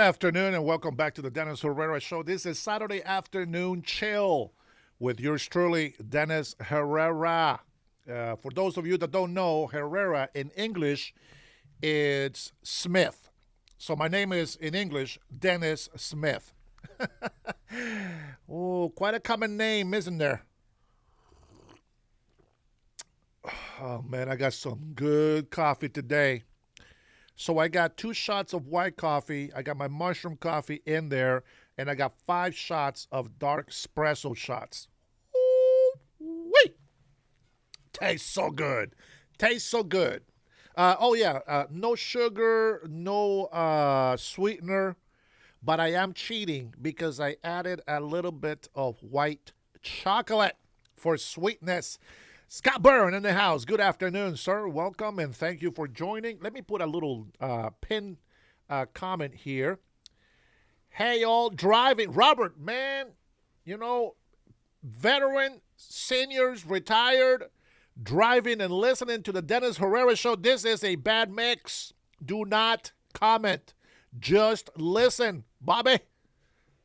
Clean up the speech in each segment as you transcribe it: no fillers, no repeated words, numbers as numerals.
afternoon and welcome back to the Dennis Herrera Show. This is Saturday Afternoon Chill with yours truly, Dennis Herrera. For those of you that don't know, Herrera in English, it's Smith. So my name is, in English, Dennis Smith. Oh, quite a common name, isn't there? Oh, man, I got some good coffee today. So I got 2 shots of white coffee. I got my mushroom coffee in there, and I got 5 shots of dark espresso shots. Wait, tastes so good. Tastes so good. No sugar, no sweetener, but I am cheating because I added a little bit of white chocolate for sweetness. Scott Byrne in the house. Good afternoon, sir. Welcome and thank you for joining. Let me put a little pin comment here. Hey, all driving. Robert, man, veteran, seniors, retired, driving and listening to the Dennis Herrera Show. This is a bad mix. Do not comment. Just listen, Bobby.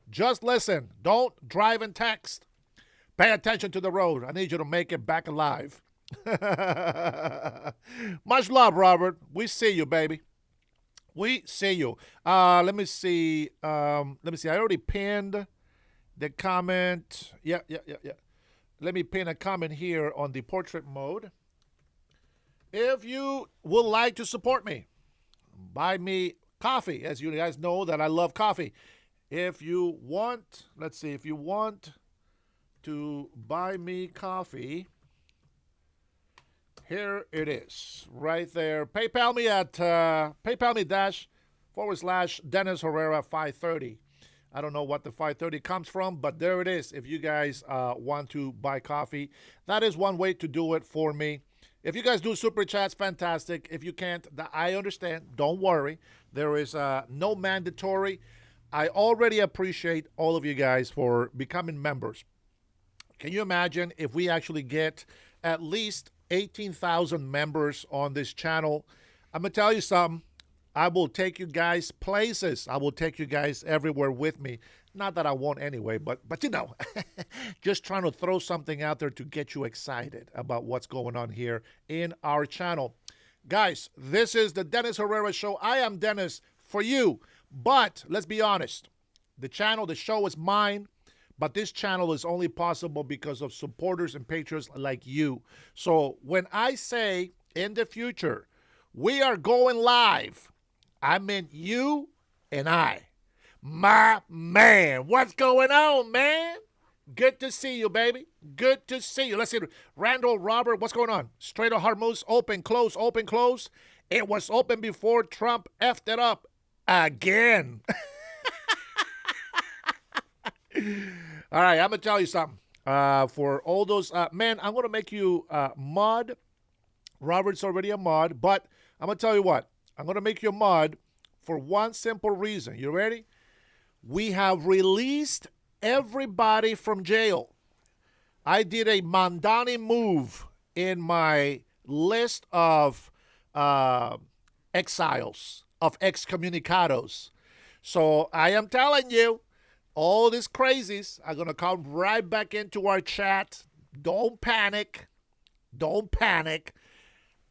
Just listen. Don't drive and text. Pay attention to the road. I need you to make it back alive. Much love, Robert. We see you, baby. We see you. Let me see. I already pinned the comment. Yeah. Let me pin a comment here on the portrait mode. If you would like to support me, buy me coffee. As you guys know that I love coffee. If you want, if you want to buy me coffee, here it is right there. PayPal me at PayPal me / Dennis Herrera 530. I don't know what the 530 comes from, but there it is. If you guys want to buy coffee, that is one way to do it for me. If you guys do super chats, fantastic. If you can't, I understand. Don't worry. There is no mandatory. I already appreciate all of you guys for becoming members. Can you imagine if we actually get at least 18,000 members on this channel? I'm going to tell you something. I will take you guys places. I will take you guys everywhere with me. Not that I won't anyway, but just trying to throw something out there to get you excited about what's going on here in our channel. Guys, this is the Dennis Herrera Show. I am Dennis for you, but let's be honest. The show is mine. But this channel is only possible because of supporters and patrons like you. So when I say in the future, we are going live, I meant you and I. My man, what's going on, man? Good to see you, baby. Good to see you. Let's see. Randall, Robert, what's going on? Straight of Harmuz, open, close, open, close. It was open before Trump effed it up again. All right, I'm going to tell you something. For all those, man, I'm going to make you mod. Robert's already a mod, but I'm going to tell you what. I'm going to make you a mod for one simple reason. You ready? We have released everybody from jail. I did a Mandani move in my list of exiles, of excommunicados. So I am telling you, all these crazies are going to come right back into our chat. Don't panic. Don't panic.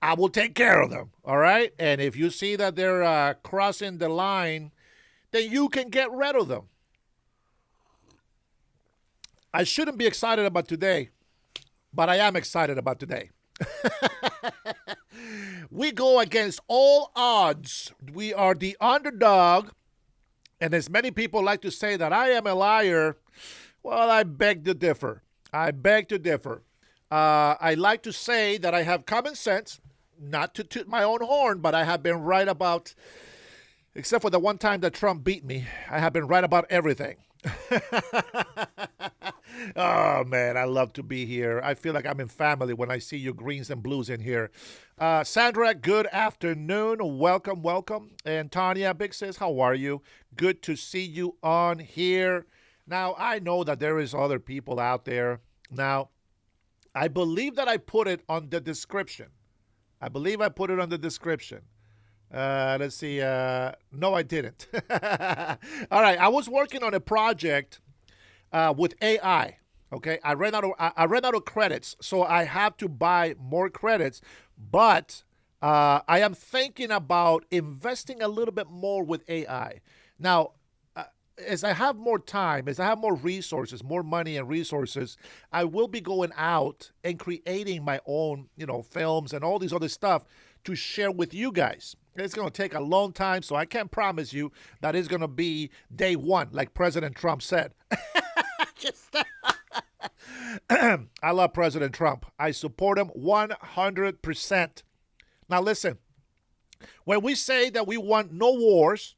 I will take care of them, all right? And if you see that they're crossing the line, then you can get rid of them. I shouldn't be excited about today, but I am excited about today. We go against all odds. We are the underdog. And as many people like to say that I am a liar, well, I beg to differ. I like to say that I have common sense, not to toot my own horn, but I have been right about, except for the one time that Trump beat me, I have been right about everything. Oh, man, I love to be here. I feel like I'm in family when I see you greens and blues in here. Sandra, good afternoon. Welcome. And Tanya, Big Sis, how are you? Good to see you on here. Now, I know that there is other people out there. Now, I believe that I put it on the description. Let's see. No, I didn't. All right. I was working on a project with AI. Okay, I ran out of credits, so I have to buy more credits. But I am thinking about investing a little bit more with AI. Now, as I have more time, as I have more resources, more money and resources, I will be going out and creating my own, films and all these other stuff to share with you guys. It's going to take a long time, so I can't promise you that it's going to be day one, like President Trump said. Just I love President Trump. I support him 100%. Now, listen, when we say that we want no wars,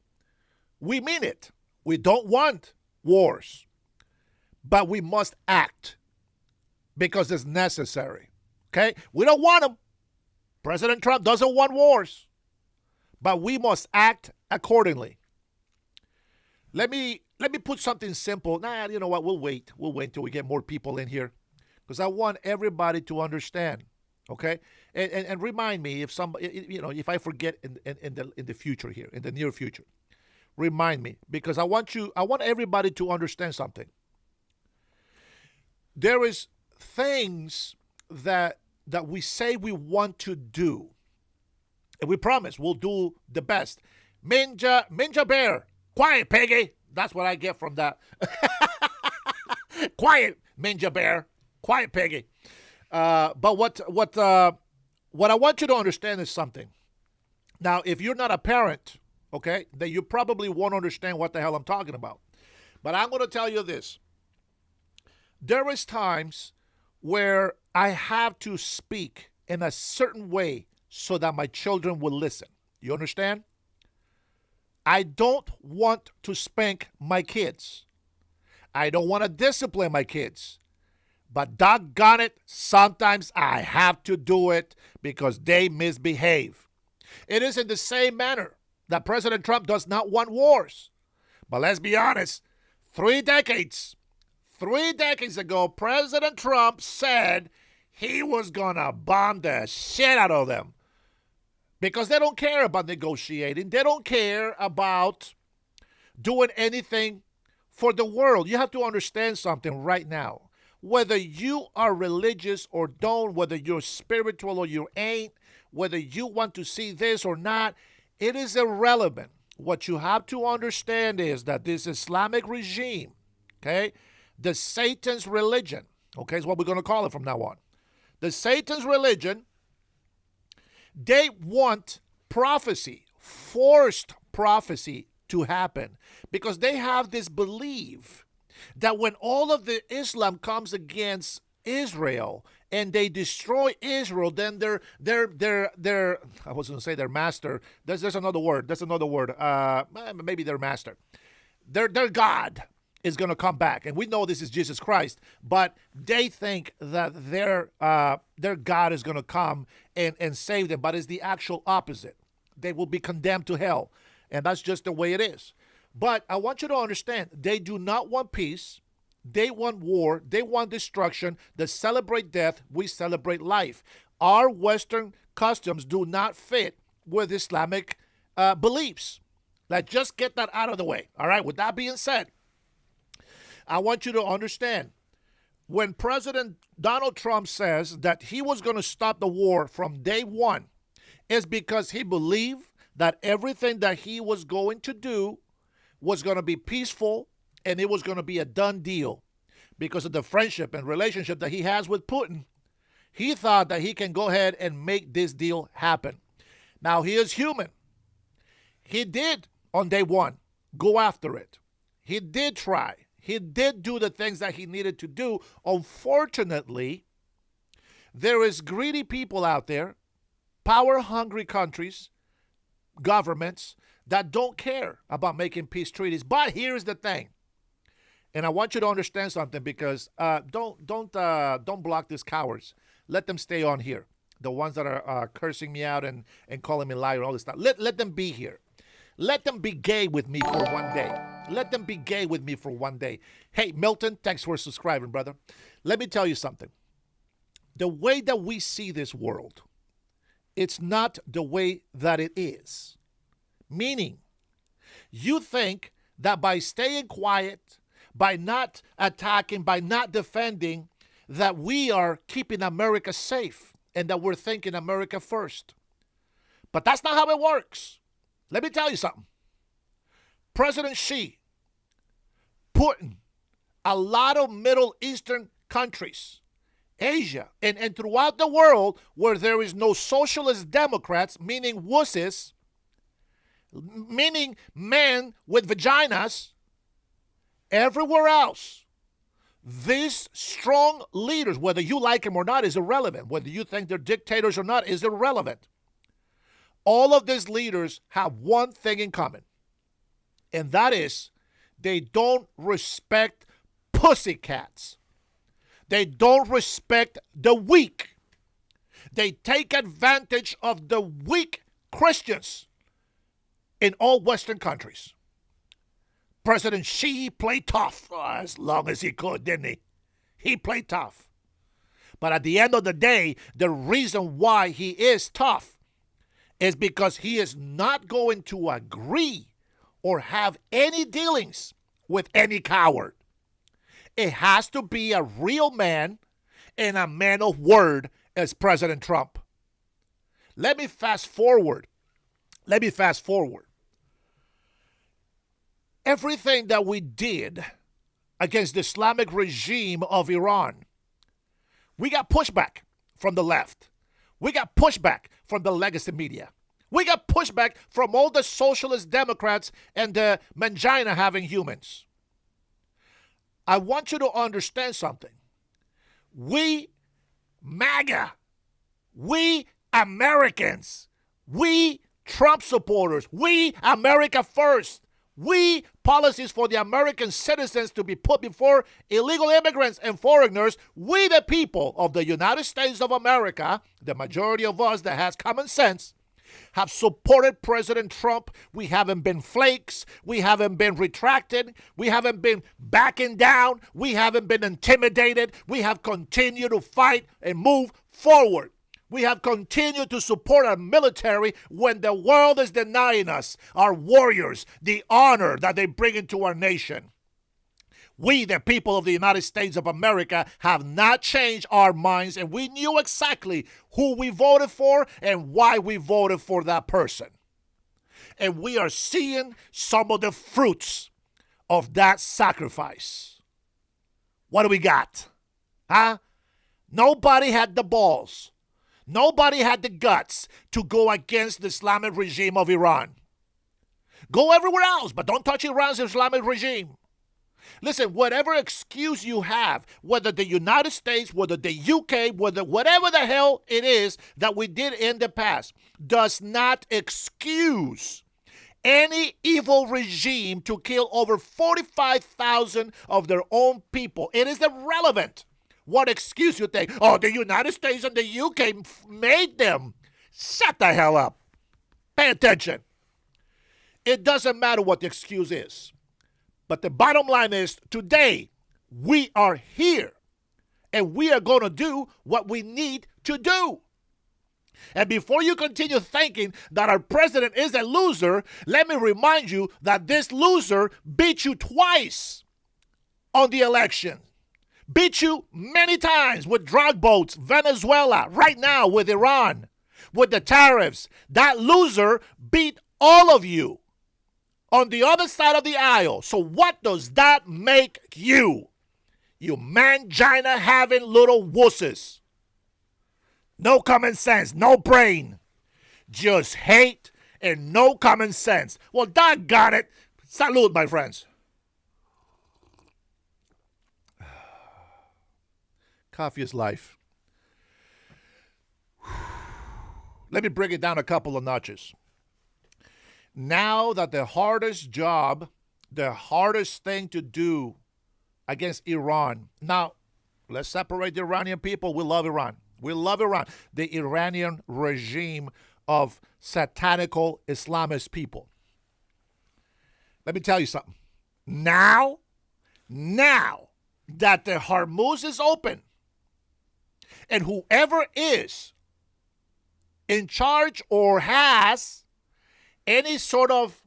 we mean it. We don't want wars, but we must act because it's necessary. Okay? We don't want them. President Trump doesn't want wars, but we must act accordingly. Let me put something simple. Nah, you know what? We'll wait. We'll wait till we get more people in here because I want everybody to understand. Okay, and remind me if if I forget in the future here, in the near future, remind me because I want everybody to understand something. There is things that we say we want to do, and we promise we'll do the best. Ninja bear, quiet, Peggy. That's what I get from that. Quiet, Ninja bear, quiet, Peggy. But what I want you to understand is something. Now, if you're not a parent, okay, then you probably won't understand what the hell I'm talking about. But I'm going to tell you this. There is times where I have to speak in a certain way so that my children will listen. You understand? I don't want to spank my kids. I don't want to discipline my kids. But doggone it, sometimes I have to do it because they misbehave. It is in the same manner that President Trump does not want wars. But let's be honest, 3 decades ago, President Trump said he was going to bomb the shit out of them because they don't care about negotiating. They don't care about doing anything for the world. You have to understand something right now. Whether you are religious or don't, whether you're spiritual or you ain't, whether you want to see this or not, it is irrelevant. What you have to understand is that this Islamic regime, okay, the Satan's religion, okay, is what we're going to call it from now on. The Satan's religion, they want prophecy, forced prophecy to happen because they have this belief that when all of the Islam comes against Israel and they destroy Israel, then they're I was going to say their master. There's another word. Maybe their master. Their God is going to come back, and we know this is Jesus Christ. But they think that their God is going to come and save them, but it's the actual opposite. They will be condemned to hell, and that's just the way it is. But I want you to understand, they do not want peace. They want war. They want destruction. They celebrate death. We celebrate life. Our Western customs do not fit with Islamic beliefs. Let's just get that out of the way. All right. With that being said, I want you to understand, when President Donald Trump says that he was going to stop the war from day one, it's because he believed that everything that he was going to do was going to be peaceful and it was going to be a done deal because of the friendship and relationship that he has with Putin. He thought that he can go ahead and make this deal happen. Now, he is human. He did, on day one, go after it. He did try. He did do the things that he needed to do. Unfortunately, there is greedy people out there, power-hungry countries, governments, that don't care about making peace treaties. But here's the thing, and I want you to understand something because don't block these cowards. Let them stay on here. The ones that are cursing me out and calling me liar and all this stuff. Let them be here. Let them be gay with me for one day. Let them be gay with me for one day. Hey, Milton, thanks for subscribing, brother. Let me tell you something. The way that we see this world, it's not the way that it is. Meaning, you think that by staying quiet, by not attacking, by not defending, that we are keeping America safe and that we're thinking America first. But that's not how it works. Let me tell you something. President Xi, Putin, a lot of Middle Eastern countries, Asia, and throughout the world where there is no socialist Democrats, meaning wusses, meaning men with vaginas, everywhere else, these strong leaders, whether you like them or not, is irrelevant. Whether you think they're dictators or not is irrelevant. All of these leaders have one thing in common, and that is they don't respect pussycats. They don't respect the weak. They take advantage of the weak Christians in all Western countries. President Xi played tough as long as he could, didn't he? He played tough. But at the end of the day, the reason why he is tough is because he is not going to agree or have any dealings with any coward. It has to be a real man and a man of word as President Trump. Let me fast forward. Everything that we did against the Islamic regime of Iran, we got pushback from the left. We got pushback from the legacy media. We got pushback from all the socialist Democrats and the mangina having humans. I want you to understand something. We, MAGA, we Americans, we Trump supporters, we America first, we policies for the American citizens to be put before illegal immigrants and foreigners, we the people of the United States of America, the majority of us that has common sense, have supported President Trump. We haven't been flakes. We haven't been retracted. We haven't been backing down. We haven't been intimidated. We have continued to fight and move forward. We have continued to support our military when the world is denying us, our warriors, the honor that they bring into our nation. We, the people of the United States of America, have not changed our minds, and we knew exactly who we voted for and why we voted for that person. And we are seeing some of the fruits of that sacrifice. What do we got? Huh? Nobody had the balls. Nobody had the guts to go against the Islamic regime of Iran. Go everywhere else, but don't touch Iran's Islamic regime. Listen, whatever excuse you have, whether the United States, whether the UK, whatever the hell it is that we did in the past, does not excuse any evil regime to kill over 45,000 of their own people. It is irrelevant what excuse you think. Oh, the United States and the UK made them. Shut the hell up. Pay attention. It doesn't matter what the excuse is. But the bottom line is, today, we are here. And we are going to do what we need to do. And before you continue thinking that our president is a loser, let me remind you that this loser beat you twice on the election. Beat you many times with drug boats, Venezuela, right now with Iran, with the tariffs. That loser beat all of you on the other side of the aisle. So what does that make you? You mangina having little wusses. No common sense, no brain. Just hate and no common sense. Well, doggone it. Salud, my friends. Coffee is life. Let me bring it down a couple of notches. Now that the hardest job, the hardest thing to do against Iran. Now, let's separate the Iranian people. We love Iran. We love Iran. The Iranian regime of satanical Islamist people. Let me tell you something. Now that the Hormuz is open, and whoever is in charge or has any sort of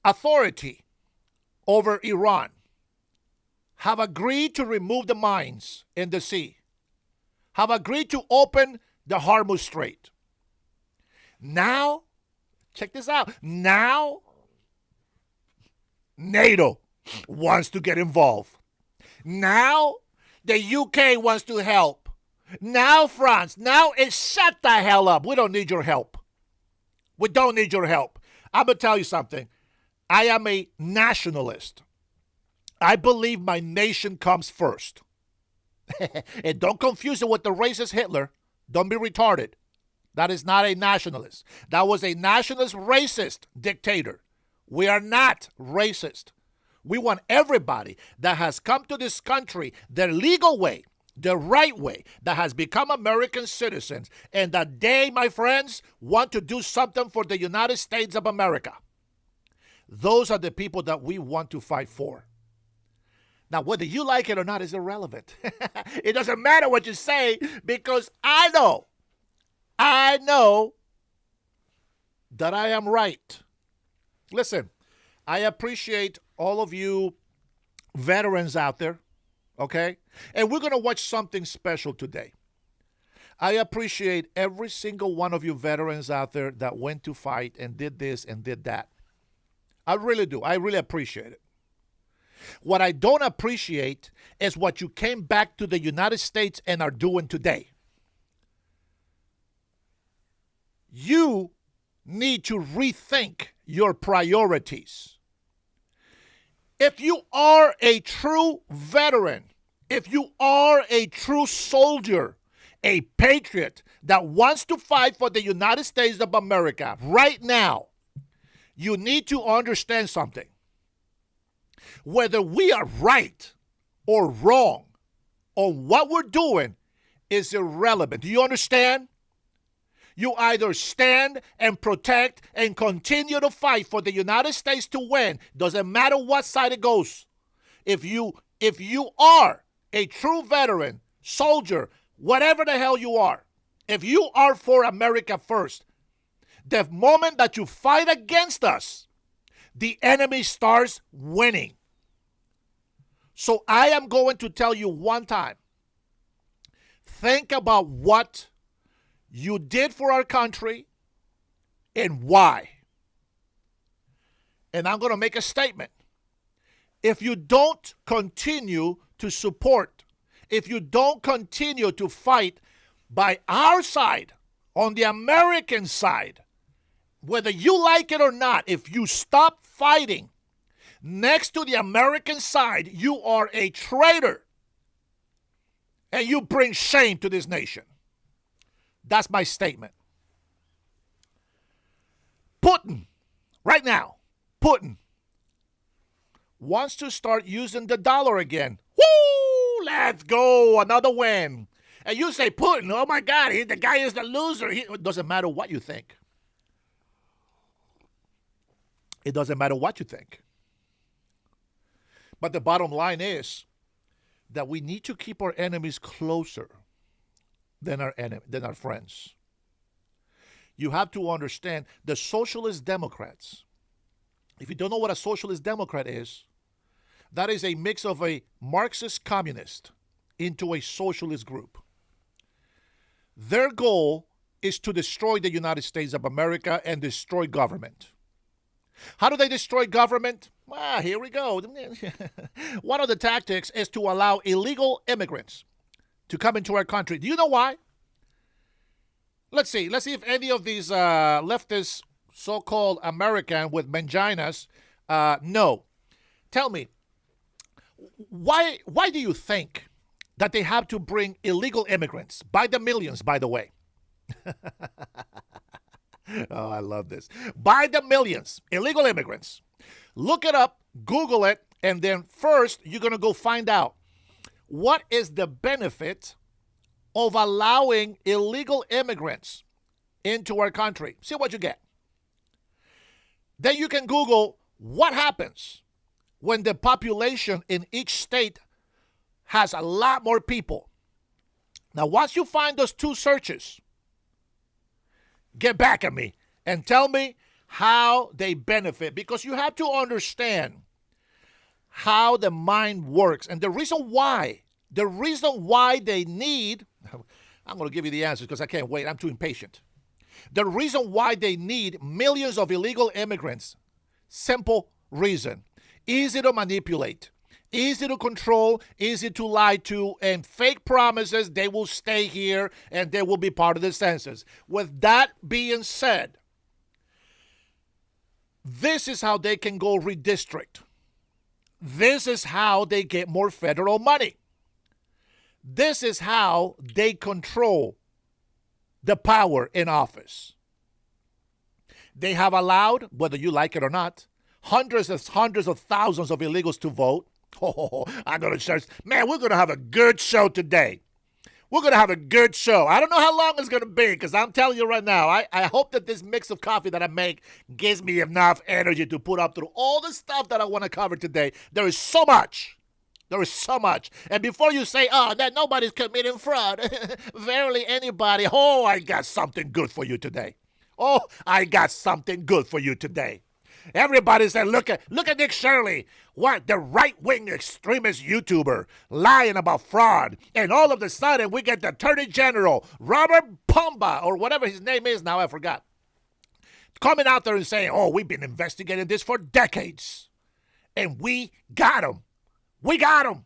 authority over Iran have agreed to remove the mines in the sea, have agreed to open the Hormuz Strait. Now, check this out. Now, NATO wants to get involved. Now, the UK wants to help. Now, France. Now, shut the hell up. We don't need your help. We don't need your help. I'm going to tell you something. I am a nationalist. I believe my nation comes first. And don't confuse it with the racist Hitler. Don't be retarded. That is not a nationalist. That was a nationalist racist dictator. We are not racist. We want everybody that has come to this country the legal way, the right way, that has become American citizens, and that they, my friends, want to do something for the United States of America. Those are the people that we want to fight for. Now, whether you like it or not is irrelevant. It doesn't matter what you say, because I know that I am right. Listen, I appreciate all of you veterans out there, okay? And we're going to watch something special today. I appreciate every single one of you veterans out there that went to fight and did this and did that. I really do. I really appreciate it. What I don't appreciate is what you came back to the United States and are doing today. You need to rethink your priorities. If you are a true veteran, if you are a true soldier, a patriot that wants to fight for the United States of America right now, you need to understand something. Whether we are right or wrong on what we're doing is irrelevant. Do you understand? You either stand and protect and continue to fight for the United States to win. Doesn't matter what side it goes. If you are a true veteran, soldier, whatever the hell you are, if you are for America first, the moment that you fight against us, the enemy starts winning. So I am going to tell you one time. Think about what you did for our country and why. And I'm going to make a statement. If you don't continue to support, if you don't continue to fight by our side, on the American side, whether you like it or not, if you stop fighting next to the American side, you are a traitor. And you bring shame to this nation. That's my statement. Putin, right now, Putin wants to start using the dollar again. Woo! Let's go. Another win. And you say, Putin, oh my God, the guy is the loser. It doesn't matter what you think. It doesn't matter what you think. But the bottom line is that we need to keep our enemies closer than our friends. You have to understand the socialist Democrats. If you don't know what a socialist Democrat is, that is a mix of a Marxist communist into a socialist group. Their goal is to destroy the United States of America and destroy government. How do they destroy government? Here we go. One of the tactics is to allow illegal immigrants to come into our country. Do you know why? Let's see if any of these leftist so-called American with manginas know. Tell me, why do you think that they have to bring illegal immigrants by the millions, by the way? Oh, I love this. By the millions, illegal immigrants. Look it up, Google it, and then first you're going to go find out what is the benefit of allowing illegal immigrants into our country. See what you get. Then you can Google what happens when the population in each state has a lot more people. Now, once you find those two searches, get back at me. and tell me how they benefit, because you have to understand how the mind works and the reason why they need, I'm going to give you the answers because I can't wait. I'm too impatient. The reason why they need millions of illegal immigrants, simple reason: easy to manipulate, easy to control, easy to lie to, and fake promises they will stay here and they will be part of the census. With that being said, this is how they can go redistrict. This is how they get more federal money. This is how they control the power in office. They have allowed, whether you like it or not, hundreds of thousands of illegals to vote. Oh, I go to church. Man, we're going to have a good show today. We're going to have a good show. I don't know how long it's going to be, because I'm telling you right now, I hope that this mix of coffee that I make gives me enough energy to put up through all the stuff that I want to cover today. There is so much. There is so much. And before you say, oh, that nobody's committing fraud, verily anybody, oh, I got something good for you today. Oh, I got something good for you today. Everybody said, look at Nick Shirley, what, the right-wing extremist YouTuber lying about fraud. And all of a sudden, we get the Attorney General, Robert Pumba, or whatever his name is now, I forgot, coming out there and saying, oh, we've been investigating this for decades. And we got him. We got him.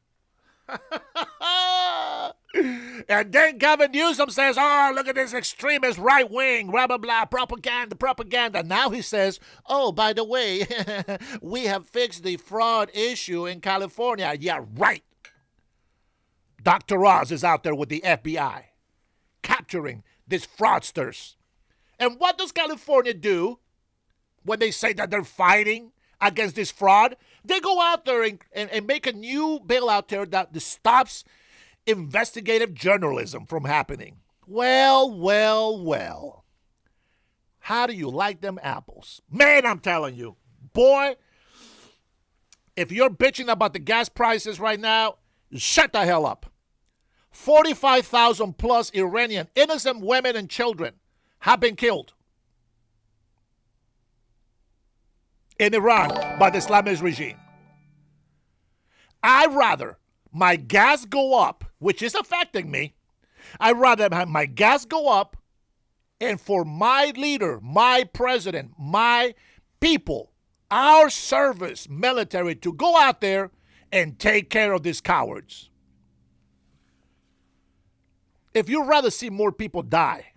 And then Gavin Newsom says, oh, look at this extremist right wing, blah, blah, blah, propaganda. Now he says, oh, by the way, we have fixed the fraud issue in California. Yeah, right. Dr. Oz is out there with the FBI capturing these fraudsters. And what does California do when they say that they're fighting against this fraud? They go out there and make a new bill out there that stops investigative journalism from happening. Well. How do you like them apples? Man, I'm telling you, boy, if you're bitching about the gas prices right now, shut the hell up. 45,000 plus Iranian innocent women and children have been killed in Iran by the Islamist regime. I'd rather my gas go up, which is affecting me. I'd rather have my gas go up and for my leader, my president, my people, our service military to go out there and take care of these cowards. If you'd rather see more people die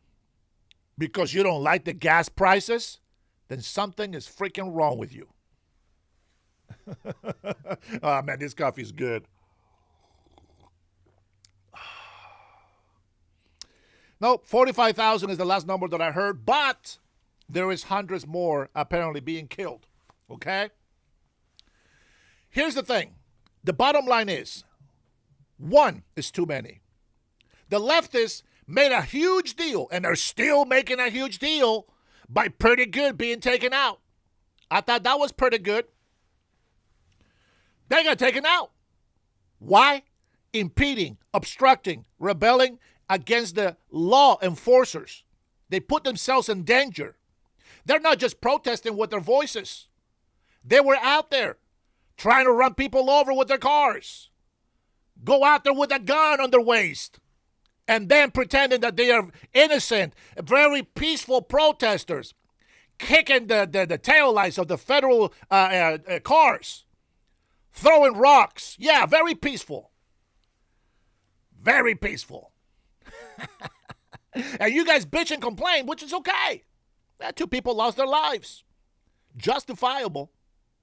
because you don't like the gas prices, then something is freaking wrong with you. Oh, man, this coffee is good. No, 45,000 is the last number that I heard, but there is hundreds more apparently being killed. Okay? Here's the thing. The bottom line is, one is too many. The leftists made a huge deal, and they're still making a huge deal by pretty good being taken out. I thought that was pretty good. They got taken out. Why? Impeding, obstructing, rebelling against the law enforcers. They put themselves in danger. They're not just protesting with their voices. They were out there trying to run people over with their cars. Go out there with a gun on their waist. And then pretending that they are innocent, very peaceful protesters, kicking the taillights of the federal cars, throwing rocks. Yeah, very peaceful. Very peaceful. And you guys bitch and complain, which is okay. Two people lost their lives. Justifiable.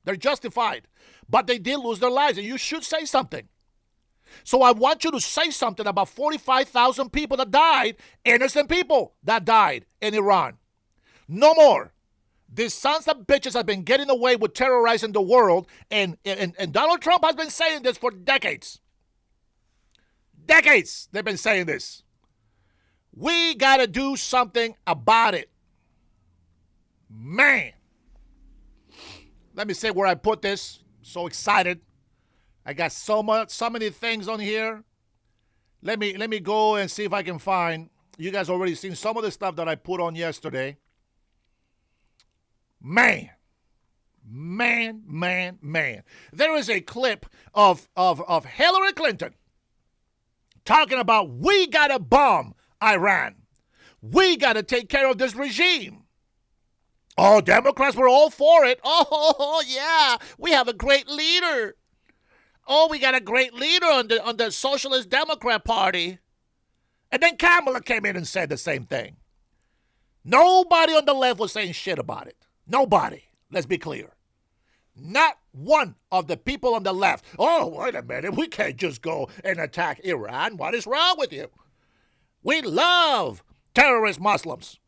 They're justified. But they did lose their lives, and you should say something. So I want you to say something about 45,000 people that died, innocent people that died in Iran. No more. These sons of bitches have been getting away with terrorizing the world, and Donald Trump has been saying this for decades. Decades they've been saying this. We got to do something about it. Man. Let me say where I put this. So excited. I got so many things on here. Let me go and see if I can find. You guys already seen some of the stuff that I put on yesterday. Man. Man. There is a clip of Hillary Clinton talking about we got to bomb Iran. We got to take care of this regime. Oh, Democrats were all for it. Oh, yeah, we have a great leader. Oh, we got a great leader on the Socialist Democrat Party. And then Kamala came in and said the same thing. Nobody on the left was saying shit about it. Nobody. Let's be clear. Not one of the people on the left. Oh, wait a minute. We can't just go and attack Iran. What is wrong with you? We love terrorist Muslims.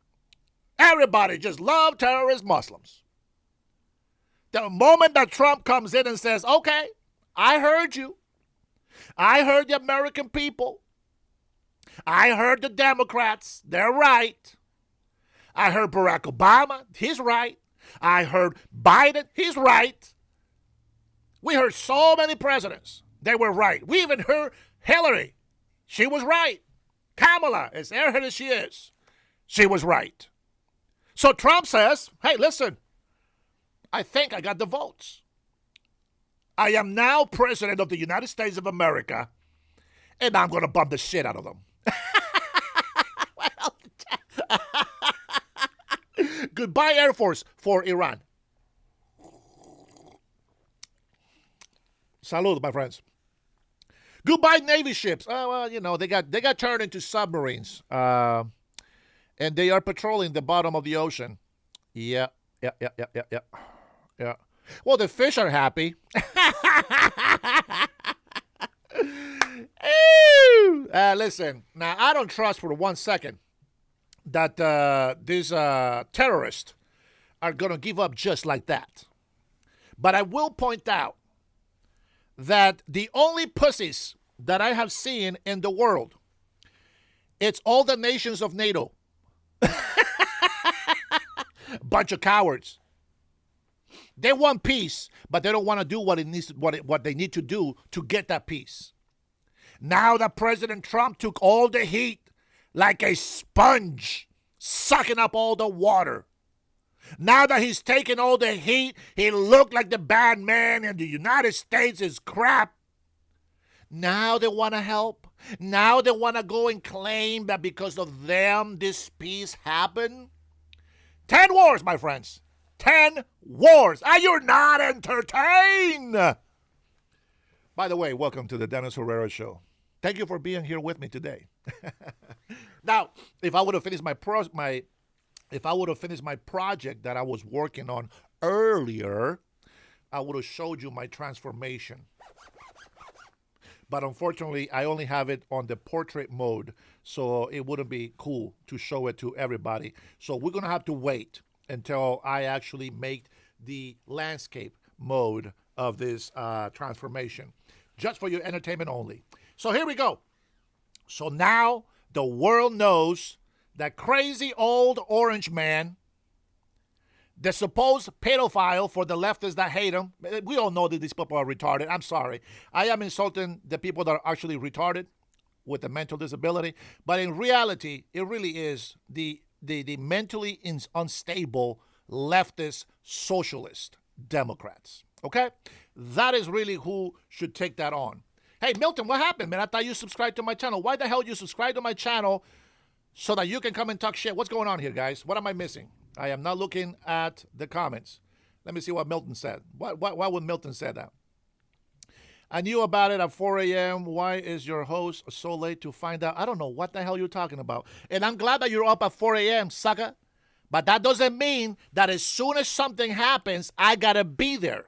Everybody just love terrorist Muslims. The moment that Trump comes in and says, okay, I heard you. I heard the American people. I heard the Democrats. They're right. I heard Barack Obama. He's right. I heard Biden. He's right. We heard so many presidents. They were right. We even heard Hillary. She was right. Kamala, as airhead as she is, she was right. So Trump says, hey, listen, I think I got the votes. I am now president of the United States of America, and I'm going to bomb the shit out of them. Goodbye, Air Force, for Iran. Salud, my friends. Goodbye, Navy ships. Oh, well, you know, they got turned into submarines. And they are patrolling the bottom of the ocean. Yeah. Well, the fish are happy. Listen, now I don't trust for 1 second that these terrorists are going to give up just like that. But I will point out that the only pussies that I have seen in the world, it's all the nations of NATO. Bunch of cowards. They want peace, but they don't want to do what they need to do to get that peace. Now that President Trump took all the heat like a sponge, sucking up all the water. Now that he's taken all the heat, he looked like the bad man and the United States is crap. Now they want to help. Now they want to go and claim that because of them, this peace happened. 10 wars, my friends. 10 wars. Are you not entertained? By the way, welcome to the Dennis Herrera Show. Thank you for being here with me today. Now, if I would have finished my project that I was working on earlier, I would have showed you my transformation. But unfortunately, I only have it on the portrait mode, so it wouldn't be cool to show it to everybody. So we're going to have to wait until I actually make the landscape mode of this transformation, just for your entertainment only. So here we go. So now the world knows that crazy old orange man, the supposed pedophile for the leftists that hate him. We all know that these people are retarded. I'm sorry. I am insulting the people that are actually retarded with a mental disability. But in reality, it really is the mentally unstable leftist socialist Democrats. Okay? That is really who should take that on. Hey, Milton, what happened, man? I thought you subscribed to my channel. Why the hell you subscribe to my channel so that you can come and talk shit? What's going on here, guys? What am I missing? I am not looking at the comments. Let me see what Milton said. Why would Milton say that? I knew about it at 4 a.m. Why is your host so late to find out? I don't know what the hell you're talking about. And I'm glad that you're up at 4 a.m., sucker. But that doesn't mean that as soon as something happens, I got to be there.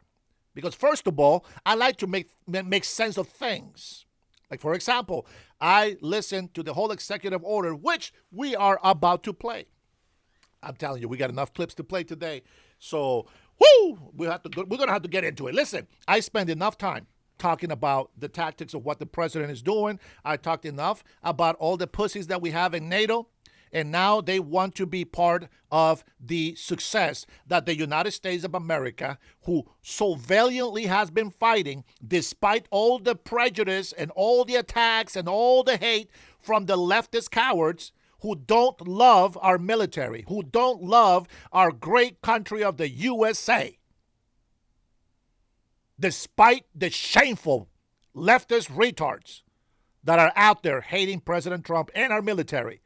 Because first of all, I like to make sense of things. Like, for example, I listened to the whole executive order, which we are about to play. I'm telling you, we got enough clips to play today. So, we're going to have to get into it. Listen, I spend enough time talking about the tactics of what the president is doing. I talked enough about all the pussies that we have in NATO. And now they want to be part of the success that the United States of America, who so valiantly has been fighting, despite all the prejudice and all the attacks and all the hate from the leftist cowards, who don't love our military, who don't love our great country of the USA, despite the shameful leftist retards that are out there hating President Trump and our military.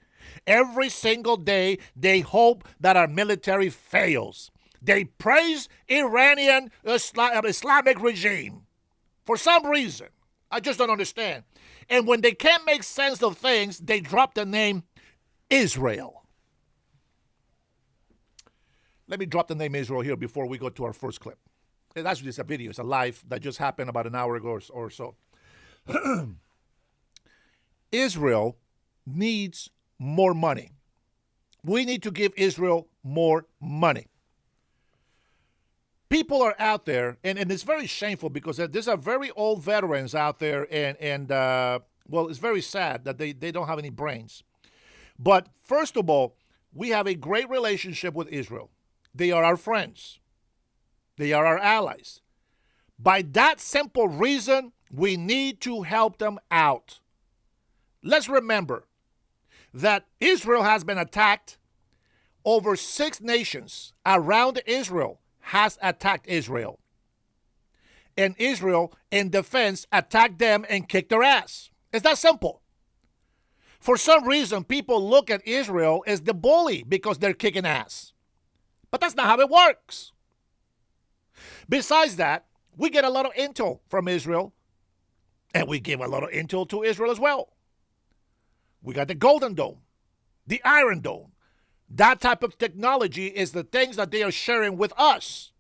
Every single day, they hope that our military fails. They praise Iranian Islamic regime for some reason. I just don't understand. And when they can't make sense of things, they drop the name Israel. Let me drop the name Israel here before we go to our first clip. It's actually just a video. It's a live that just happened about an hour ago or so. Israel needs more money. We need to give Israel more money. People are out there, and it's very shameful because these are very old veterans out there, and well, it's very sad that they don't have any brains. But first of all, we have a great relationship with Israel. They are our friends. They are our allies. By that simple reason, we need to help them out. Let's remember that Israel has been attacked. Over 6 nations around Israel has attacked Israel. And Israel, in defense, attacked them and kicked their ass. It's that simple. For some reason, people look at Israel as the bully because they're kicking ass. But that's not how it works. Besides that, we get a lot of intel from Israel, and we give a lot of intel to Israel as well. We got the Golden Dome, the Iron Dome. That type of technology is the things that they are sharing with us.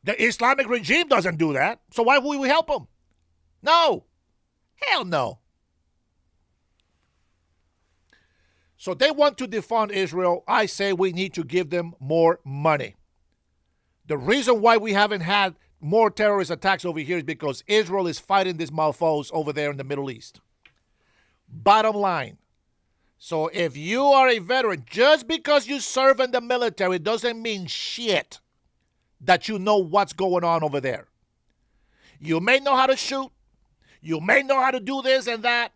The Islamic regime doesn't do that, so why would we help them? No. Hell no. So they want to defund Israel. I say we need to give them more money. The reason why we haven't had more terrorist attacks over here is because Israel is fighting these mofos over there in the Middle East. Bottom line. So if you are a veteran, just because you serve in the military doesn't mean shit that you know what's going on over there. You may know how to shoot. You may know how to do this and that.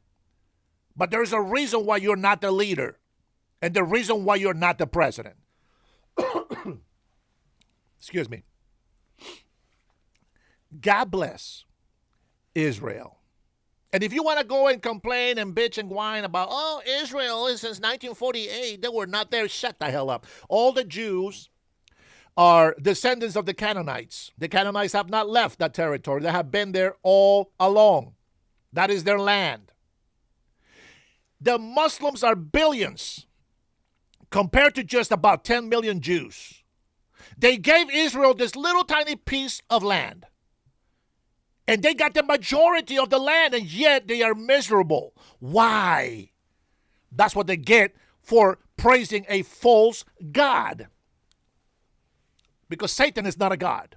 But there's a reason why you're not the leader. And the reason why you're not the president. Excuse me. God bless Israel. And if you want to go and complain and bitch and whine about, oh, Israel is since 1948, they were not there, shut the hell up. All the Jews are descendants of the Canaanites. The Canaanites have not left that territory. They have been there all along. That is their land. The Muslims are billions compared to just about 10 million Jews. They gave Israel this little tiny piece of land. And they got the majority of the land, and yet they are miserable. Why? That's what they get for praising a false god. Because Satan is not a god.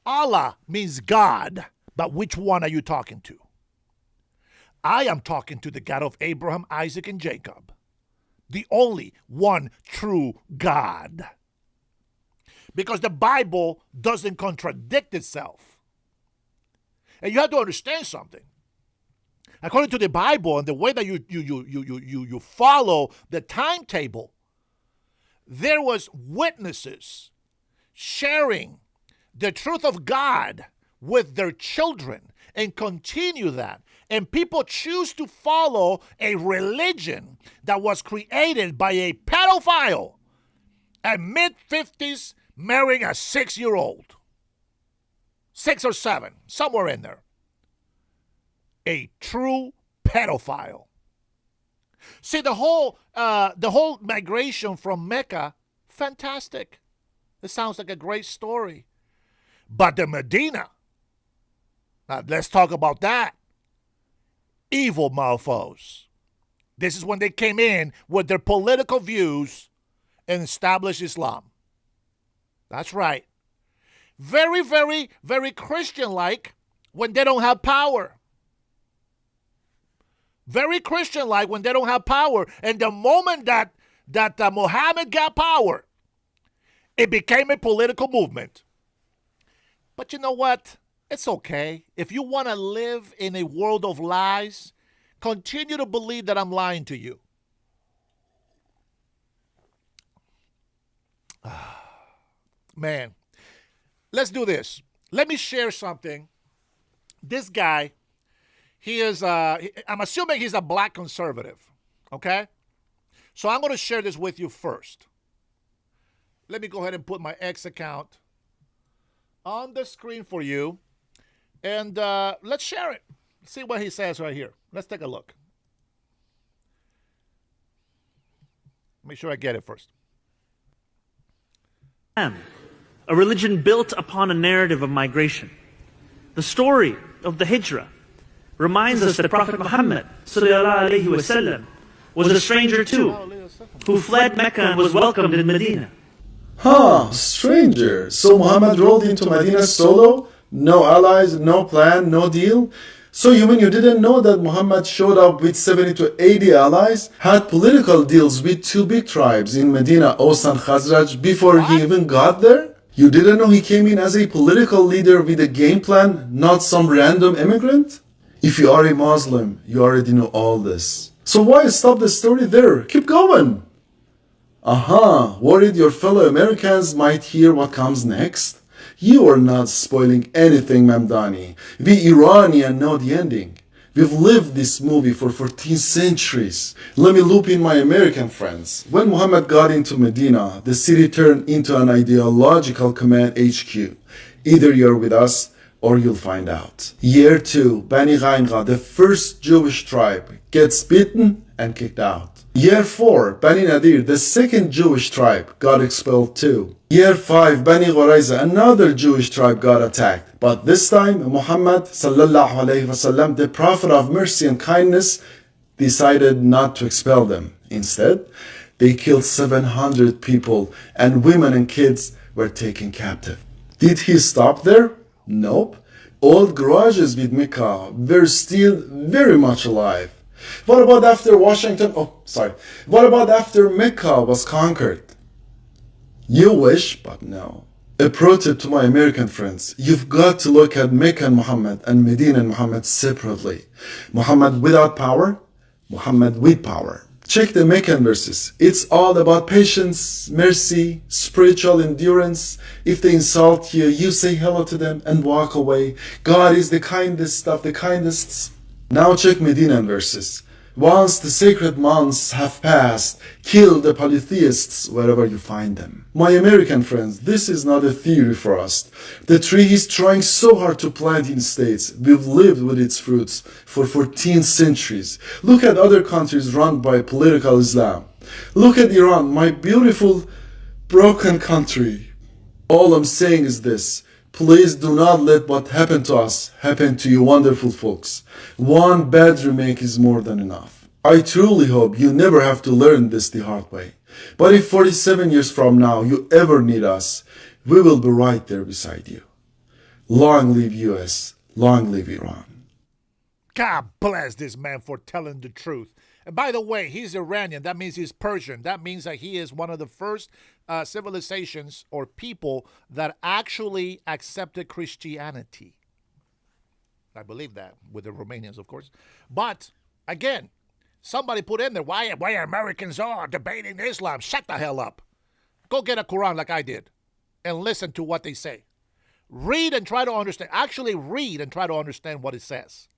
Allah means God, but which one are you talking to? I am talking to the God of Abraham, Isaac, and Jacob. The only one true God. Because the Bible doesn't contradict itself. And you have to understand something. According to the Bible and the way that you follow the timetable, there was witnesses sharing the truth of God with their children and continue that. And people choose to follow a religion that was created by a pedophile at mid-50s marrying a 6-year-old. 6 or 7, somewhere in there. A true pedophile. See, the whole migration from Mecca, fantastic. It sounds like a great story. But the Medina, now let's talk about that. Evil mofos. This is when they came in with their political views and established Islam. That's right. Very, very, very Christian-like when they don't have power. Very Christian-like when they don't have power. And the moment that Muhammad got power, it became a political movement. But you know what? It's okay. If you want to live in a world of lies, continue to believe that I'm lying to you. Man, let's do this. Let me share something. This guy, he is, I'm assuming he's a black conservative, okay? So I'm going to share this with you first. Let me go ahead and put my X account on the screen for you. And let's share it. See what he says right here. Let's take a look. Make sure I get it first. A religion built upon a narrative of migration. The story of the Hijrah reminds us that Prophet Muhammad ﷺ was a stranger too, who fled Mecca and was welcomed in Medina. Huh, stranger. So Muhammad rolled into Medina solo? No allies, no plan, no deal? So you mean you didn't know that Muhammad showed up with 70 to 80 allies, had political deals with two big tribes in Medina, Aus and Khazraj, before he even got there? You didn't know he came in as a political leader with a game plan, not some random immigrant? If you are a Muslim, you already know all this. So why stop the story there? Keep going! Worried your fellow Americans might hear what comes next? You are not spoiling anything, Mamdani. We Iranian know the ending. We've lived this movie for 14 centuries. Let me loop in my American friends. When Muhammad got into Medina, the city turned into an ideological command HQ. Either you're with us or you'll find out. Year 2, Bani Ghainqa, the first Jewish tribe, gets beaten and kicked out. Year 4, Bani Nadir, the second Jewish tribe, got expelled too. Year 5, Bani Qurayza, another Jewish tribe, got attacked. But this time, Muhammad sallallahu alayhi wasallam, the Prophet of mercy and kindness, decided not to expel them. Instead, they killed 700 people and women and kids were taken captive. Did he stop there? Nope. Old grudges with Mecca were still very much alive. What about after What about after Mecca was conquered? You wish, but no. A pro tip to my American friends, you've got to look at Mecca and Muhammad and Medina and Muhammad separately. Muhammad without power, Muhammad with power. Check the Meccan verses. It's all about patience, mercy, spiritual endurance. If they insult you, you say hello to them and walk away. God is the kindest of the kindest. Now check Medinan verses. Once the sacred months have passed, kill the polytheists wherever you find them. My American friends, this is not a theory for us. The tree is trying so hard to plant in states. We've lived with its fruits for 14 centuries. Look at other countries run by political Islam. Look at Iran, my beautiful, broken country. All I'm saying is this. Please do not let what happened to us happen to you wonderful folks. One bad remake is more than enough. I truly hope you never have to learn this the hard way. But if 47 years from now you ever need us, we will be right there beside you. Long live US, long live Iran. God bless this man for telling the truth. And by the way, he's Iranian. That means he's Persian. That means that he is one of the first civilizations or people that actually accepted Christianity. I believe that, with the Romanians, of course. But, again, somebody put in there, why Americans are debating Islam. Shut the hell up. Go get a Quran like I did and listen to what they say. Read and try to understand. Actually read and try to understand what it says.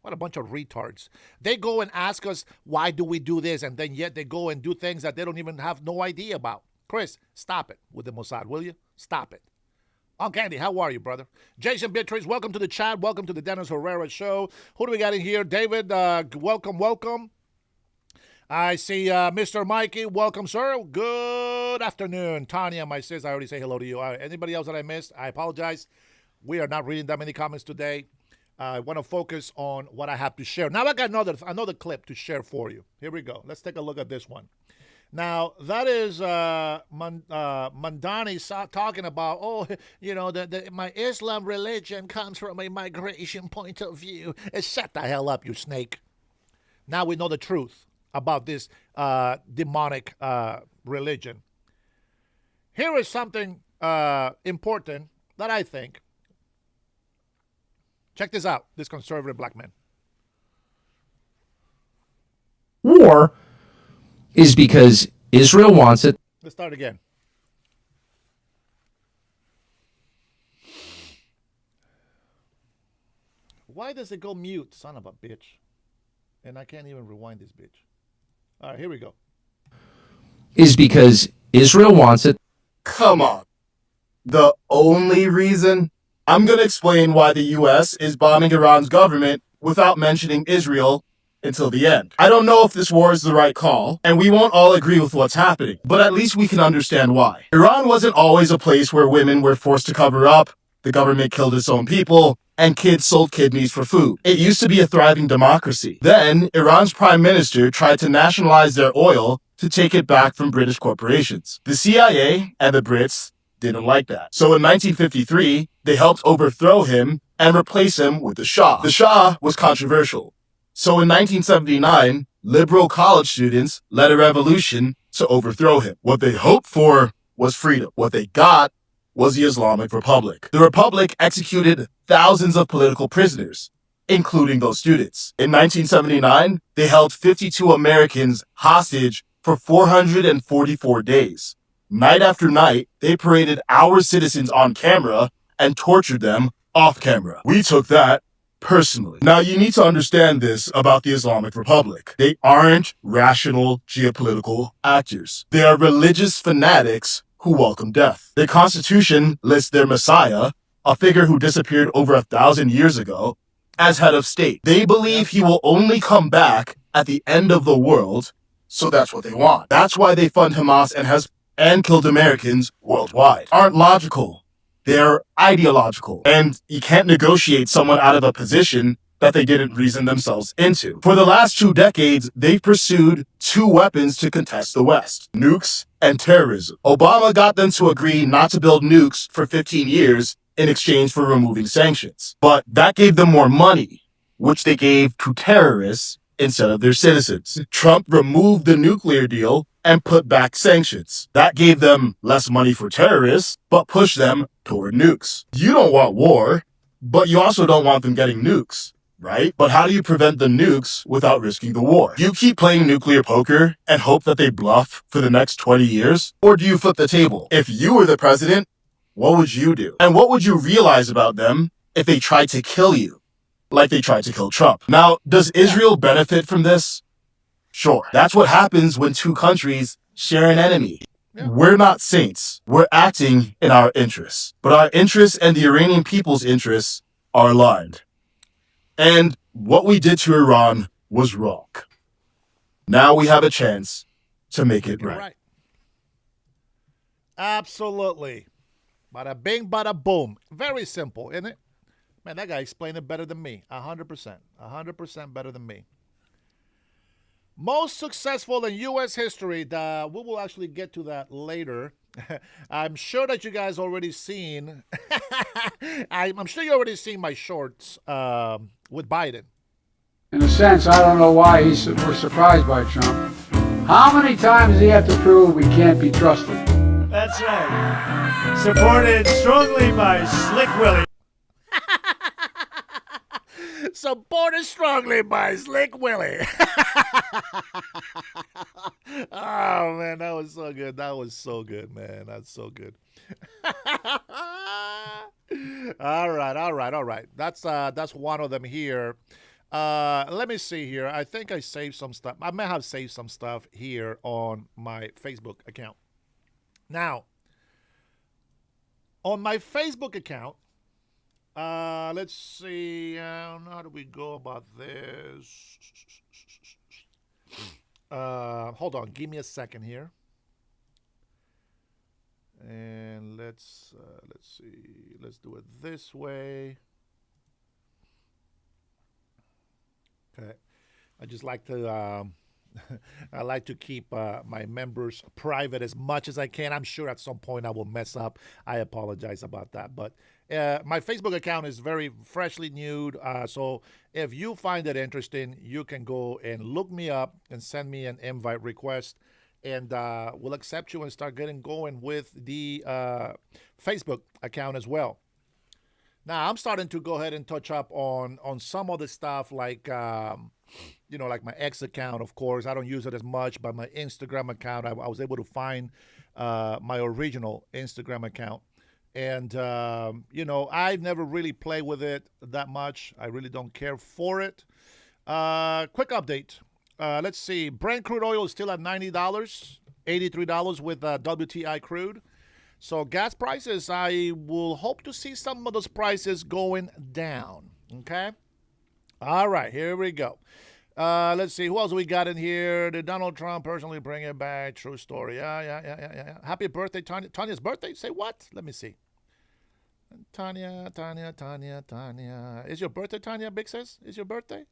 What a bunch of retards. They go and ask us, why do we do this? And then yet they go and do things that they don't even have no idea about. Chris, stop it with the Mossad, will you? Stop it. Uncle Andy, how are you, brother? Jason Beatrice, welcome to the chat. Welcome to the Dennis Herrera Show. Who do we got in here? David, welcome. I see Mr. Mikey. Welcome, sir. Good afternoon. Tanya, my sis, I already say hello to you. Anybody else that I missed? I apologize. We are not reading that many comments today. I want to focus on what I have to share. Now I got another clip to share for you. Here we go. Let's take a look at this one. Now, that is Mandani talking about, my Islam religion comes from a migration point of view. Shut the hell up, you snake. Now we know the truth about this demonic religion. Here is something important that I think. Check this out, this conservative black man. war is because Israel wants it. Let's start again. Why does it go mute, son of a bitch? And I can't even rewind this bitch. All right, here we go. Is because Israel wants it. Come on. The only reason? I'm going to explain why the U.S. is bombing Iran's government without mentioning Israel until the end. I don't know if this war is the right call, and we won't all agree with what's happening, but at least we can understand why. Iran wasn't always a place where women were forced to cover up, the government killed its own people, and kids sold kidneys for food. It used to be a thriving democracy. Then, Iran's prime minister tried to nationalize their oil to take it back from British corporations. The CIA and the Brits didn't like that. So in 1953, they helped overthrow him and replace him with the Shah. The Shah was controversial. So in 1979, liberal college students led a revolution to overthrow him. What they hoped for was freedom. What they got was the Islamic Republic. The Republic executed thousands of political prisoners, including those students. In 1979, they held 52 Americans hostage for 444 days. Night after night, they paraded our citizens on camera and tortured them off camera. We took that personally. Now, you need to understand this about the Islamic Republic. They aren't rational geopolitical actors. They are religious fanatics who welcome death. Their constitution lists their messiah, a figure who disappeared over 1,000 years ago, as head of state. They believe he will only come back at the end of the world, so that's what they want. That's why they fund Hamas and killed Americans worldwide. Aren't logical. They're ideological. And you can't negotiate someone out of a position that they didn't reason themselves into. For the last 2 decades, they've pursued 2 weapons to contest the West: nukes and terrorism. Obama got them to agree not to build nukes for 15 years in exchange for removing sanctions. But that gave them more money, which they gave to terrorists instead of their citizens. Trump removed the nuclear deal and put back sanctions. That gave them less money for terrorists, but pushed them toward nukes. You don't want war, but you also don't want them getting nukes, right? But how do you prevent the nukes without risking the war? Do you keep playing nuclear poker and hope that they bluff for the next 20 years? Or do you flip the table? If you were the president, what would you do? And what would you realize about them if they tried to kill you, like they tried to kill Trump? Now, does Israel benefit from this? Sure. That's what happens when 2 countries share an enemy. Yeah. We're not saints. We're acting in our interests. But our interests and the Iranian people's interests are aligned. And what we did to Iran was wrong. Now we have a chance to make it You're right. right. Absolutely. Bada bing, bada boom. Very simple, isn't it? Man, that guy explained it better than me. 100%. 100% better than me. Most successful in U.S. history. We will actually get to that later. I'm sure that you guys already seen. I'm sure you already seen my shorts with Biden. In a sense, I don't know why we're surprised by Trump. How many times does he have to prove we can't be trusted? That's right. Supported strongly by Slick Willie. Supported strongly by Slick Willie. Oh man, that was so good. That was so good, man. That's so good. All right. That's one of them here. Let me see here. I think I saved some stuff. I may have saved some stuff here on my Facebook account. Now, on my Facebook account, let's see. How do we go about this? Hold on. Give me a second here. And let's see. Let's do it this way. Okay. I just like to I like to keep my members private as much as I can. I'm sure at some point I will mess up. I apologize about that. But my Facebook account is very freshly newed. So if you find it interesting, you can go and look me up and send me an invite request. And we'll accept you and start getting going with the Facebook account as well. Now I'm starting to go ahead and touch up on some of the stuff like like my X account. Of course, I don't use it as much, but my Instagram account, I was able to find my original Instagram account, and I've never really played with it that much. I really don't care for it. Quick update. Let's see. Brent crude oil is still at $90, $83 with WTI crude. So gas prices, I will hope to see some of those prices going down. Okay. All right, here we go. Let's see. Who else we got in here? Did Donald Trump personally bring it back? True story. Yeah. Happy birthday, Tanya. Tanya's birthday? Say what? Let me see. Tanya. Is your birthday, Tanya, Big Sis? Is your birthday?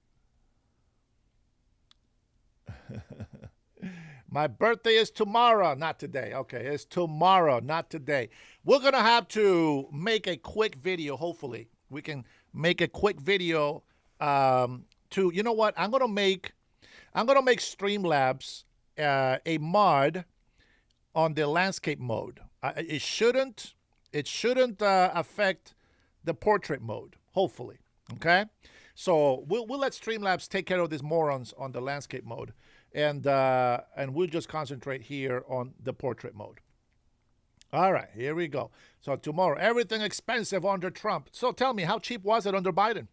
My birthday is tomorrow, not today. Okay, it's tomorrow, not today. We're going to have to make a quick video, hopefully. We can make a quick video you know what? I'm going to make Streamlabs a mod on the landscape mode. It shouldn't affect the portrait mode, hopefully. Okay? So we'll let Streamlabs take care of these morons on the landscape mode. And we'll just concentrate here on the portrait mode. All right, here we go. So tomorrow, everything expensive under Trump. So tell me, how cheap was it under Biden?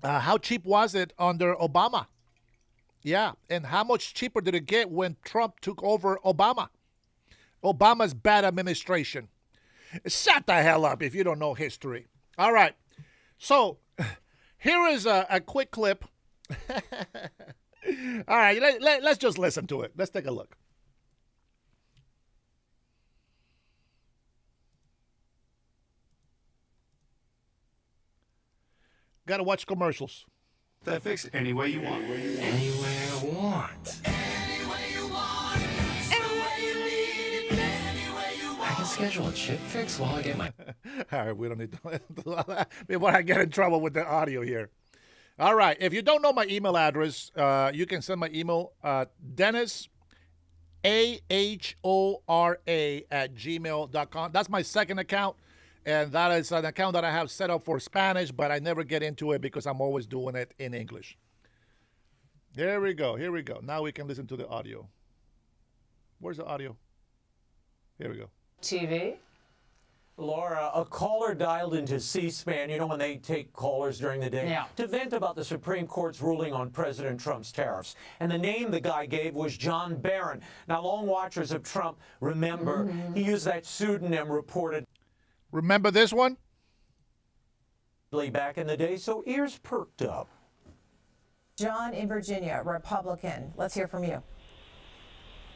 How cheap was it under Obama? Yeah, and how much cheaper did it get when Trump took over Obama? Obama's bad administration. Shut the hell up if you don't know history. All right, so here is a quick clip. All right, let's just listen to it. Let's take a look. Got to watch commercials. That fix it any way you want. Anywhere I want. I can schedule a chip fix while I get my... All right, we don't need to do all that before I get in trouble with the audio here. All right, if you don't know my email address, you can send my email, Dennis, AHORA@gmail.com. That's my second account. And that is an account that I have set up for Spanish, but I never get into it because I'm always doing it in English. Here we go. Now we can listen to the audio. Where's the audio? Here we go. TV. Laura, a caller dialed into C-SPAN, when they take callers during the day, to vent about the Supreme Court's ruling on President Trump's tariffs. And the name the guy gave was John Barron. Now, long watchers of Trump remember he used that pseudonym reported. Remember this one? Back in the day, so ears perked up. John in Virginia, Republican. Let's hear from you.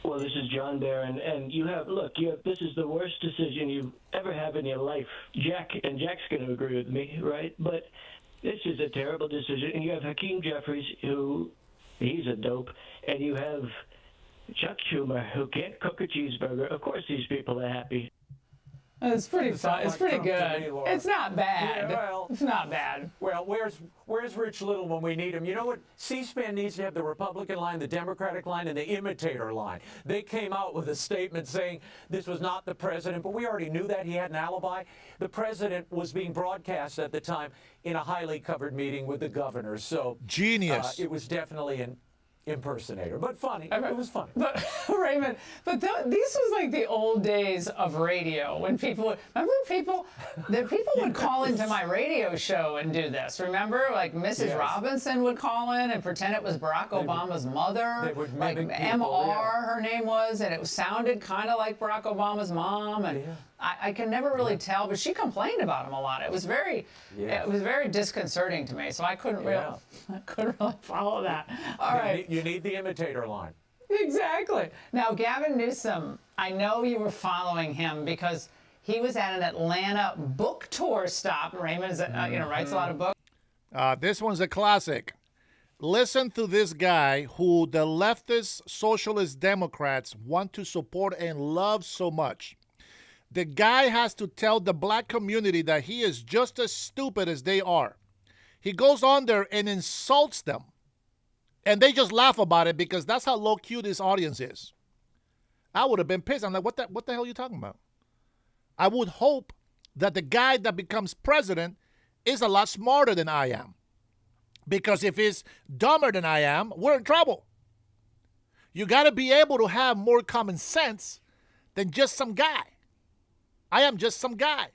Well, this is John Barron, and this is the worst decision you ever have in your life. Jack's going to agree with me, right? But this is a terrible decision. And you have Hakeem Jeffries, he's a dope, and you have Chuck Schumer, who can't cook a cheeseburger. Of course these people are happy. It's pretty fun. It's pretty good. It's not bad. Yeah, well, it's not bad. Well, where's Rich Little when we need him? You know what? C-SPAN needs to have the Republican line, the Democratic line, and the imitator line. They came out with a statement saying this was not the president, but we already knew that. He had an alibi. The president was being broadcast at the time in a highly covered meeting with the governor. So genius. It was definitely an impersonator, but funny. It was funny. But Raymond, these was like the old days of radio when people would call into my radio show and do this. Remember, like Mrs. Robinson would call in and pretend it was Barack Obama's mother. They would like mimic MR, people, her name was, and it sounded kind of like Barack Obama's mom. And I can never really tell, but she complained about him a lot. It was very disconcerting to me. So I couldn't really follow that. All right. You need the imitator line. Exactly. Now, Gavin Newsom, I know you were following him because he was at an Atlanta book tour stop. Raymond, writes a lot of books. This one's a classic. Listen to this guy who the leftist socialist Democrats want to support and love so much. The guy has to tell the black community that he is just as stupid as they are. He goes on there and insults them. And they just laugh about it because that's how low-key this audience is. I would have been pissed. I'm like, what the hell are you talking about? I would hope that the guy that becomes president is a lot smarter than I am. Because if he's dumber than I am, we're in trouble. You got to be able to have more common sense than just some guy. I am just some guy.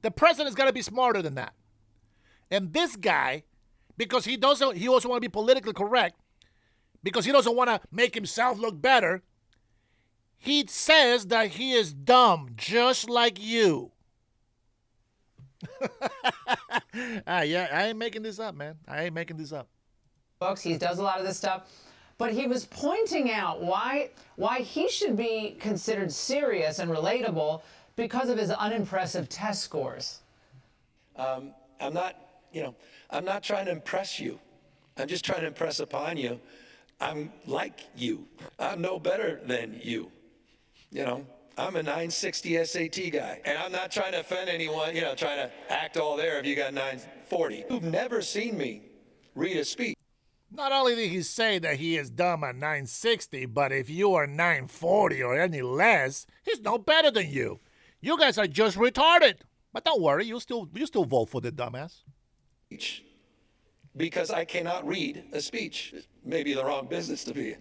The president's got to be smarter than that. And this guy, because he also want to be politically correct, because he doesn't want to make himself look better, he says that he is dumb, just like you. Yeah, I ain't making this up, man. I ain't making this up. Books, he does a lot of this stuff. But he was pointing out why he should be considered serious and relatable because of his unimpressive test scores. I'm not trying to impress you. I'm just trying to impress upon you. I'm like you. I'm no better than you. I'm a 960 SAT guy. And I'm not trying to offend anyone, trying to act all there if you got 940. You've never seen me read a speech. Not only did he say that he is dumb at 960, but if you are 940 or any less, he's no better than you. You guys are just retarded. But don't worry, you still vote for the dumbass. Because I cannot read a speech. Maybe the wrong business to be in.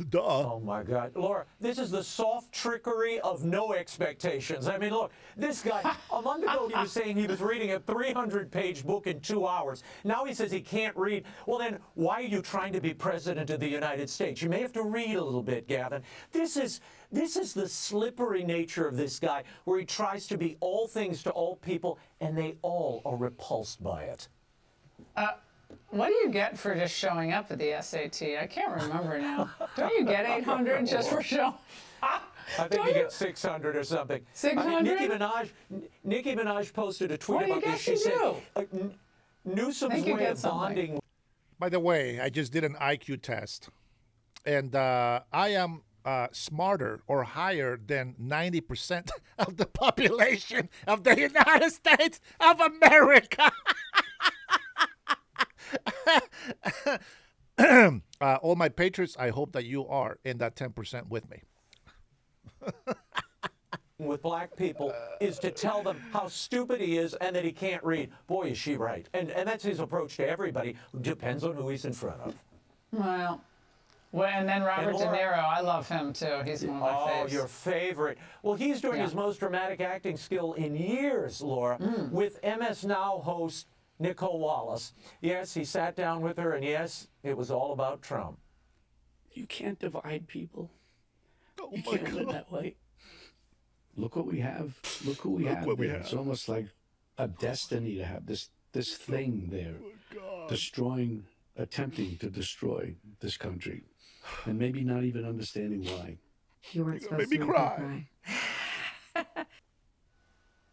Duh. Oh, my God. Laura, this is the soft trickery of no expectations. I mean, look, this guy, a month ago he was saying he was reading a 300-page book in 2 hours. Now he says he can't read. Well, then why are you trying to be president of the United States? You may have to read a little bit, Gavin. This is the slippery nature of this guy, where he tries to be all things to all people, and they all are repulsed by it. What do you get for just showing up at the SAT? I can't remember now. Don't you get 800 just for showing? I think you get 600 or something. 600? Nicki Minaj posted a tweet about this. She said Newsom's way of bonding. By the way, I just did an IQ test, and I am smarter or higher than 90% of the population of the United States of America. All my patriots, I hope that you are in that 10% with me. With black people is to tell them how stupid he is and that he can't read. Boy, is she right. And that's his approach to everybody. Depends on who he's in front of. Well, and then Robert De Niro, I love him too. He's one of my faves. Oh, your favorite. Well, he's doing his most dramatic acting skill in years, Laura, with MS Now host Nicole Wallace. Yes, he sat down with her, and yes, it was all about Trump. You can't divide people. You can't live that way. Look what we have. Look who we have. It's almost like a destiny to have this thing there, attempting to destroy this country, and maybe not even understanding why. You weren't supposed to make me cry.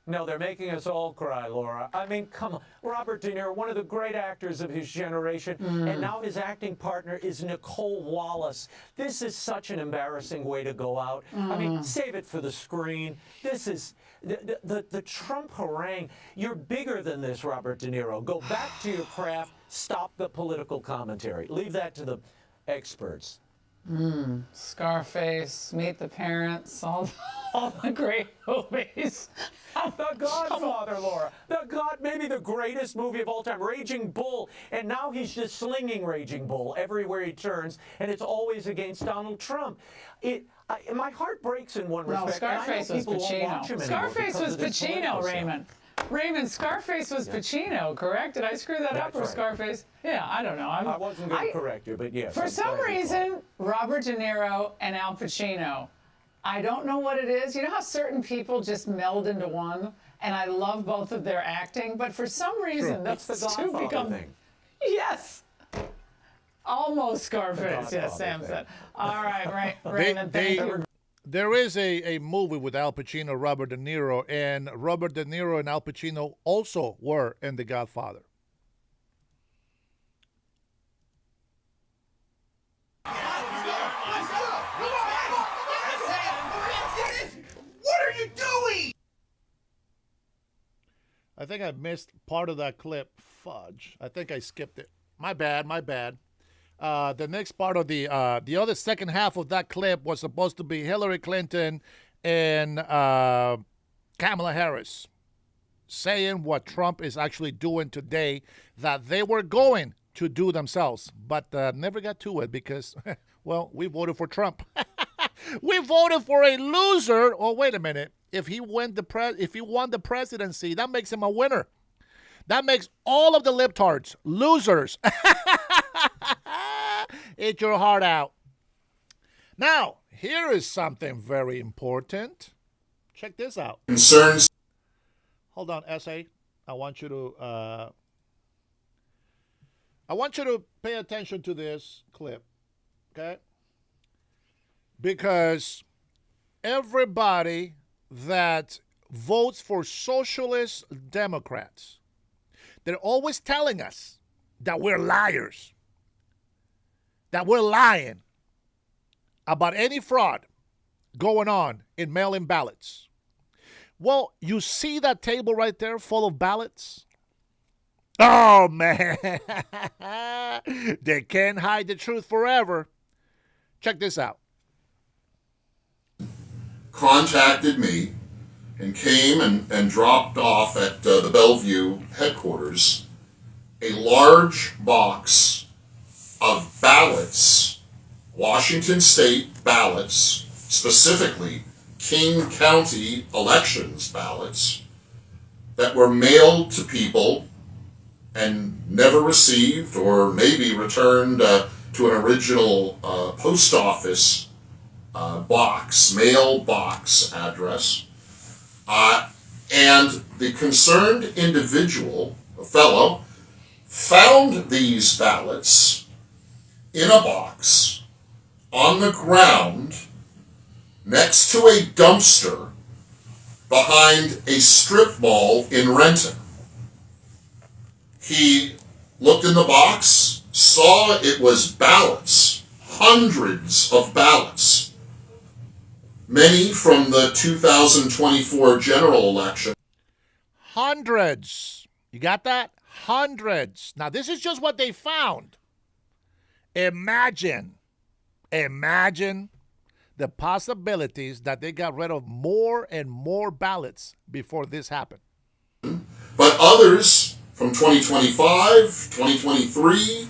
No, they're making us all cry, Laura. I mean, come on. Robert De Niro, one of the great actors of his generation, and now his acting partner is Nicole Wallace. This is such an embarrassing way to go out. I mean, save it for the screen. This is the Trump harangue. You're bigger than this, Robert De Niro. Go back to your craft. Stop the political commentary. Leave that to the experts. Scarface, Meet the Parents, all the great movies. The Godfather, Laura. Maybe the greatest movie of all time, Raging Bull. And now he's just slinging Raging Bull everywhere he turns, and it's always against Donald Trump. My heart breaks in one respect. No, Scarface was Pacino. Scarface was Pacino, Raymond. Raymond, Scarface was Pacino, correct? Did I screw that up, or Scarface? Yeah, I don't know. I wasn't going to correct you, but yes. For some reason, Robert De Niro and Al Pacino, I don't know what it is. You know how certain people just meld into one? And I love both of their acting, but for some reason, that's the Godfather thing. Yes. Almost Scarface, yes, Sam said. All right, Raymond, thank you. There is a movie with Al Pacino, Robert De Niro, and Robert De Niro and Al Pacino also were in The Godfather. What are you doing? I think I missed part of that clip. Fudge. I think I skipped it. My bad. The next part of the other second half of that clip was supposed to be Hillary Clinton and Kamala Harris saying what Trump is actually doing today that they were going to do themselves, but never got to it because, well, we voted for Trump. We voted for a loser. Oh, wait a minute. If he won the presidency, that makes him a winner. That makes all of the libtards losers. Eat your heart out. Now, here is something very important. Check this out. Concerns. Hold on, SA. I want you to pay attention to this clip, okay? Because everybody that votes for socialist Democrats, they're always telling us that we're liars, that we're lying about any fraud going on in mail-in ballots. Well, you see that table right there full of ballots? Oh, man. They can't hide the truth forever. Check this out. Contacted me and came and dropped off at the Bellevue headquarters a large box of ballots, Washington State ballots, specifically King County elections ballots, that were mailed to people and never received or maybe returned to an original post office box, mail box address. And the concerned individual, a fellow, found these ballots in a box on the ground next to a dumpster behind a strip mall in Renton. He looked in the box, saw it was ballots, hundreds of ballots, many from the 2024 general election. Hundreds. You got that? Hundreds. Now, this is just what they found. Imagine the possibilities that they got rid of more and more ballots before this happened. But others from 2025, 2023,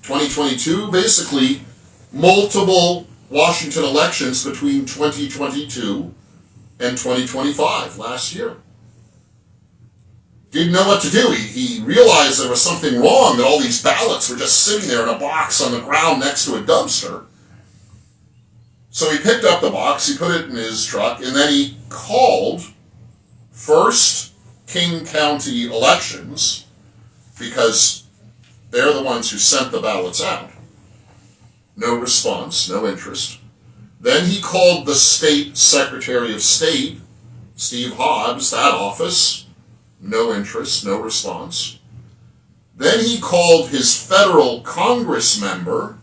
2022, basically multiple Washington elections between 2022 and 2025 last year. Didn't know what to do. He realized there was something wrong, that all these ballots were just sitting there in a box on the ground next to a dumpster. So he picked up the box, he put it in his truck, and then he called first King County elections, because they're the ones who sent the ballots out. No response, no interest. Then he called the state Secretary of State, Steve Hobbs, that office. No interest, no response. Then he called his federal Congress member,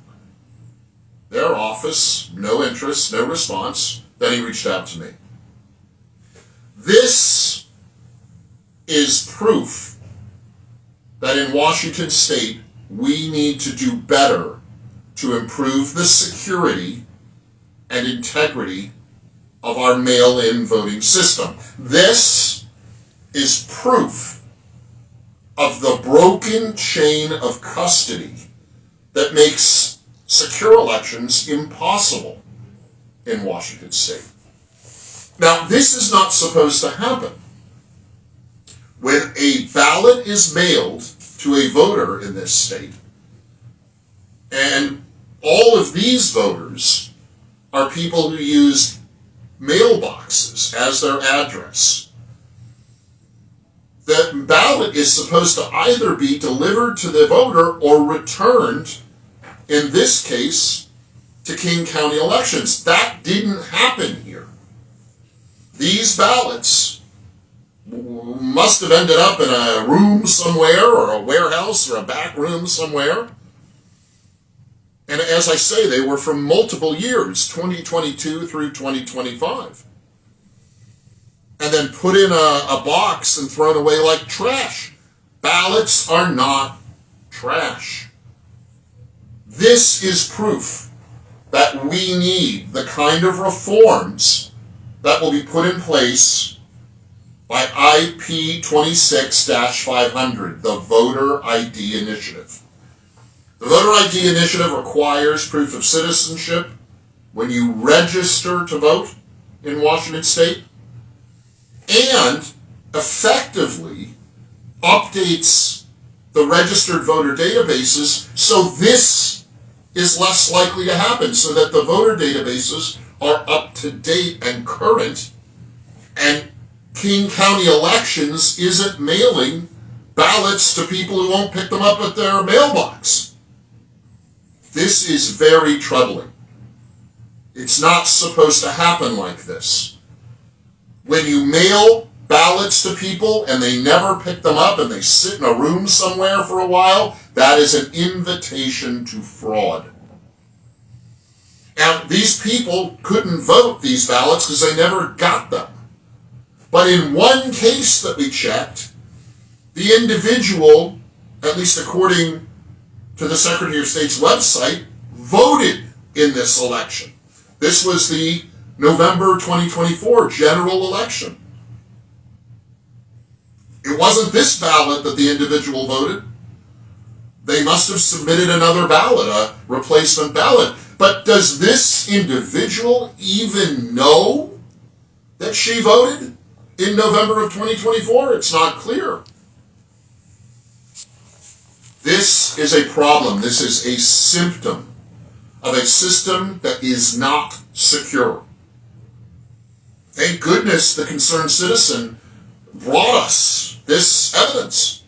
their office, no interest, no response. Then he reached out to me. This is proof that in Washington State, we need to do better to improve the security and integrity of our mail-in voting system. This is proof of the broken chain of custody that makes secure elections impossible in Washington State. Now, this is not supposed to happen. When a ballot is mailed to a voter in this state, and all of these voters are people who use mailboxes as their address, the ballot is supposed to either be delivered to the voter or returned, in this case, to King County elections. That didn't happen here. These ballots must have ended up in a room somewhere, or a warehouse, or a back room somewhere. And as I say, they were from multiple years, 2022 through 2025. And then put in a box and thrown away like trash. Ballots are not trash. This is proof that we need the kind of reforms that will be put in place by IP 26-500, the Voter ID Initiative. The Voter ID Initiative requires proof of citizenship when you register to vote in Washington State, and effectively updates the registered voter databases so this is less likely to happen, so that the voter databases are up to date and current, and King County Elections isn't mailing ballots to people who won't pick them up at their mailbox. This is very troubling. It's not supposed to happen like this. When you mail ballots to people and they never pick them up and they sit in a room somewhere for a while, that is an invitation to fraud. And these people couldn't vote these ballots because they never got them. But in one case that we checked, the individual, at least according to the Secretary of State's website, voted in this election. This was the November 2024 general election. It wasn't this ballot that the individual voted. They must have submitted another ballot, a replacement ballot. But does this individual even know that she voted in November of 2024? It's not clear. This is a problem. This is a symptom of a system that is not secure. Thank goodness the concerned citizen brought us this evidence.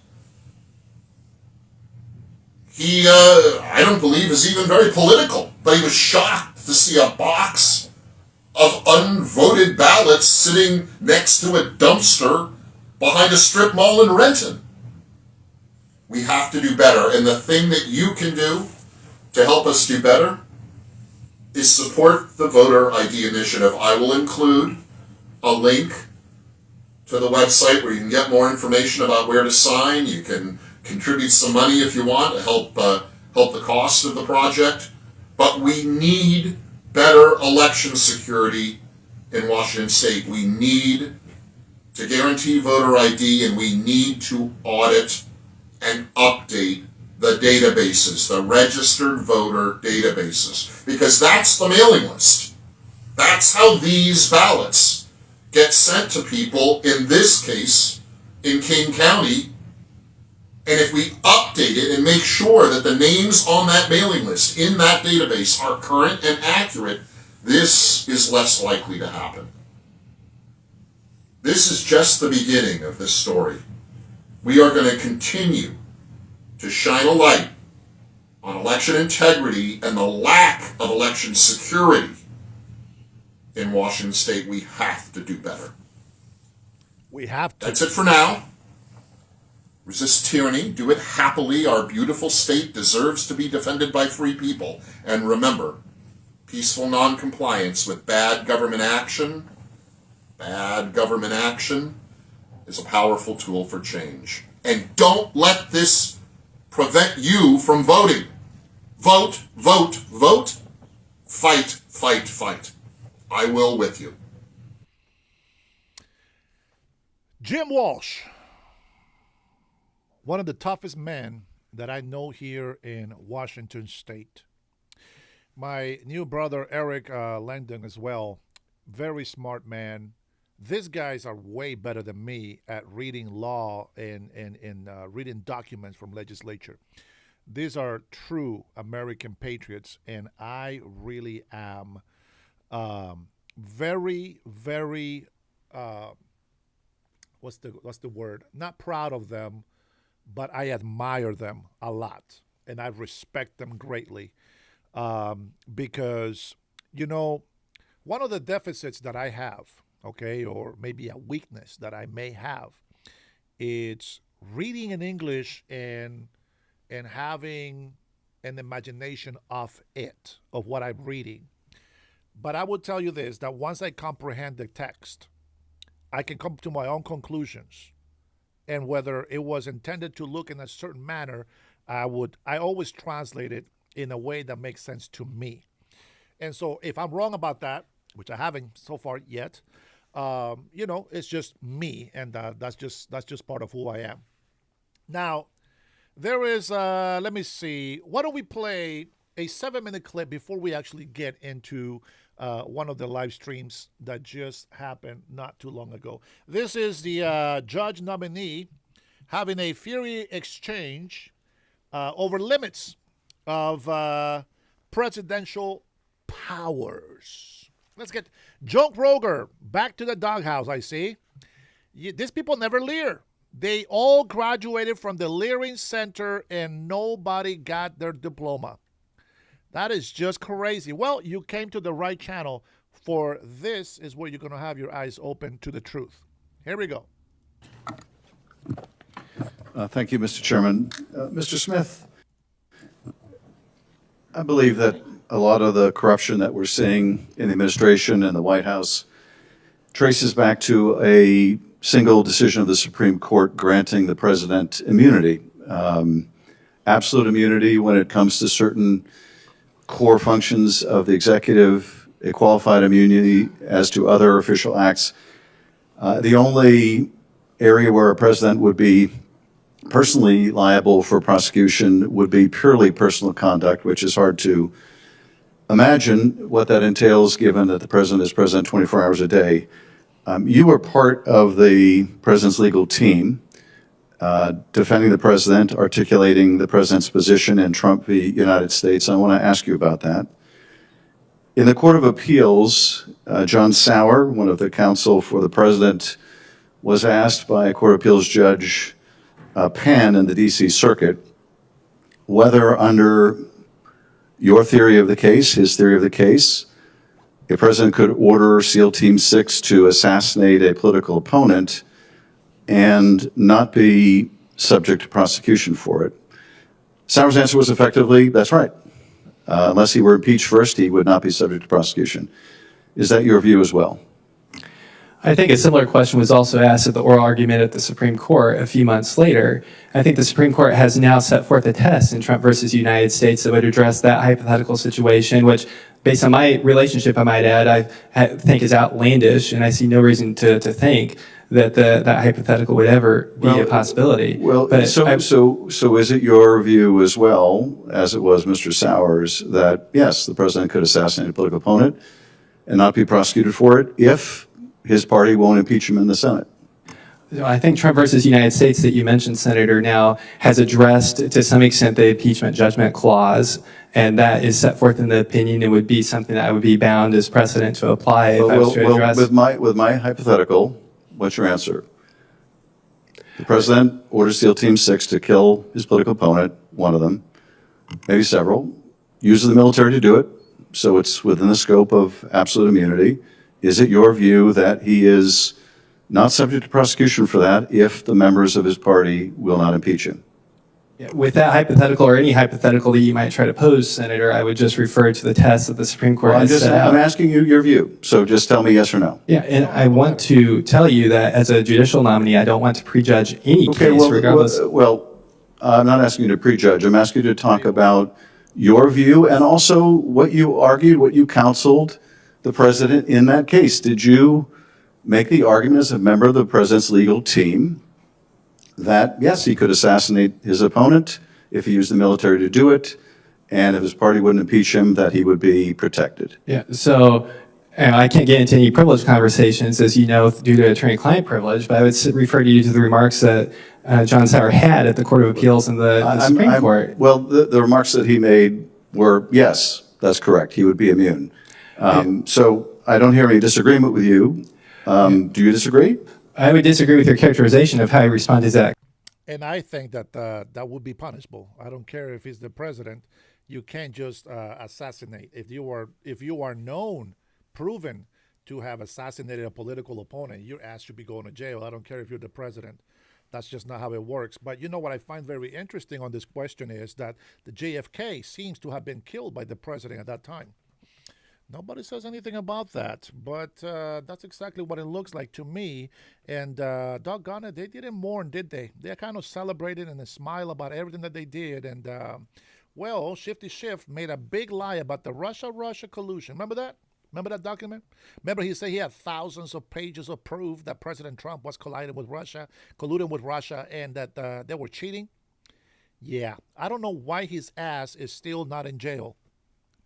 He, I don't believe, is even very political, but he was shocked to see a box of unvoted ballots sitting next to a dumpster behind a strip mall in Renton. We have to do better, and the thing that you can do to help us do better is support the Voter ID Initiative. I will include a link to the website where you can get more information about where to sign. You can contribute some money if you want to help the cost of the project. But we need better election security in Washington State. We need to guarantee voter ID, and we need to audit and update the databases, the registered voter databases, because that's the mailing list. That's how these ballots get sent to people, in this case, in King County. And if we update it and make sure that the names on that mailing list in that database are current and accurate, this is less likely to happen. This is just the beginning of this story. We are going to continue to shine a light on election integrity and the lack of election security in Washington State. We have to do better. We have to. That's it for now. Resist tyranny. Do it happily. Our beautiful state deserves to be defended by free people. And remember, peaceful noncompliance with bad government action is a powerful tool for change. And don't let this prevent you from voting. Vote, vote, vote. Fight, fight, fight. I will with you. Jim Walsh, one of the toughest men that I know here in Washington State. My new brother, Eric Langdon, as well. Very smart man. These guys are way better than me at reading law and reading documents from legislature. These are true American patriots, and I really am very, very, what's the word? Not proud of them, but I admire them a lot, and I respect them greatly because, you know, one of the deficits that I have, okay, or maybe a weakness that I may have, it's reading in English and having an imagination of it, of what I'm reading. But I will tell you this, that once I comprehend the text, I can come to my own conclusions. And whether it was intended to look in a certain manner, I always translate it in a way that makes sense to me. And so if I'm wrong about that, which I haven't so far yet. It's just me, and that's just part of who I am. Now, there is, let me see, why don't we play a 7-minute clip before we actually get into one of the live streams that just happened not too long ago. This is the judge nominee having a fiery exchange over limits of presidential powers. Let's get Joe Roger back to the doghouse, I see. These people never leer. They all graduated from the Leering Center and nobody got their diploma. That is just crazy. Well, you came to the right channel, for this is where you're going to have your eyes open to the truth. Here we go. Thank you, Mr. Chairman. Mr. Smith, I believe that a lot of the corruption that we're seeing in the administration and the White House traces back to a single decision of the Supreme Court granting the president immunity, absolute immunity when it comes to certain core functions of the executive, a qualified immunity as to other official acts. The only area where a president would be personally liable for prosecution would be purely personal conduct, which is hard to imagine what that entails given that the president is president 24 hours a day. You were part of the president's legal team, defending the president, articulating the president's position in Trump v. United States. I want to ask you about that. In the Court of Appeals, John Sauer, one of the counsel for the president, was asked by a Court of Appeals judge, Pan in the D.C. Circuit, whether under your theory of the case, his theory of the case, a president could order SEAL Team 6 to assassinate a political opponent and not be subject to prosecution for it. Sauer's answer was effectively, that's right. Unless he were impeached first, he would not be subject to prosecution. Is that your view as well? I think a similar question was also asked at the oral argument at the Supreme Court a few months later. I think the Supreme Court has now set forth a test in Trump versus United States that would address that hypothetical situation, which, based on my relationship, I might add, I think is outlandish, and I see no reason to think that that hypothetical would ever be a possibility. Well, so is it your view as well, as it was Mr. Sauer's, that yes, the president could assassinate a political opponent and not be prosecuted for it if his party won't impeach him in the Senate? I think Trump versus United States that you mentioned, Senator, now has addressed to some extent the impeachment judgment clause, and that is set forth in the opinion. It would be something that I would be bound as precedent to apply if I was to address. With my hypothetical, what's your answer? The president orders SEAL Team 6 to kill his political opponent, one of them, maybe several, uses the military to do it, so it's within the scope of absolute immunity. Is it your view that he is not subject to prosecution for that if the members of his party will not impeach him? Yeah, with that hypothetical or any hypothetical that you might try to pose, Senator, I would just refer to the test that the Supreme Court has set out. I'm asking you your view, so just tell me yes or no. Yeah, and I want to tell you that as a judicial nominee, I don't want to prejudge any case regardless. Well, I'm not asking you to prejudge. I'm asking you to talk about your view and also what you argued, what you counseled the president in that case. Did you make the argument as a member of the president's legal team that, yes, he could assassinate his opponent if he used the military to do it, and if his party wouldn't impeach him, that he would be protected? Yeah, so I can't get into any privilege conversations, as you know, due to attorney-client privilege, but I would refer you to the remarks that John Sauer had at the Court of Appeals and the Supreme Court. Well, the remarks that he made were, yes, that's correct, he would be immune. So I don't hear any disagreement with you. Do you disagree? I would disagree with your characterization of how he responded to that. And I think that that would be punishable. I don't care if he's the president. You can't just assassinate. If you are known, proven to have assassinated a political opponent, your ass should be going to jail. I don't care if you're the president. That's just not how it works. But you know what I find very interesting on this question is that the JFK seems to have been killed by the president at that time. Nobody says anything about that, but that's exactly what it looks like to me. And doggone it, they didn't mourn, did they? They kind of celebrated and smiled about everything that they did. And, well, Shifty Schiff made a big lie about the Russia collusion. Remember that? Remember that document? Remember he said he had thousands of pages of proof that President Trump was colluding with Russia, and that they were cheating? Yeah, I don't know why his ass is still not in jail,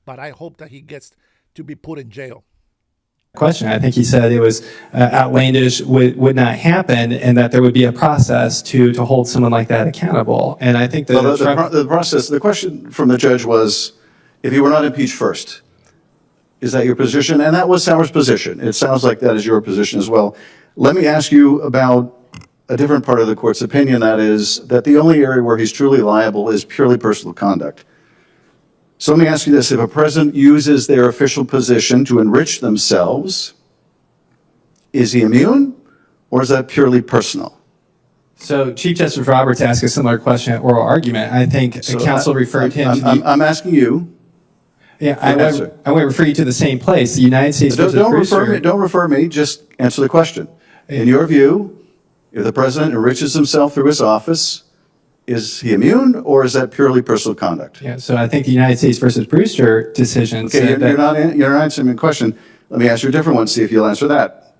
but I hope that he gets to be put in jail. Question. I think he said it was outlandish, would not happen, and that there would be a process to hold someone like that accountable. And I think that the question from the judge was, if you were not impeached first, is that your position? And that was Sauer's position. It sounds like that is your position as well. Let me ask you about a different part of the court's opinion, that is that the only area where he's truly liable is purely personal conduct. So let me ask you this. If a president uses their official position to enrich themselves, is he immune, or is that purely personal? So Chief Justice Roberts asked a similar question at oral argument. I think counsel referred him to the... I'm asking you. Yeah, I want to refer you to the same place. The United States versus Brewster. Don't refer me, just answer the question. In your view, if the president enriches himself through his office, is he immune, or is that purely personal conduct? Yeah, so I think the United States versus Brewster decision said you're not answering my question. Let me ask you a different one, see if you'll answer that.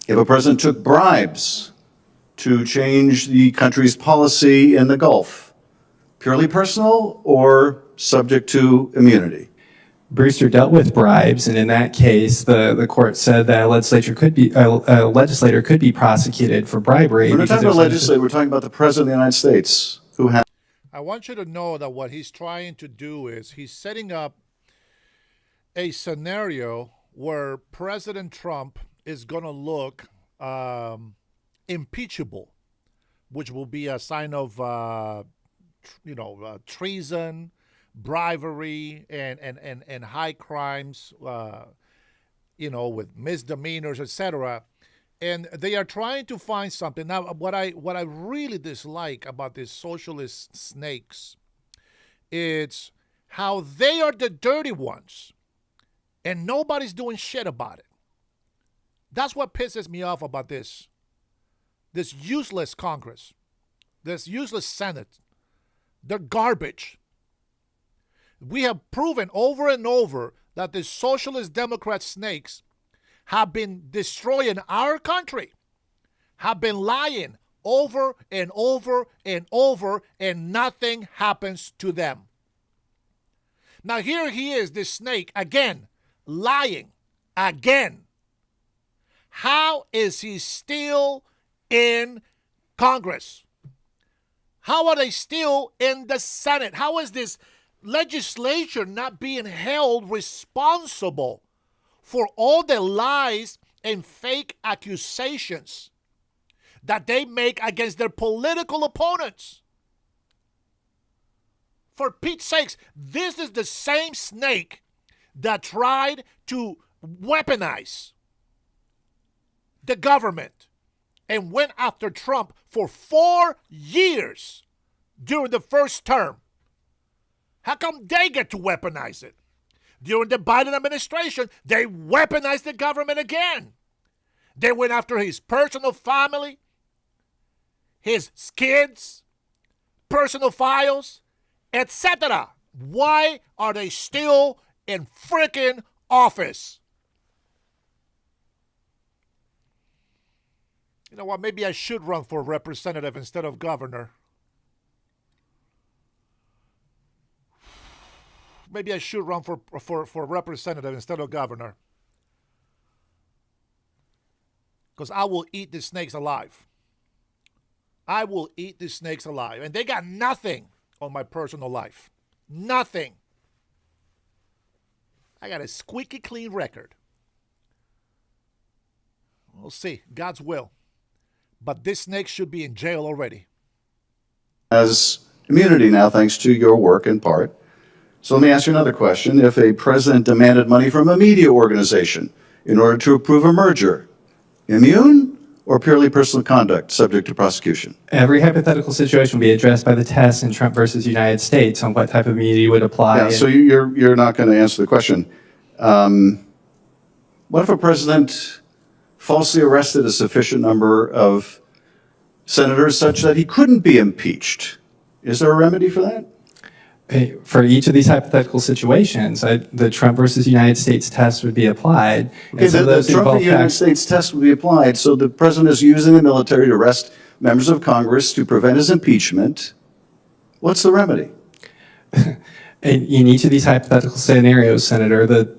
If a president took bribes to change the country's policy in the Gulf, purely personal or subject to immunity? Brewster dealt with bribes, and in that case, the court said that a legislator could be prosecuted for bribery. We're not talking about legislator. We're talking about the president of the United States, who has... I want you to know that what he's trying to do is he's setting up a scenario where President Trump is going to look impeachable, which will be a sign of, treason, bribery, and high crimes, with misdemeanors, etc. And they are trying to find something. Now, what I really dislike about these socialist snakes, it's how they are the dirty ones, and nobody's doing shit about it. That's what pisses me off about this useless Congress, this useless Senate. They're garbage. We have proven over and over that the socialist Democrat snakes have been destroying our country, have been lying over and over and over, and nothing happens to them. Now here he is, this snake, again, lying, again. How is he still in Congress? How are they still in the Senate? How is this legislature not being held responsible for all the lies and fake accusations that they make against their political opponents? For Pete's sakes, this is the same snake that tried to weaponize the government and went after Trump for 4 years during the first term. How come they get to weaponize it? During the Biden administration, they weaponized the government again. They went after his personal family, his kids, personal files, etc. Why are they still in freaking office? You know what? Maybe I should run for representative instead of governor. Maybe I should run for representative instead of governor. Because I will eat the snakes alive. I will eat the snakes alive. And they got nothing on my personal life. Nothing. I got a squeaky clean record. We'll see. God's will. But this snake should be in jail already. Has immunity now, thanks to your work in part. So let me ask you another question. If a president demanded money from a media organization in order to approve a merger, immune or purely personal conduct subject to prosecution? Every hypothetical situation will be addressed by the test in Trump versus United States on what type of immunity would apply. Yeah, so you're not going to answer the question. What if a president falsely arrested a sufficient number of senators such that he couldn't be impeached? Is there a remedy for that? For each of these hypothetical situations, the Trump versus United States test would be applied. Okay, the Trump v. United States test would be applied. So the president is using the military to arrest members of Congress to prevent his impeachment. What's the remedy? In each of these hypothetical scenarios, Senator, the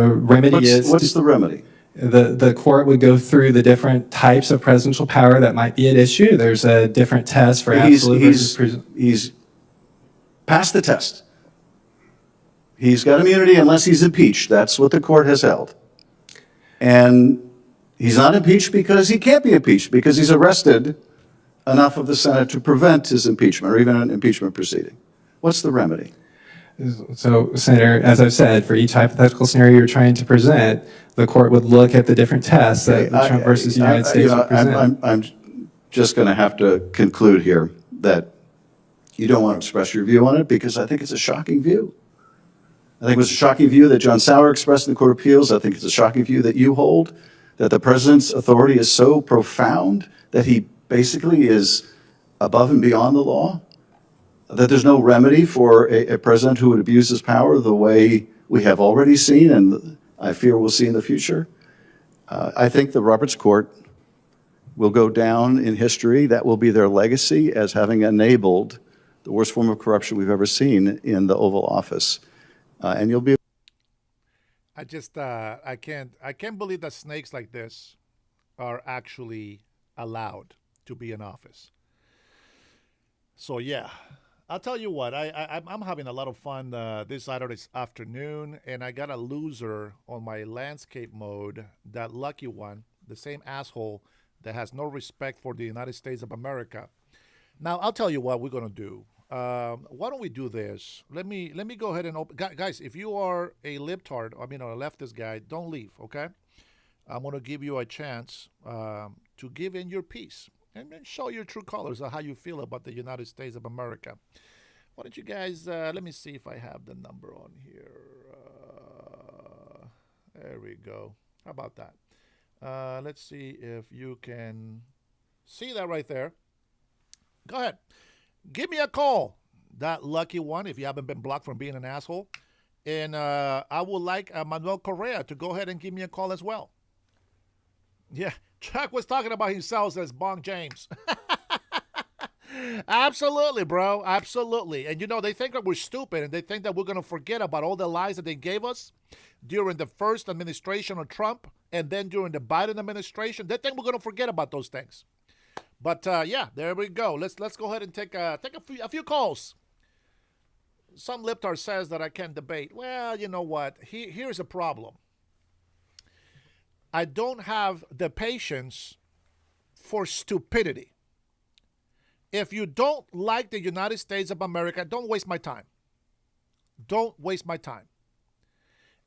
remedy is... What's the remedy? The court would go through the different types of presidential power that might be at issue. There's a different test for absolute versus... He's passed the test. He's got immunity unless he's impeached. That's what the court has held. And he's not impeached because he can't be impeached, because he's arrested enough of the Senate to prevent his impeachment or even an impeachment proceeding. What's the remedy? So, Senator, as I've said, for each hypothetical scenario you're trying to present, the court would look at the different tests that the Trump versus United States would present. I'm just going to have to conclude here that you don't want to express your view on it, because I think it's a shocking view. I think it was a shocking view that John Sauer expressed in the Court of Appeals. I think it's a shocking view that you hold, that the president's authority is so profound that he basically is above and beyond the law, that there's no remedy for a president who would abuse his power the way we have already seen and I fear we'll see in the future. I think the Roberts Court will go down in history. That will be their legacy as having enabled the worst form of corruption we've ever seen in the Oval Office. And you'll be... I can't believe that snakes like this are actually allowed to be in office. So yeah, I'll tell you what, I'm having a lot of fun this Saturday afternoon, and I got a loser on my landscape mode, that lucky one, the same asshole that has no respect for the United States of America. Now, I'll tell you what we're going to do. Why don't we do this? Let me go ahead and open. Guys, if you are a libtard, a leftist guy, don't leave, okay? I'm going to give you a chance to give in your piece and then show your true colors of how you feel about the United States of America. Why don't you guys, let me see if I have the number on here. There we go. How about that? Let's see if you can see that right there. Go ahead. Give me a call, that lucky one, if you haven't been blocked from being an asshole. And I would like Manuel Correa to go ahead and give me a call as well. Yeah, Chuck was talking about himself as Bong James. Absolutely, bro. Absolutely. And, they think that we're stupid, and they think that we're going to forget about all the lies that they gave us during the first administration of Trump and then during the Biden administration. They think we're going to forget about those things. But, yeah, there we go. Let's go ahead and take a few calls. Some libtard says that I can't debate. Well, you know what? Here's a problem. I don't have the patience for stupidity. If you don't like the United States of America, don't waste my time. Don't waste my time.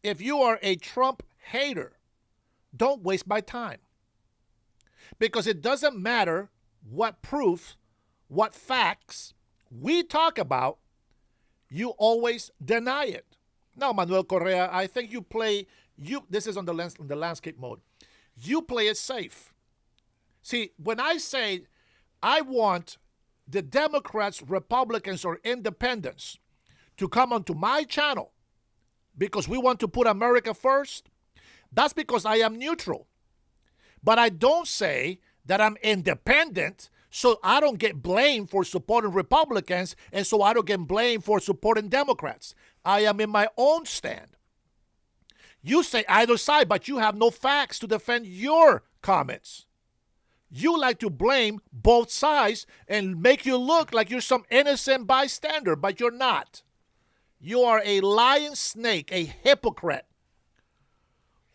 If you are a Trump hater, don't waste my time. Because it doesn't matter what proof, what facts we talk about, you always deny it. Now, Manuel Correa, I think this is on the landscape mode. You play it safe. See, when I say I want the Democrats, Republicans, or independents to come onto my channel because we want to put America first, that's because I am neutral. But I don't say that I'm independent so I don't get blamed for supporting Republicans and so I don't get blamed for supporting Democrats. I am in my own stand. You say either side, but you have no facts to defend your comments. You like to blame both sides and make you look like you're some innocent bystander, but you're not. You are a lying snake, a hypocrite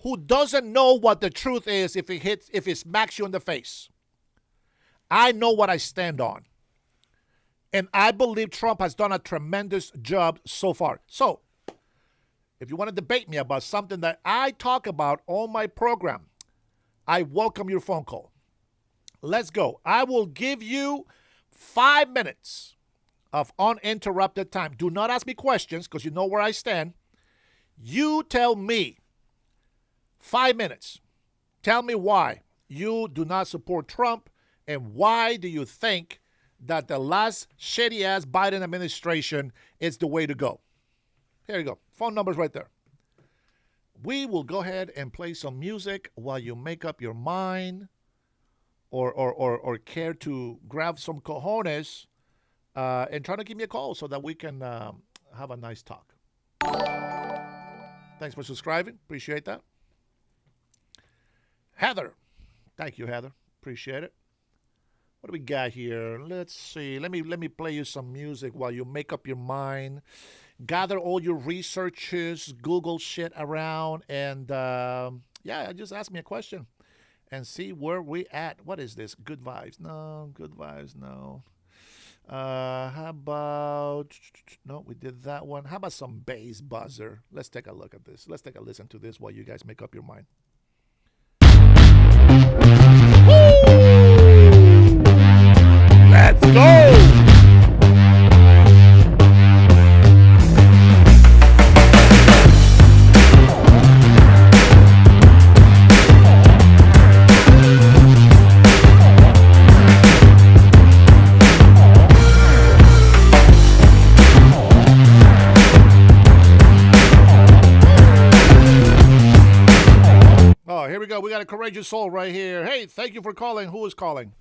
who doesn't know what the truth is if it smacks you in the face. I know what I stand on. And I believe Trump has done a tremendous job so far. So, if you want to debate me about something that I talk about on my program, I welcome your phone call. Let's go. I will give you 5 minutes of uninterrupted time. Do not ask me questions because you know where I stand. You tell me 5 minutes. Tell me why you do not support Trump and why do you think that the last shitty-ass Biden administration is the way to go. Here you go. Phone number's right there. We will go ahead and play some music while you make up your mind or care to grab some cojones and try to give me a call so that we can have a nice talk. Thanks for subscribing. Appreciate that. Heather. Thank you, Heather. Appreciate it. What do we got here? Let's see. Let me play you some music while you make up your mind. Gather all your researches, Google shit around, and just ask me a question and see where we at. What is this? Good vibes? No. Good vibes? No. How about, no, we did that one. How about some bass buzzer? Let's take a look at this. Let's take a listen to this while you guys make up your mind. Let's go! Oh, here we go. We got a courageous soul right here. Hey, thank you for calling. Who is calling?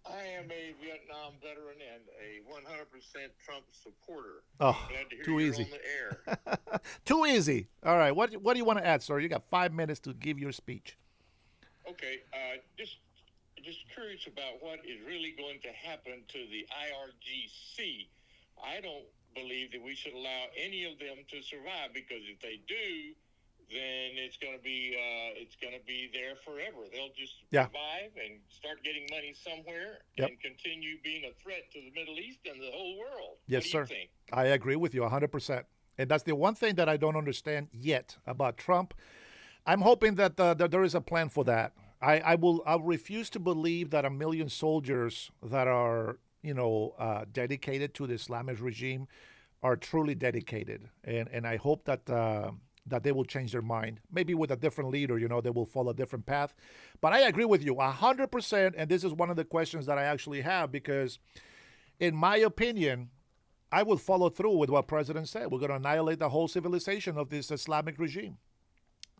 I am a Vietnam veteran and a 100% Trump supporter. Oh, glad to hear too you're easy. on the air. Too easy. All right. What do you want to add, sir? You got 5 minutes to give your speech. Okay, just curious about what is really going to happen to the IRGC. I don't believe that we should allow any of them to survive, because if they do, then it's going to be there forever. They'll just survive and start getting money somewhere and continue being a threat to the Middle East and the whole world. Yes, what sir. do you think? I agree with you 100%. And that's the one thing that I don't understand yet about Trump. I'm hoping that there is a plan for that. I'll refuse to believe that 1 million soldiers that are, dedicated to the Islamist regime are truly dedicated. And I hope that they will change their mind. Maybe with a different leader, they will follow a different path. But I agree with you 100%. And this is one of the questions that I actually have, because in my opinion, I will follow through with what President said. We're going to annihilate the whole civilization of this Islamic regime.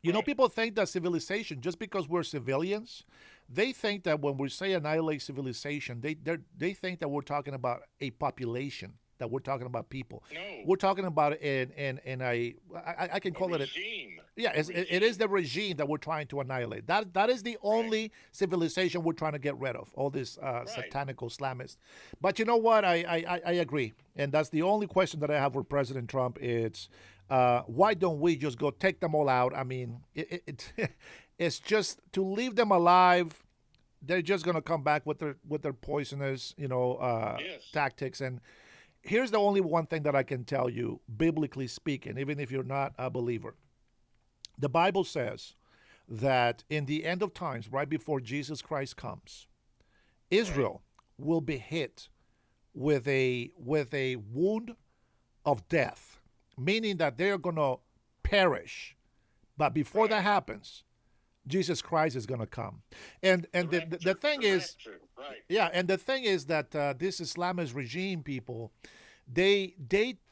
People think that civilization, just because we're civilians, they think that when we say annihilate civilization, they think that we're talking about a population, that we're talking about people. No. We're talking about I can call it regime. It is the regime that we're trying to annihilate. That is the only civilization we're trying to get rid of, all this satanical Islamists. But you know what? I agree. And that's the only question that I have for President Trump. It's why don't we just go take them all out? I mean, it's just to leave them alive. They're just going to come back with their poisonous, tactics. And here's the only one thing that I can tell you, biblically speaking, even if you're not a believer. The Bible says that in the end of times, right before Jesus Christ comes, Israel will be hit with a wound of death, meaning that they're going to perish. But before that happens, Jesus Christ is going to come. And the thing is, and the thing is that this Islamist regime people, they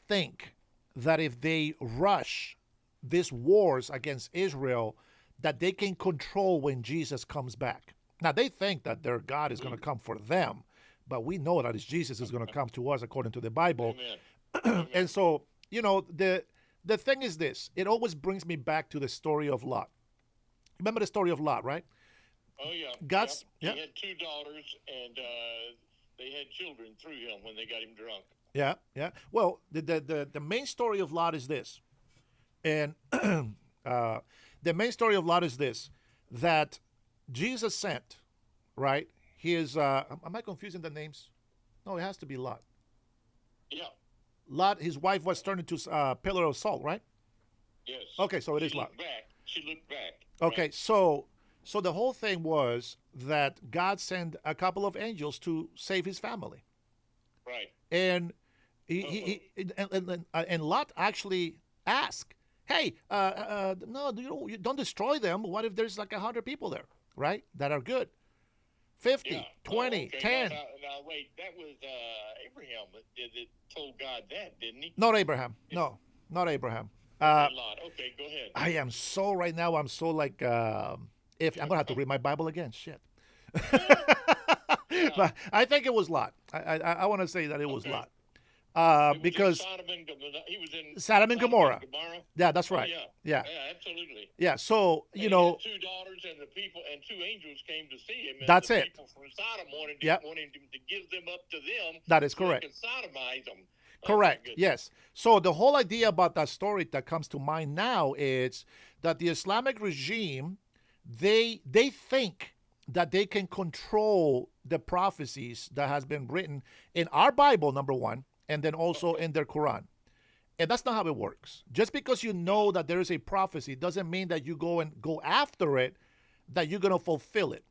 think that if they rush these wars against Israel, that they can control when Jesus comes back. Now, they think that their God is going to come for them, but we know that Jesus is going to come to us according to the Bible. And so, the thing is this. It always brings me back to the story of Lot. Remember the story of Lot, right? Oh, yeah. God's, He had 2 daughters, and they had children through him when they got him drunk. Yeah. Well, the main story of Lot is this. And the main story of Lot is this, that Jesus sent, right? Am I confusing the names? No, it has to be Lot. Yeah. Lot, his wife was turned into a pillar of salt, right? Yes. Okay, so it is Lot. She looked back. Okay, right. so the whole thing was that God sent a couple of angels to save his family. Right. And and Lot actually asked, "Hey, no, you don't destroy them. What if there's like 100 people there, right? That are good." 50, 20, okay. 10. Now, wait, that was Abraham that told God that, didn't he? Not Abraham. No, not Abraham. Lot. Okay, go ahead. I am so right now. I'm so like if I'm gonna have to read my Bible again. Shit. But I think it was Lot. I want to say that it was Lot. Because He was in Sodom and Gomorrah. Yeah, that's right. Yeah, absolutely. Yeah. So you and know, his 2 daughters and the people and 2 angels came to see him. And that's the it. People from Sodom wanted him to give them up to them. That is so correct. They can sodomize them. Correct. Yes. So the whole idea about that story that comes to mind now is that the Islamic regime, they think that they can control the prophecies that has been written in our Bible, number one, and then also in their Quran. And that's not how it works. Just because you know that there is a prophecy doesn't mean that you go after it, that you're going to fulfill it.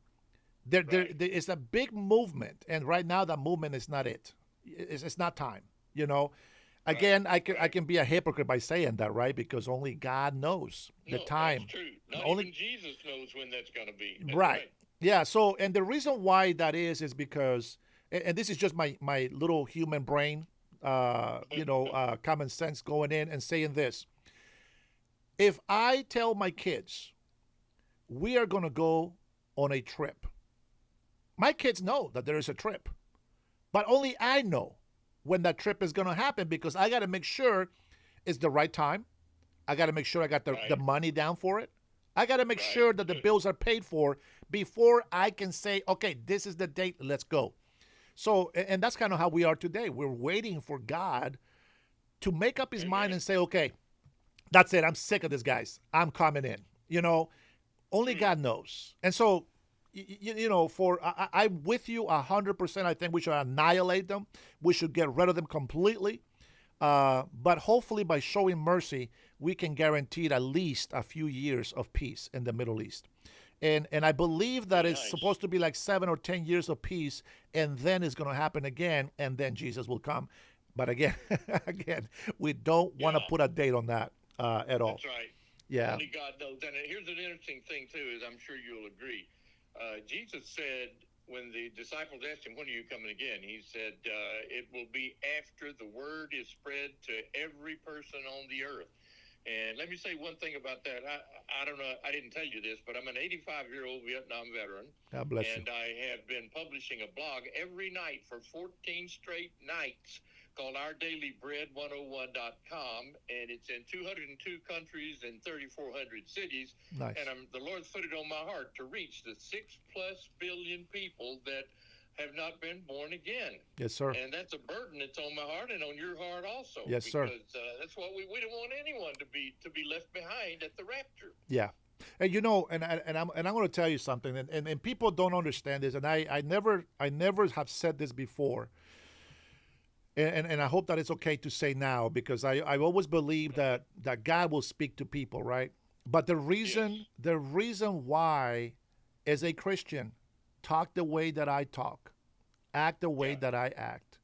There is a big movement, and right now that movement is not it. It's not time. You know, again, I can be a hypocrite by saying that, right? Because only God knows the time. That's true. Not even Jesus knows when that's going to be. That's right. Yeah. So, and the reason why that is because, and this is just my little human brain, common sense going in and saying this. If I tell my kids, we are going to go on a trip, my kids know that there is a trip, but only I know when that trip is going to happen, because I got to make sure it's the right time. I got to make sure I got the money down for it. I got to make sure that the bills are paid for before I can say, okay, this is the date, let's go. So, and that's kind of how we are today. We're waiting for God to make up his mind and say, okay, that's it. I'm sick of this, guys. I'm coming in. You know, only God knows. And so, I'm with you 100%. I think we should annihilate them. We should get rid of them completely. But hopefully by showing mercy, we can guarantee at least a few years of peace in the Middle East. And I believe that it's supposed to be like 7 or 10 years of peace, and then it's going to happen again, and then Jesus will come. But again, we don't want to put a date on that at all. That's right. Yeah. Only God knows. And here's an interesting thing, too, is I'm sure you'll agree. Jesus said, when the disciples asked him, when are you coming again? He said, it will be after the word is spread to every person on the earth. And let me say one thing about that. I don't know, I didn't tell you this, but I'm an 85-year-old Vietnam veteran. God bless you. And I have been publishing a blog every night for 14 straight nights called OurDailyBread101.com, and it's in 202 countries and 3,400 cities. Nice. And the Lord's put it on my heart to reach the 6+ billion people that have not been born again. Yes, sir. And that's a burden that's on my heart and on your heart also. Yes, sir. Because that's what we don't want anyone to be left behind at the rapture. Yeah. And I'm going to tell you something, and people don't understand this, and I never have said this before. And I hope that it's okay to say now, because I always believe that God will speak to people, right? But the reason why, as a Christian, talk the way that I talk, act the way that I act,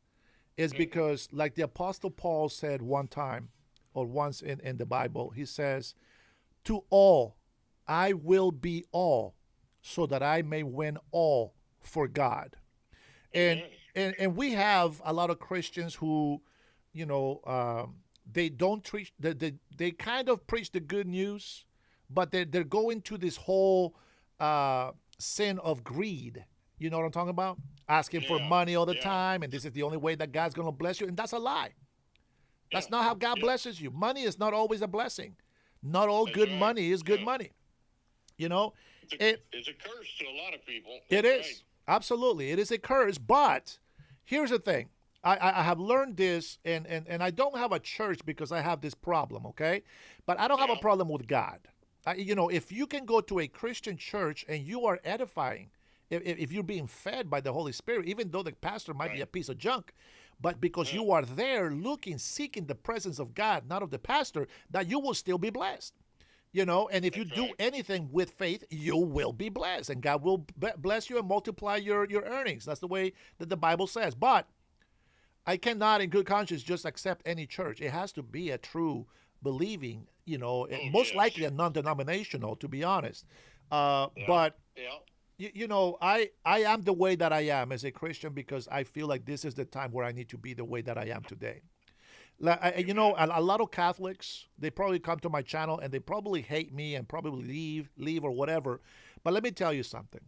is because, like the Apostle Paul said one time, or once in the Bible, he says, to all I will be all, so that I may win all for God. And we have a lot of Christians who, they don't preach. They kind of preach the good news, but they're going to this whole sin of greed. You know what I'm talking about? Asking for money all the time, and this is the only way that God's going to bless you, and that's a lie. That's not how God blesses you. Money is not always a blessing. Not all good money is good money. You know, it's a curse to a lot of people. It is. Absolutely. It is a curse. But here's the thing. I have learned this, and I don't have a church because I have this problem, okay? But I don't have a problem with God. If you can go to a Christian church and you are edifying, if you're being fed by the Holy Spirit, even though the pastor might be a piece of junk, but because you are there seeking the presence of God, not of the pastor, that you will still be blessed. And if you do anything with faith, you will be blessed, and God will bless you and multiply your earnings. That's the way that the Bible says. But I cannot, in good conscience, just accept any church. It has to be a true believing, most likely a non-denominational, to be honest. But you know, I am the way that I am as a Christian because I feel like this is the time where I need to be the way that I am today. You know, a lot of Catholics, they probably come to my channel and they probably hate me and probably leave or whatever. But let me tell you something.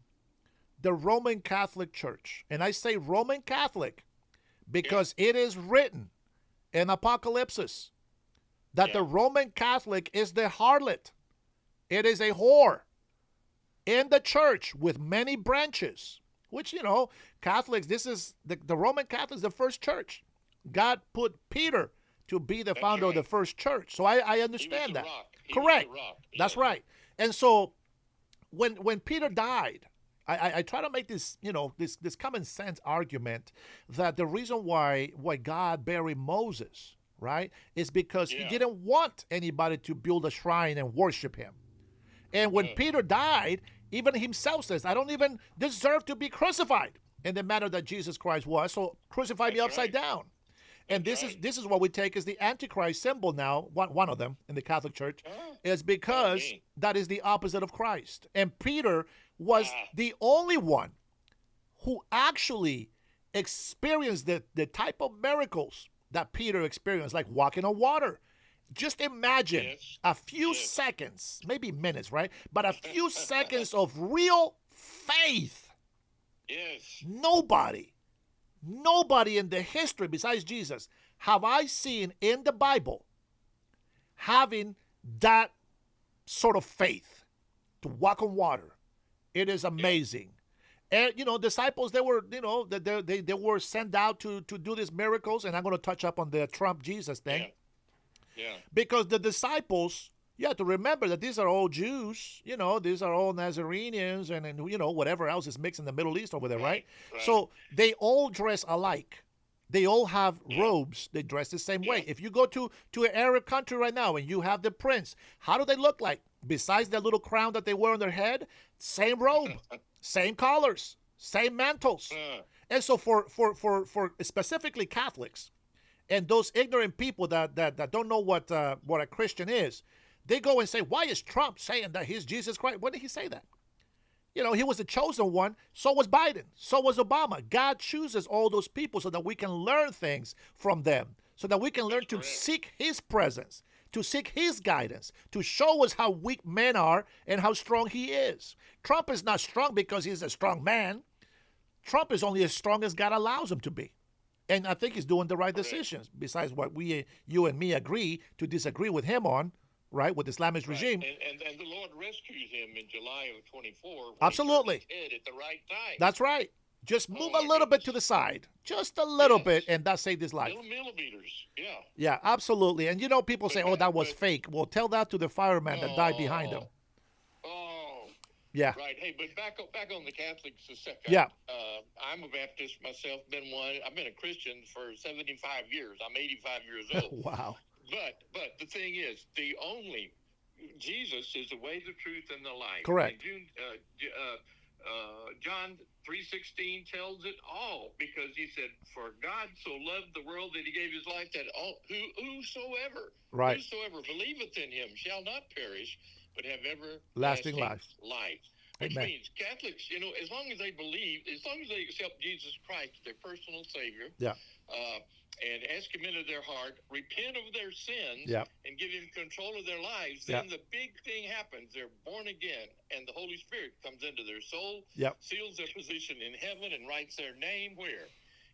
The Roman Catholic Church, and I say Roman Catholic because it is written in Apocalypse that the Roman Catholic is the harlot. It is a whore in the church with many branches, which, you know, Catholics, this is the Roman Catholics, the first church. God put Peter to be the founder of the first church. So I understand that. Correct. That's right. And so when Peter died, I try to make this, you know, this common sense argument that the reason why God buried Moses, right, is because he didn't want anybody to build a shrine and worship him. And when Peter died, even himself says, I don't even deserve to be crucified in the manner that Jesus Christ was. So crucify me upside down. And this is what we take as the Antichrist symbol now, one of them in the Catholic Church, is because that is the opposite of Christ. And Peter was the only one who actually experienced the type of miracles that Peter experienced, like walking on water. Just imagine a few seconds, maybe minutes, right? But a few seconds of real faith. Yes. Nobody in the history besides Jesus have I seen in the Bible having that sort of faith to walk on water. It is amazing. And, you know, disciples, they were, you know, they were sent out to do these miracles. And I'm going to touch up on the Trump Jesus thing. Yeah. Because the disciples, you have to remember that these are all Jews, you know, these are all Nazarenes and you know, whatever else is mixed in the Middle East over there, right? So they all dress alike. They all have robes. They dress the same way. If you go to an Arab country right now and you have the prince, how do they look like? Besides that little crown that they wear on their head, same robe, same collars, same mantles. And so for specifically Catholics, and those ignorant people that don't know what a Christian is, they go and say, why is Trump saying that he's Jesus Christ? When did he say that? You know, he was the chosen one. So was Biden. So was Obama. God chooses all those people so that we can learn things from them, so that we can learn to seek his presence, to seek his guidance, to show us how weak men are and how strong he is. Trump is not strong because he's a strong man. Trump is only as strong as God allows him to be. And I think he's doing the right decisions, besides what you and me agree to disagree with him on, right, with the Islamist regime. And the Lord rescued him in July of 24. Absolutely. At the right time. That's right. Just move a little bit to the side. Just a little bit, and that saved his life. Little millimeters, yeah. Yeah, absolutely. And you know, people say, oh, that was fake. Well, tell that to the fireman that died behind him. Yeah. Right. Hey, but back on the Catholics a second. Yeah. I'm a Baptist myself. I've been a Christian for 75 years. I'm 85 years old. Wow. But the thing is, Jesus is the way, the truth, and the life. Correct. And John 3:16 tells it all, because he said, "For God so loved the world that he gave his life, that whosoever believeth in him shall not perish, but have everlasting life." Which Amen. means Catholics, you know, as long as they believe, as long as they accept Jesus Christ as their personal Savior, and ask him into their heart, repent of their sins, and give him control of their lives, then the big thing happens. They're born again, and the Holy Spirit comes into their soul, seals their position in heaven, and writes their name where?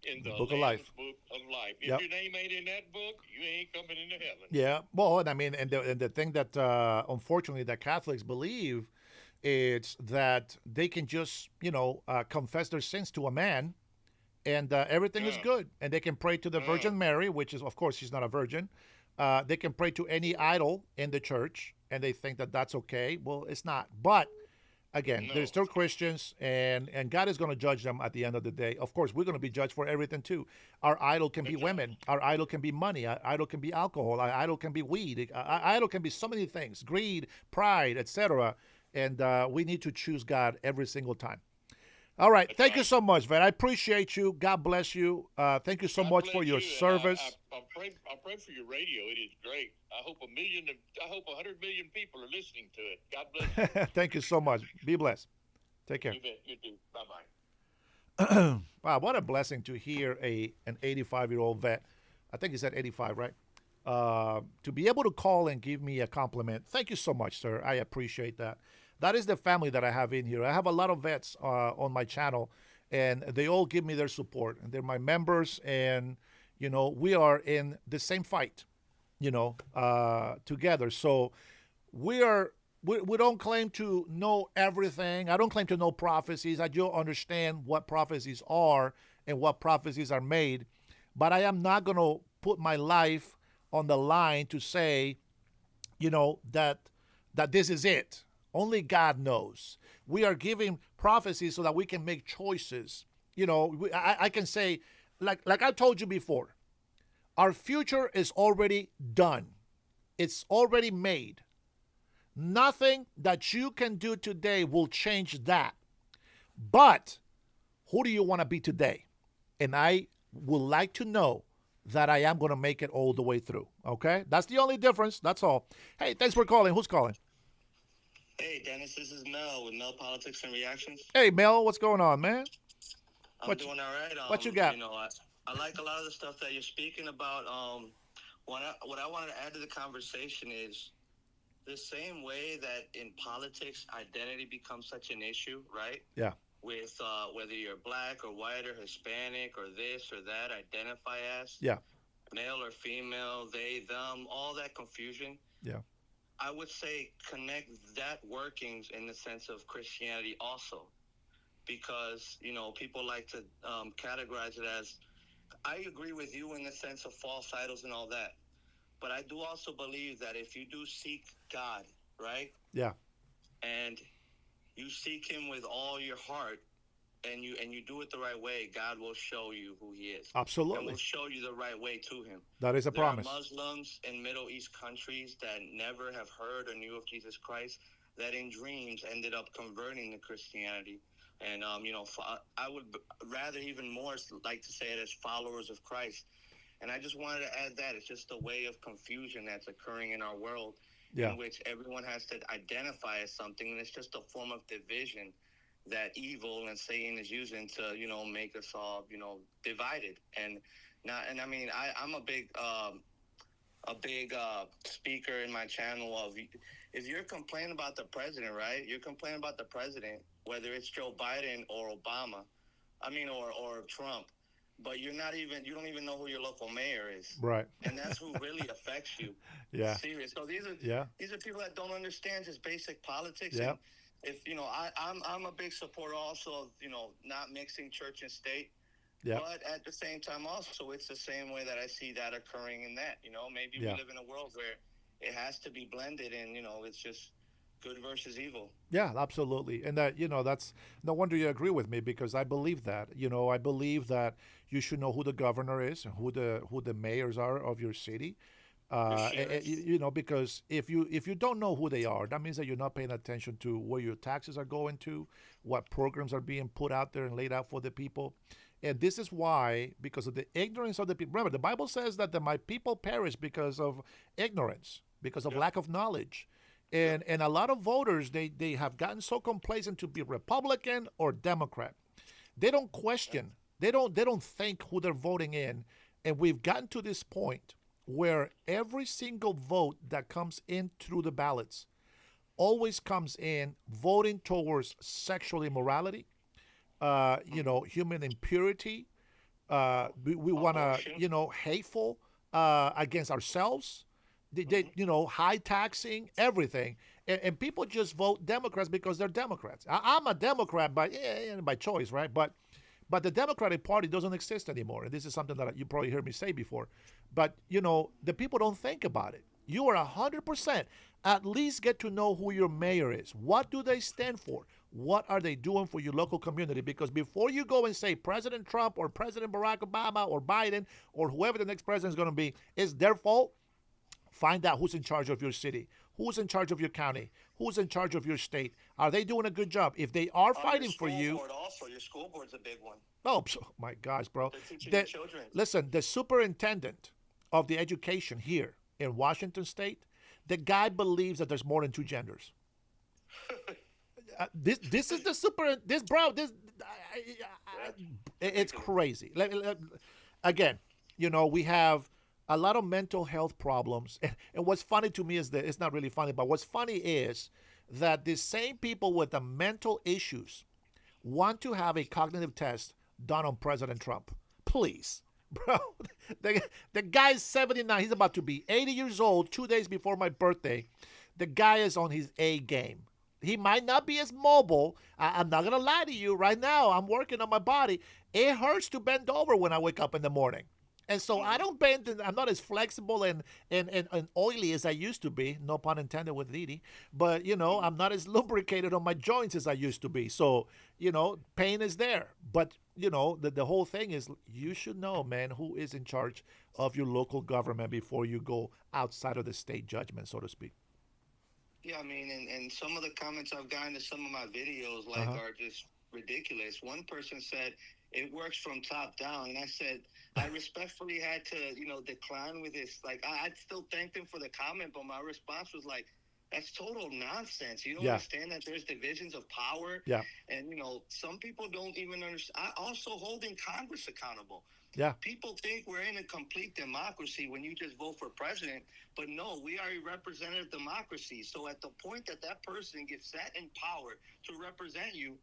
In the Book of Life. Book of Life. If your name ain't in that book, you ain't coming into heaven. Yeah. Well, and I mean, and the thing that unfortunately that Catholics believe is that they can just, you know, confess their sins to a man, and everything is good. And they can pray to the Virgin Mary, which is, of course, she's not a virgin. They can pray to any idol in the church, and they think that that's okay. Well, it's not. But again, they're still Christians, and God is going to judge them at the end of the day. Of course, we're going to be judged for everything too. Our idol can be women. Our idol can be money. Our idol can be alcohol. Our idol can be weed. Our idol can be so many things: greed, pride, etc. And we need to choose God every single time. All right. Thank you so much, Vet. I appreciate you. God bless you. Thank you so much for your service. I pray for your radio. It is great. I hope 100 million people are listening to it. God bless you. Thank you so much. Be blessed. Take care. You bet. You do. Bye-bye. Wow, what a blessing to hear an 85-year-old vet. I think he said 85, right? To be able to call and give me a compliment. Thank you so much, sir. I appreciate that. That is the family that I have in here. I have a lot of vets on my channel, and they all give me their support. And they're my members, and, you know, we are in the same fight, you know, together. So we don't claim to know everything. I don't claim to know prophecies. I do understand what prophecies are and what prophecies are made. But I am not going to put my life on the line to say, you know, that this is it. Only God knows. We are giving prophecies so that we can make choices. You know, I can say, like I told you before, our future is already done. It's already made. Nothing that you can do today will change that. But who do you want to be today? And I would like to know that I am going to make it all the way through. Okay? That's the only difference. That's all. Hey, thanks for calling. Who's calling? Hey, Dennis, this is Mel with Mel Politics and Reactions. Hey, Mel, what's going on, man? I'm doing all right. What you got? You know, I like a lot of the stuff that you're speaking about. What I wanted to add to the conversation is the same way that in politics, identity becomes such an issue, right? Yeah. With whether you're black or white or Hispanic or this or that, identify as. Yeah. Male or female, they, them, all that confusion. Yeah. I would say connect that workings in the sense of Christianity also, because, you know, people like to categorize it as, I agree with you in the sense of false idols and all that, but I do also believe that if you do seek God, right? Yeah. And you seek him with all your heart, and you do it the right way, God will show you who he is. Absolutely. And will show you the right way to him. That is a promise. There are Muslims in Middle East countries that never have heard or knew of Jesus Christ that in dreams ended up converting to Christianity. And, you know, I would rather even more like to say it as followers of Christ. And I just wanted to add that. It's just a way of confusion that's occurring in our world, in which everyone has to identify as something. And it's just a form of division that evil and Satan is using to, you know, make us all, you know, divided. And I mean, I'm a big speaker in my channel of, if you're complaining about the president, right? You're complaining about the president, whether it's Joe Biden or Obama, or Trump, but you don't even know who your local mayor is. Right. And that's who really affects you. Yeah. Serious. So these are people that don't understand just basic politics. Yeah. And if, you know, I'm a big supporter also of, you know, not mixing church and state. Yeah. But at the same time also, it's the same way that I see that occurring in that, you know, maybe we live in a world where it has to be blended and, you know, it's just good versus evil. Yeah, absolutely. And that, you know, that's no wonder you agree with me, because I believe that. You know, I believe that you should know who the governor is and who the mayors are of your city. You know, because if you don't know who they are, that means that you're not paying attention to where your taxes are going to, what programs are being put out there and laid out for the people. And this is why, because of the ignorance of the people. Remember, the Bible says that my people perish because of ignorance, because of lack of knowledge. And a lot of voters, they have gotten so complacent to be Republican or Democrat. They don't question. They don't think who they're voting in. And we've gotten to this point where every single vote that comes in through the ballots always comes in voting towards sexual immorality, you know, human impurity. We want to, you know, hateful against ourselves. They, you know, high taxing, everything. And people just vote Democrats because they're Democrats. I'm a Democrat by choice, right? But the Democratic Party doesn't exist anymore. And this is something that you probably heard me say before. But, you know, the people don't think about it. You are 100%. At least get to know who your mayor is. What do they stand for? What are they doing for your local community? Because before you go and say President Trump or President Barack Obama or Biden or whoever the next president is going to be, it's their fault. Find out who's in charge of your city, who's in charge of your county, who's in charge of your state. Are they doing a good job? If they are fighting for you. Also, your school board's a big one. Oh, my gosh, bro. They're teaching your children. Listen, the superintendent of the education here in Washington State, the guy believes that there's more than two genders. this is the super. This bro. It's crazy. Again, we have a lot of mental health problems, and what's funny to me is that it's not really funny, but what's funny is that the same people with the mental issues want to have a cognitive test done on President Trump. Please. Bro, the guy's 79. He's about to be 80 years old 2 days before my birthday. The guy is on his A game. He might not be as mobile. I'm not going to lie to you right now. I'm working on my body. It hurts to bend over when I wake up in the morning. And so I don't bend. I'm not as flexible and oily as I used to be. No pun intended with Didi. But, I'm not as lubricated on my joints as I used to be. So, pain is there. But, the whole thing is you should know, man, who is in charge of your local government before you go outside of the state judgment, so to speak. Yeah, I mean, and some of the comments I've gotten to some of my videos, are just ridiculous. One person said, it works from top down. And I said, I respectfully had to, decline with this. I still thanked him for the comment, but my response was like, that's total nonsense. You don't understand that there's divisions of power. Yeah. And, some people don't even understand. Also holding Congress accountable. Yeah. People think we're in a complete democracy when you just vote for president. But no, we are a representative democracy. So at the point that person gets set in power to represent you,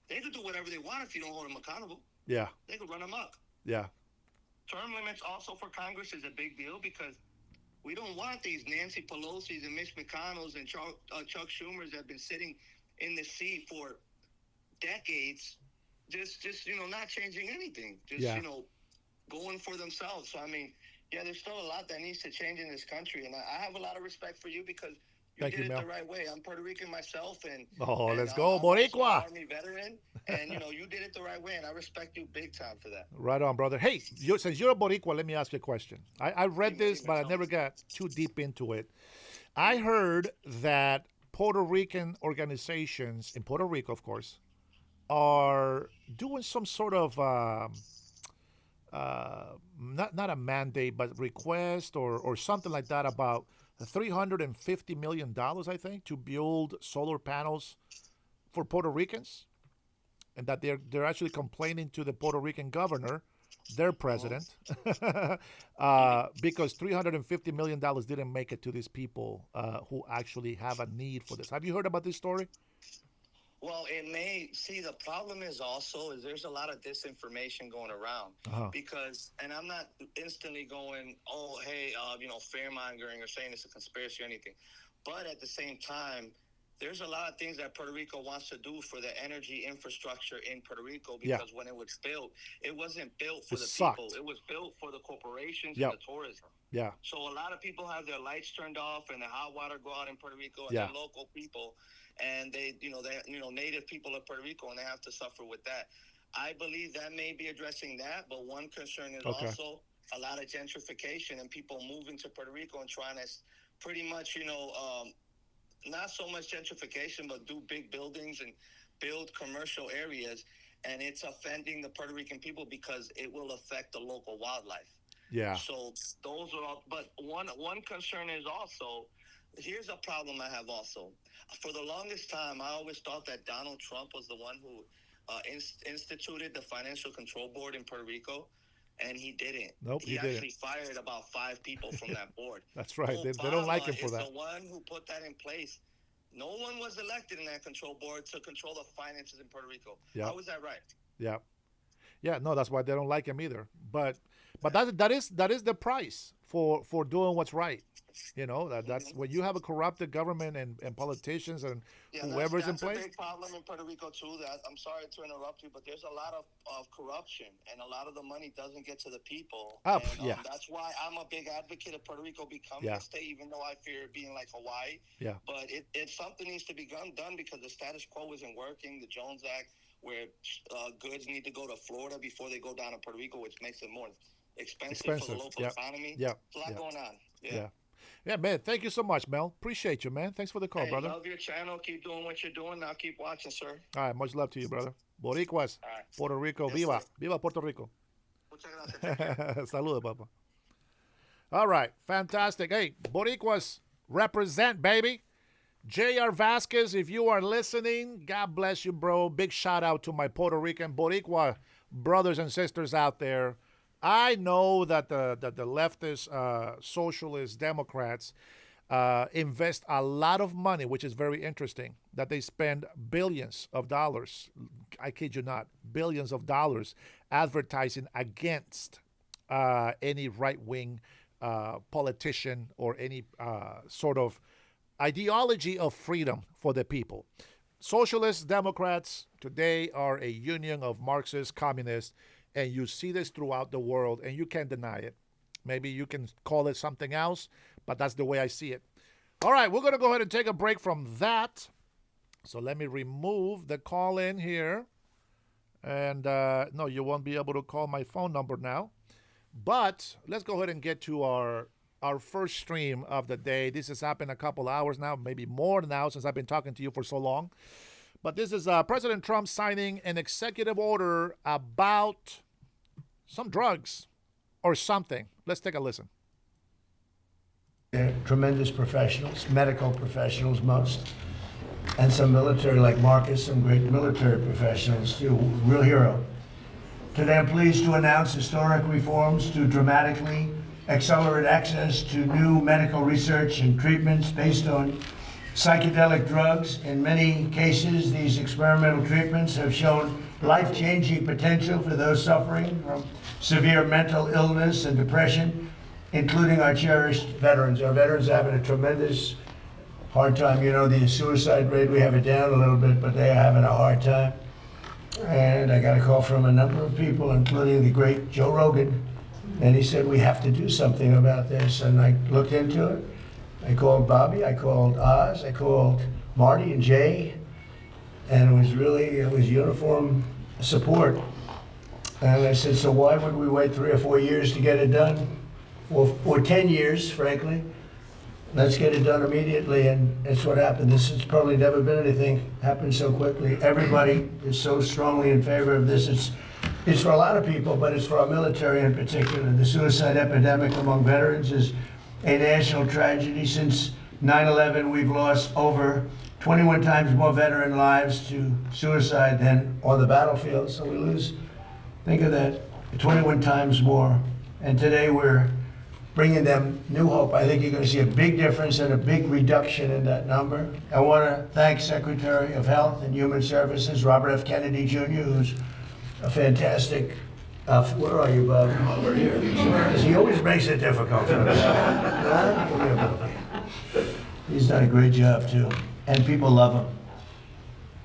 they could do whatever they want if you don't hold them accountable. Yeah. They could run amok. Yeah. Term limits also for Congress is a big deal because we don't want these Nancy Pelosi's and Mitch McConnell's and Chuck Schumer's that have been sitting in the seat for decades, just not changing anything. Going for themselves. So, I mean, there's still a lot that needs to change in this country. And I have a lot of respect for you because you did it the right way. I'm Puerto Rican myself. Let's go, Boricua. Army veteran. And, you did it the right way. And I respect you big time for that. Right on, brother. Hey, since you're a Boricua, let me ask you a question. I read this, but I never got too deep into it. I heard that Puerto Rican organizations, in Puerto Rico, of course, are doing some sort of not a mandate, but request or something like that about $350 million, I think, to build solar panels for Puerto Ricans, and that they're actually complaining to the Puerto Rican governor, their president, because $350 million didn't make it to these people who actually have a need for this. Have you heard about this story? Well, it may. See, the problem is there's a lot of disinformation going around because, and I'm not instantly going, oh, hey, fear-mongering or saying it's a conspiracy or anything. But at the same time, there's a lot of things that Puerto Rico wants to do for the energy infrastructure in Puerto Rico because when it was built, it wasn't built for the people. It was built for the corporations and the tourism. Yeah. So a lot of people have their lights turned off and the hot water go out in Puerto Rico and they're local people. And they native people of Puerto Rico, and they have to suffer with that. I believe that may be addressing that, but one concern is also a lot of gentrification and people moving to Puerto Rico and trying to pretty much, not so much gentrification, but do big buildings and build commercial areas. And it's offending the Puerto Rican people because it will affect the local wildlife. Yeah. So those are all, but one concern is also, here's a problem I have also. For the longest time, I always thought that Donald Trump was the one who instituted the Financial Control Board in Puerto Rico, and he didn't. Nope, he actually didn't. fired about 5 people from that board. That's right. They don't like him for that. Obama is the one who put that in place. No one was elected in that control board to control the finances in Puerto Rico. Yep. How is that right? Yeah. Yeah, no, that's why they don't like him either. But that is the price for doing what's right. That's when you have a corrupted government and politicians and whoever's in place. That's a big problem in Puerto Rico too. I'm sorry to interrupt you, but there's a lot of corruption, and a lot of the money doesn't get to the people. That's why I'm a big advocate of Puerto Rico becoming a state, even though I fear it being like Hawaii. Yeah. But something needs to be done because the status quo isn't working. The Jones Act, where goods need to go to Florida before they go down to Puerto Rico, which makes it more expensive. For the local economy. Yeah. There's a lot going on. Yeah, man. Thank you so much, Mel. Appreciate you, man. Thanks for the call, brother. Love your channel. Keep doing what you're doing. I'll keep watching, sir. All right. Much love to you, brother. Boricuas, Puerto Rico. Viva. Sir. Viva Puerto Rico. Saludos, papa. All right. Fantastic. Hey, Boricuas represent, baby. J.R. Vasquez, if you are listening, God bless you, bro. Big shout out to my Puerto Rican, Boricua brothers and sisters out there. I know that the leftist, socialist Democrats invest a lot of money, which is very interesting, that they spend billions of dollars, I kid you not, billions of dollars advertising against any right-wing politician or any sort of ideology of freedom for the people. Socialist Democrats today are a union of Marxist communists, and you see this throughout the world, and you can't deny it. Maybe you can call it something else, but that's the way I see it. All right, we're going to go ahead and take a break from that. So let me remove the call in here. And no, you won't be able to call my phone number now. But let's go ahead and get to our first stream of the day. This has happened a couple hours now, maybe more now since I've been talking to you for so long. But this is President Trump signing an executive order about some drugs or something. Let's take a listen. They're tremendous professionals, medical professionals most, and some military like Marcus, some great military professionals too, real hero. Today I'm pleased to announce historic reforms to dramatically accelerate access to new medical research and treatments based on psychedelic drugs. In many cases, these experimental treatments have shown life-changing potential for those suffering from severe mental illness and depression, including our cherished veterans. Our veterans are having a tremendous hard time. You know, the suicide rate, we have it down a little bit, but they are having a hard time. And I got a call from a number of people, including the great Joe Rogan, and he said, we have to do something about this. And I looked into it. I called Bobby, I called Oz, I called Marty and Jay, and it was uniform support. And I said, so why would we wait 3 or 4 years to get it done? Or 10 years, frankly. Let's get it done immediately, and that's what happened. This has probably never been anything happened so quickly. Everybody is so strongly in favor of this. It's for a lot of people, but it's for our military in particular. The suicide epidemic among veterans is a national tragedy. Since 9/11, we've lost over 21 times more veteran lives to suicide than on the battlefield. So we lose, think of that, 21 times more. And today we're bringing them new hope. I think you're going to see a big difference and a big reduction in that number. I want to thank Secretary of Health and Human Services, Robert F. Kennedy Jr., who's a fantastic, where are you, Bob? Over here. He always makes it difficult for us. He's done a great job, too. And people love him.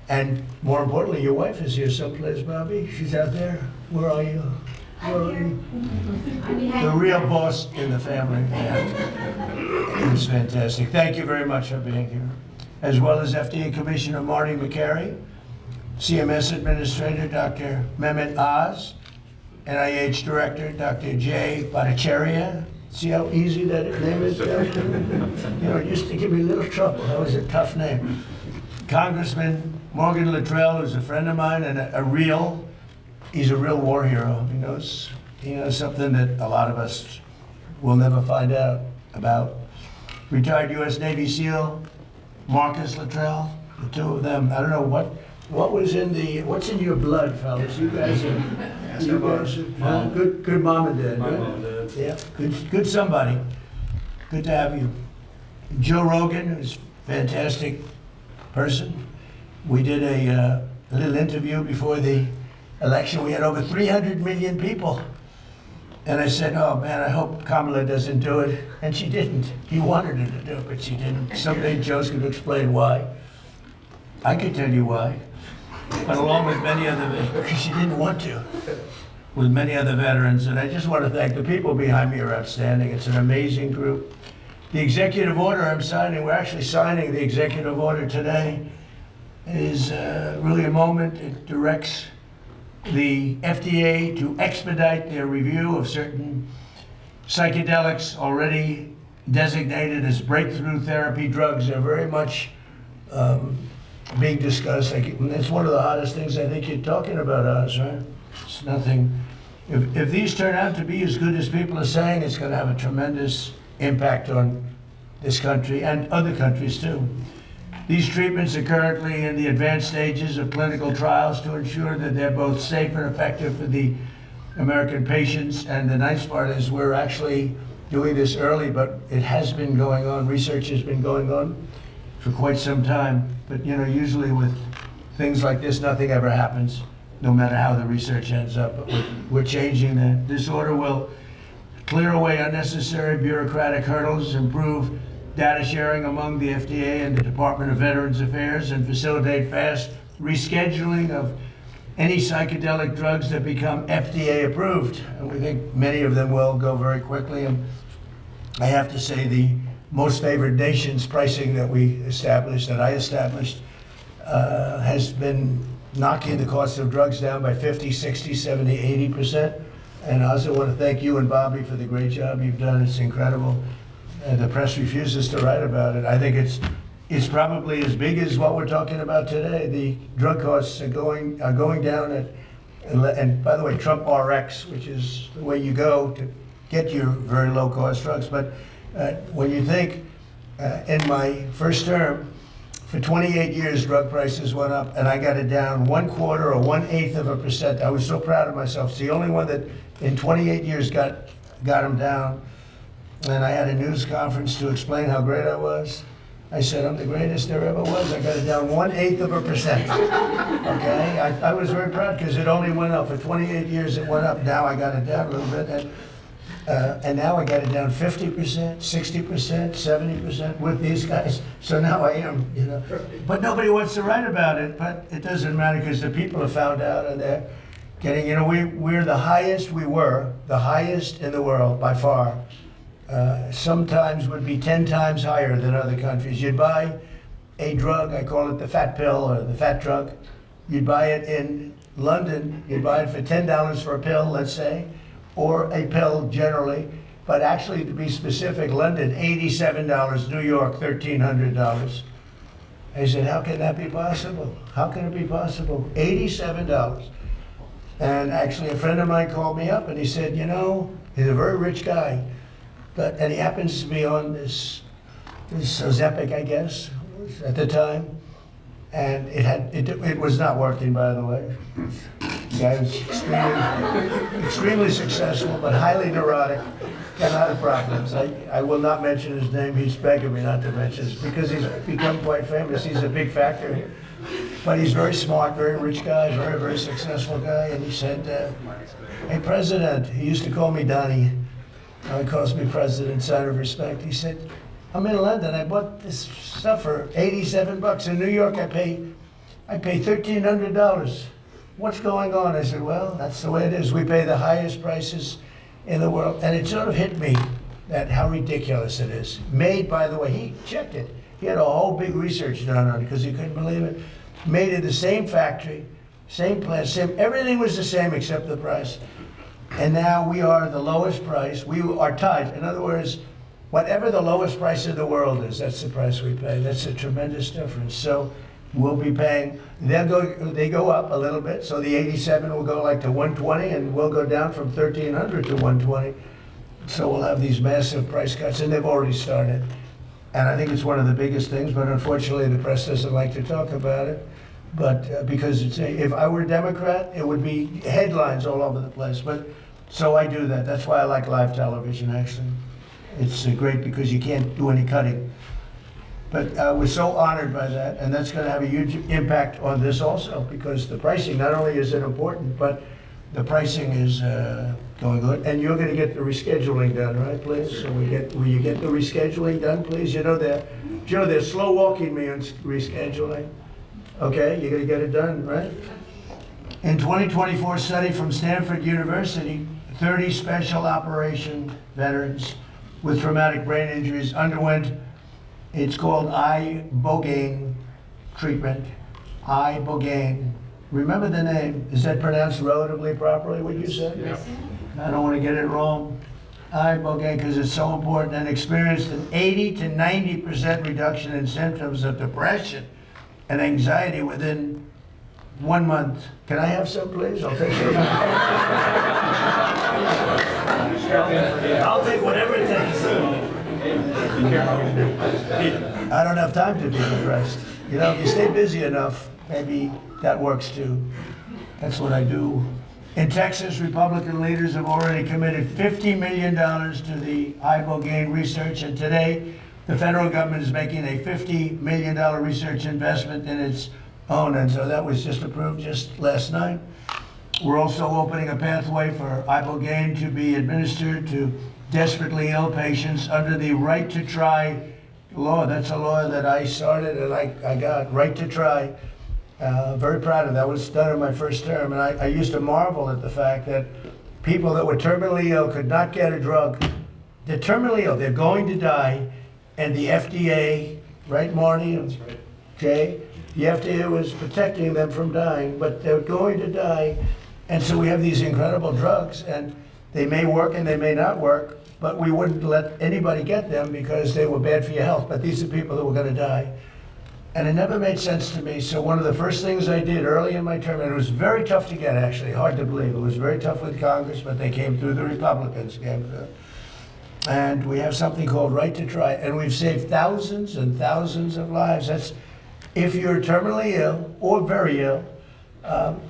And more importantly, your wife is here someplace, Bobby. She's out there. Where are you? The real boss in the family. Yeah. It's fantastic. Thank you very much for being here. As well as FDA Commissioner Marty McCary, CMS Administrator Dr. Mehmet Oz, NIH Director Dr. Jay Bhattacharya. See how easy that name is? You know, it used to give me a little trouble. That was a tough name. Congressman Morgan Luttrell, who's a friend of mine and he's a real war hero. He knows something that a lot of us will never find out about. Retired U.S. Navy SEAL Marcus Luttrell, the two of them. I don't know what's in your blood, fellas. You guys are good mom and dad. Right? Yeah, good somebody. Good to have you. Joe Rogan, who's a fantastic person. We did a little interview before the election. We had over 300 million people. And I said, oh man, I hope Kamala doesn't do it. And she didn't. He wanted her to do it, but she didn't. Someday Joe's going to explain why. I could tell you why. But along with many other, because she didn't want to, with many other veterans. And I just want to thank the people behind me are outstanding. It's an amazing group. The executive order I'm signing, we're actually signing the executive order today, is really a moment. It directs the FDA to expedite their review of certain psychedelics already designated as breakthrough therapy drugs. They're very much being discussed. It's one of the hottest things I think you're talking about, Oz, right? It's nothing. If these turn out to be as good as people are saying, it's going to have a tremendous impact on this country and other countries too. These treatments are currently in the advanced stages of clinical trials to ensure that they're both safe and effective for the American patients. And the nice part is we're actually doing this early, but it has been going on. Research has been going on for quite some time. But you know, usually with things like this, nothing ever happens, no matter how the research ends up. But we're changing that. This order will clear away unnecessary bureaucratic hurdles, improve data sharing among the FDA and the Department of Veterans Affairs, and facilitate fast rescheduling of any psychedelic drugs that become FDA approved. And we think many of them will go very quickly. And I have to say the most favored nations pricing that I established, has been knocking the cost of drugs down by 50, 60, 70, 80%. And I also want to thank you and Bobby for the great job you've done. It's incredible. The press refuses to write about it. I think it's probably as big as what we're talking about today. The drug costs are going down and by the way, Trump RX, which is the way you go to get your very low cost drugs. But when you think in my first term, for 28 years, drug prices went up, and I got it down 1/4 or 1/8 of a percent. I was so proud of myself. It's the only one that in 28 years got them down. And I had a news conference to explain how great I was. I said, I'm the greatest there ever was. I got it down 1/8 of a percent. Okay? I was very proud because it only went up. For 28 years, it went up. Now I got it down a little bit. And now I got it down 50%, 60%, 70% with these guys. So now I am, you know. But nobody wants to write about it. But it doesn't matter because the people have found out and they're getting, you know, we were the highest in the world by far. Sometimes would be 10 times higher than other countries. You'd buy a drug, I call it the fat pill or the fat drug. You'd buy it in London, you'd buy it for $10 for a pill, let's say, or a pill generally, but actually to be specific, London, $87, New York, $1,300. I said, how can that be possible? How can it be possible? $87. And actually a friend of mine called me up and he said, you know, he's a very rich guy, and he happens to be on this Ozempic, I guess, at the time. And it was not working, by the way. The guy was extremely successful, but highly neurotic, got a lot of problems. I will not mention his name. He's begging me not to mention it because he's become quite famous. He's a big factor here. But he's very smart, very rich guy, very, very successful guy. And he said, hey, President, he used to call me Donnie. Now he calls me President, sign of respect. He said, I'm in London. I bought this stuff for $87. In New York, I pay $1,300. What's going on? I said, well, that's the way it is. We pay the highest prices in the world. And it sort of hit me that how ridiculous it is. Made, by the way, he checked it. He had a whole big research done on it because he couldn't believe it. Made in the same factory, same plant, everything was the same except the price. And now we are the lowest price. We are tied. In other words, whatever the lowest price in the world is, that's the price we pay. That's a tremendous difference. So we'll be paying, they go up a little bit. So the 87 will go like to 120 and we'll go down from 1,300 to 120. So we'll have these massive price cuts and they've already started. And I think it's one of the biggest things, but unfortunately the press doesn't like to talk about it. But because if I were a Democrat, it would be headlines all over the place. But so I do that. That's why I like live television, actually. It's great because you can't do any cutting. But we're so honored by that, and that's going to have a huge impact on this also, because the pricing, not only is it important, but the pricing is going good. And you're going to get the rescheduling done, right, please? So will you get the rescheduling done, please? You know they're slow walking me on rescheduling. Okay, you're going to get it done, right? In 2024 study from Stanford University, 30 special operation veterans with traumatic brain injuries underwent, it's called ibogaine treatment. Ibogaine. Remember the name. Is that pronounced relatively properly, what you said? Yes. I don't want to get it wrong. Ibogaine, because it's so important, and experienced an 80 to 90% reduction in symptoms of depression and anxiety within 1 month. Can I have some, please? I'll take some. I'll take whatever it takes. I don't have time to be depressed. You know, if you stay busy enough, maybe that works too. That's what I do. In Texas, Republican leaders have already committed $50 million to the ibogaine research, and today the federal government is making a $50 million research investment in its own, and so that was just approved just last night. We're also opening a pathway for ibogaine to be administered to desperately ill patients under the right to try law. That's a law that I started and I got, right to try. Very proud of that. That was done in my first term, and I used to marvel at the fact that people that were terminally ill could not get a drug. They're terminally ill, they're going to die, and the FDA, right, Marty? That's right. Jay? The FDA was protecting them from dying, but they're going to die. And so we have these incredible drugs, and they may work and they may not work, but we wouldn't let anybody get them because they were bad for your health. But these are people that were going to die. And it never made sense to me. So one of the first things I did early in my term, and it was very tough to get, actually, hard to believe. It was very tough with Congress, but they came through, the Republicans came through. And we have something called Right to Try, and we've saved thousands and thousands of lives. That's if you're terminally ill or very ill,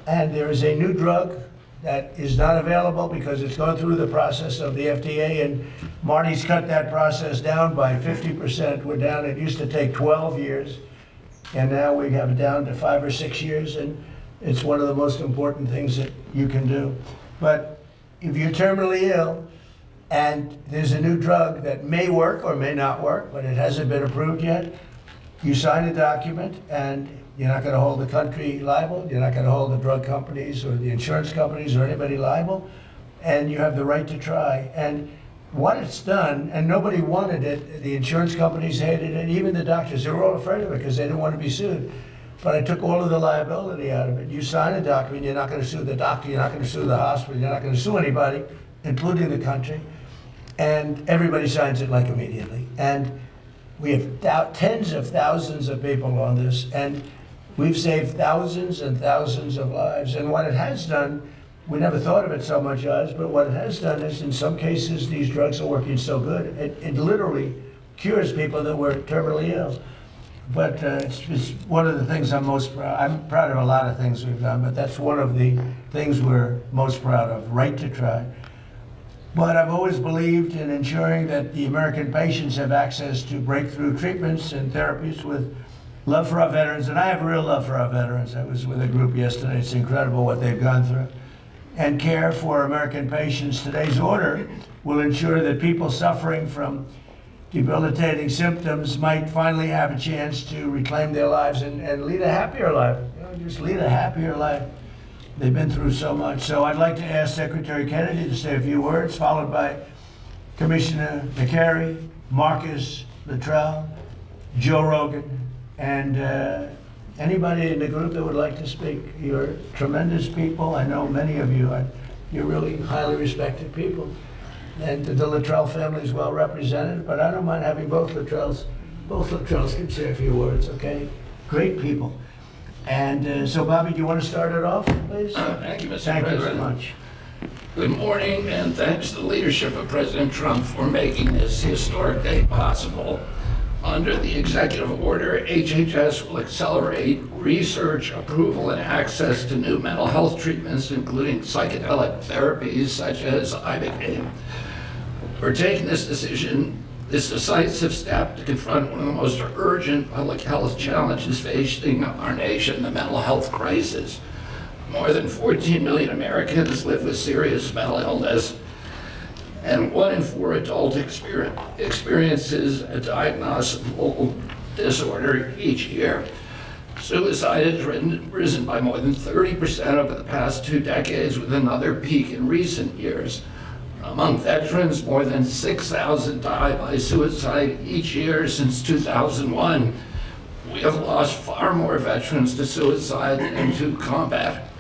and there is a new drug that is not available because it's gone through the process of the FDA, and Marty's cut that process down by 50%. We're down, it used to take 12 years, and now we have it down to 5 or 6 years, and it's one of the most important things that you can do. But if you're terminally ill, and there's a new drug that may work or may not work, but it hasn't been approved yet, you sign a document, and you're not going to hold the country liable. You're not going to hold the drug companies or the insurance companies or anybody liable. And you have the right to try. And what it's done, and nobody wanted it, the insurance companies hated it, even the doctors, they were all afraid of it because they didn't want to be sued. But I took all of the liability out of it. You sign a document, you're not going to sue the doctor, you're not going to sue the hospital, you're not going to sue anybody, including the country. And everybody signs it like immediately. And we have tens of thousands of people on this, and we've saved thousands and thousands of lives. And what it has done, we never thought of it so much as, but what it has done is, in some cases, these drugs are working so good, it literally cures people that were terminally ill. But it's one of the things I'm most proud. I'm proud of a lot of things we've done, but that's one of the things we're most proud of, Right to Try. But I've always believed in ensuring that the American patients have access to breakthrough treatments and therapies with love for our veterans. And I have real love for our veterans. I was with a group yesterday. It's incredible what they've gone through. And care for American patients. Today's order will ensure that people suffering from debilitating symptoms might finally have a chance to reclaim their lives and lead a happier life. You know, just lead a happier life. They've been through so much. So I'd like to ask Secretary Kennedy to say a few words, followed by Commissioner McCary, Marcus Luttrell, Joe Rogan, and anybody in the group that would like to speak. You're tremendous people. I know many of you. You're really highly respected people. And the Luttrell family is well represented, but I don't mind having both Luttrells. Both Luttrells can say a few words, okay? Great people. And so, Bobby, do you want to start it off, please? Thank you, Mr. Thank President. you so much. Good morning, and thanks to the leadership of President Trump for making this historic day possible. Under the executive order, HHS will accelerate research, approval, and access to new mental health treatments, including psychedelic therapies such as ibogaine. We're taking this decisive step to confront one of the most urgent public health challenges facing our nation, the mental health crisis. More than 14 million Americans live with serious mental illness, and 1 in 4 adults experiences a diagnosable disorder each year. Suicide has risen by more than 30% over the past 2 decades, with another peak in recent years. Among veterans, more than 6,000 die by suicide each year since 2001. We have lost far more veterans to suicide than to combat.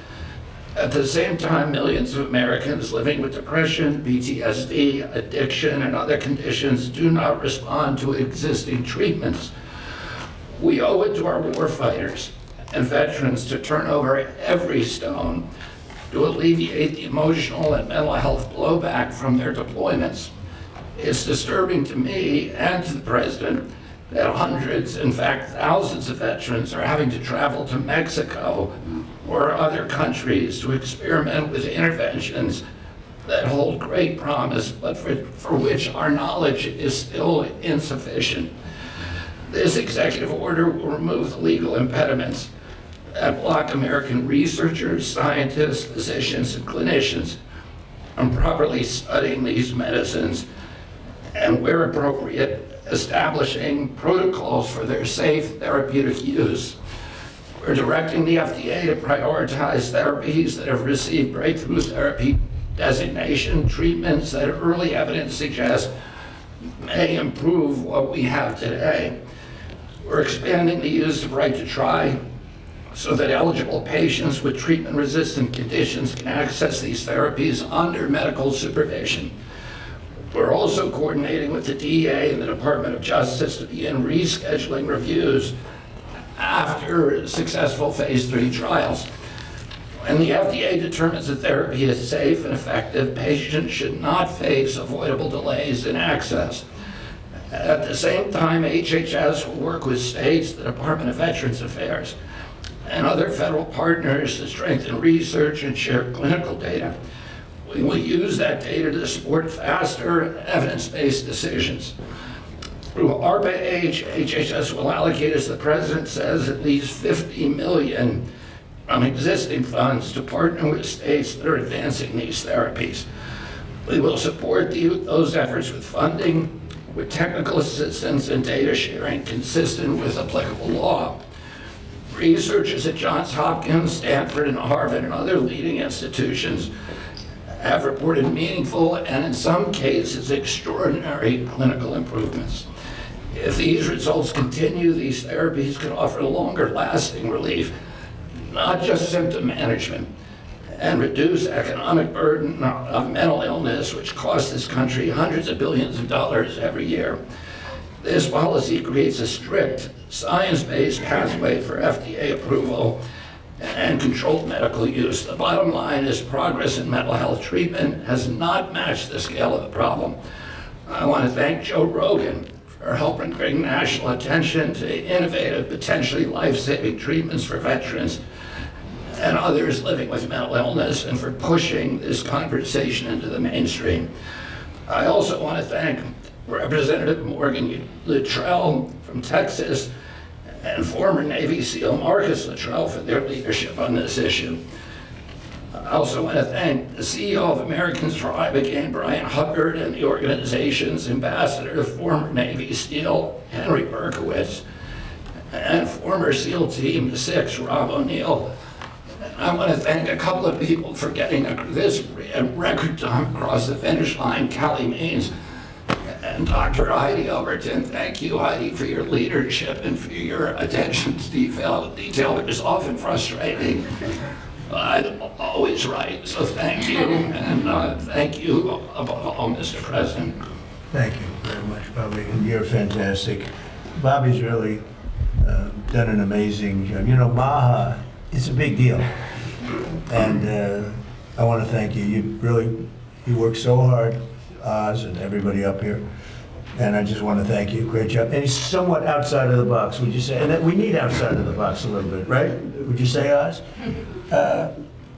At the same time, millions of Americans living with depression, PTSD, addiction, and other conditions do not respond to existing treatments. We owe it to our warfighters and veterans to turn over every stone to alleviate the emotional and mental health blowback from their deployments. It's disturbing to me and to the President that hundreds, in fact thousands of veterans are having to travel to Mexico or other countries to experiment with interventions that hold great promise, but for which our knowledge is still insufficient. This executive order will remove the legal impediments that block American researchers, scientists, physicians, and clinicians from properly studying these medicines and, where appropriate, establishing protocols for their safe therapeutic use. We're directing the FDA to prioritize therapies that have received breakthrough therapy designation, treatments that early evidence suggests may improve what we have today. We're expanding the use of right to try so that eligible patients with treatment-resistant conditions can access these therapies under medical supervision. We're also coordinating with the DEA and the Department of Justice to begin rescheduling reviews after successful phase 3 trials. When the FDA determines that therapy is safe and effective, patients should not face avoidable delays in access. At the same time, HHS will work with states, the Department of Veterans Affairs, and other federal partners to strengthen research and share clinical data. We will use that data to support faster evidence-based decisions. Through ARPA-H, HHS will allocate, as the President says, at least $50 million from existing funds to partner with states that are advancing these therapies. We will support those efforts with funding, with technical assistance and data sharing consistent with applicable law. Researchers at Johns Hopkins, Stanford, and Harvard, and other leading institutions have reported meaningful and, in some cases, extraordinary clinical improvements. If these results continue, these therapies could offer longer-lasting relief, not just symptom management, and reduce economic burden of mental illness, which costs this country hundreds of billions of dollars every year. This policy creates a strict, science-based pathway for FDA approval and controlled medical use. The bottom line is progress in mental health treatment has not matched the scale of the problem. I want to thank Joe Rogan for helping bring national attention to innovative, potentially life-saving treatments for veterans and others living with mental illness, and for pushing this conversation into the mainstream. I also want to thank Representative Morgan Luttrell from Texas and former Navy SEAL Marcus Luttrell for their leadership on this issue. I also want to thank the CEO of Americans for Ibogaine, Brian Hubbard, and the organization's ambassador to former Navy SEAL Henry Berkowitz, and former SEAL Team 6 Rob O'Neill. I want to thank a couple of people for getting this record time across the finish line, Callie Means and Dr. Heidi Overton. Thank you, Heidi, for your leadership and for your attention to detail, which is often frustrating. I'm always right, so thank you, and thank you above all, Mr. President. Thank you very much, Bobby, and you're fantastic. Bobby's really done an amazing job. You know, MAGA, it's a big deal, and I want to thank you. You work so hard, Oz and everybody up here, and I just want to thank you. Great job. And it's somewhat outside of the box, would you say? And that we need outside of the box a little bit, right? Would you say, Oz?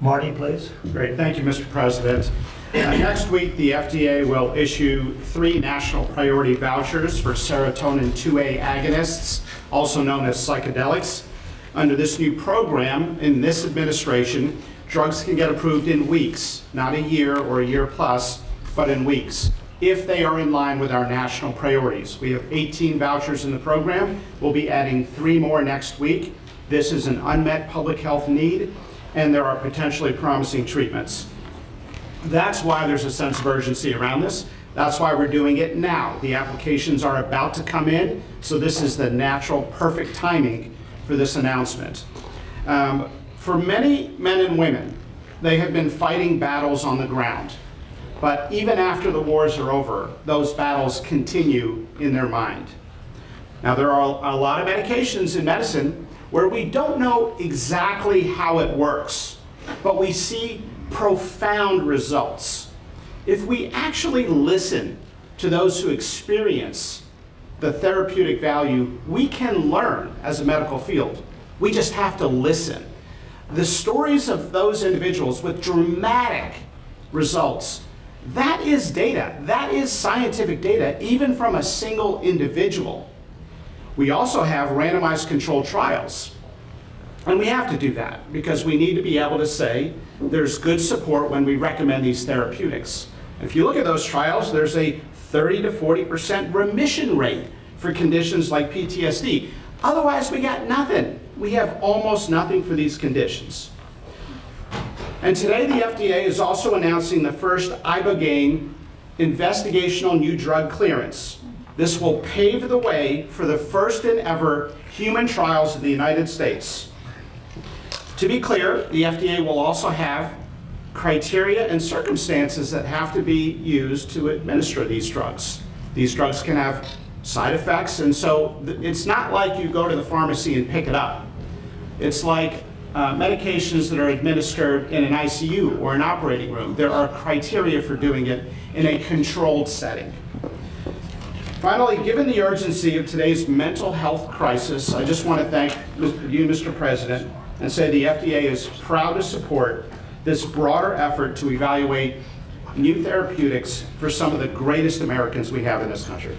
Marty, please. Great. Thank you, Mr. President. Next week, the FDA will issue 3 national priority vouchers for serotonin 2A agonists, also known as psychedelics. Under this new program, in this administration, drugs can get approved in weeks, not a year or a year plus, but in weeks, if they are in line with our national priorities. We have 18 vouchers in the program. We'll be adding 3 more next week. This is an unmet public health need, and there are potentially promising treatments. That's why there's a sense of urgency around this. That's why we're doing it now. The applications are about to come in, so this is the natural, perfect timing for this announcement. For many men and women, they have been fighting battles on the ground. But even after the wars are over, those battles continue in their mind. Now, there are a lot of medications in medicine where we don't know exactly how it works, but we see profound results. If we actually listen to those who experience the therapeutic value, we can learn as a medical field. We just have to listen. The stories of those individuals with dramatic results, that is data. That is scientific data, even from a single individual. We also have randomized controlled trials. And we have to do that because we need to be able to say there's good support when we recommend these therapeutics. If you look at those trials, there's a 30 to 40% remission rate for conditions like PTSD. Otherwise, we got nothing. We have almost nothing for these conditions. And today, the FDA is also announcing the first ibogaine investigational new drug clearance. This will pave the way for the first and ever human trials in the United States. To be clear, the FDA will also have criteria and circumstances that have to be used to administer these drugs. These drugs can have side effects, and so it's not like you go to the pharmacy and pick it up. It's like medications that are administered in an ICU or an operating room. There are criteria for doing it in a controlled setting. Finally, given the urgency of today's mental health crisis, I just want to thank you, Mr. President, and say the FDA is proud to support this broader effort to evaluate new therapeutics for some of the greatest Americans we have in this country.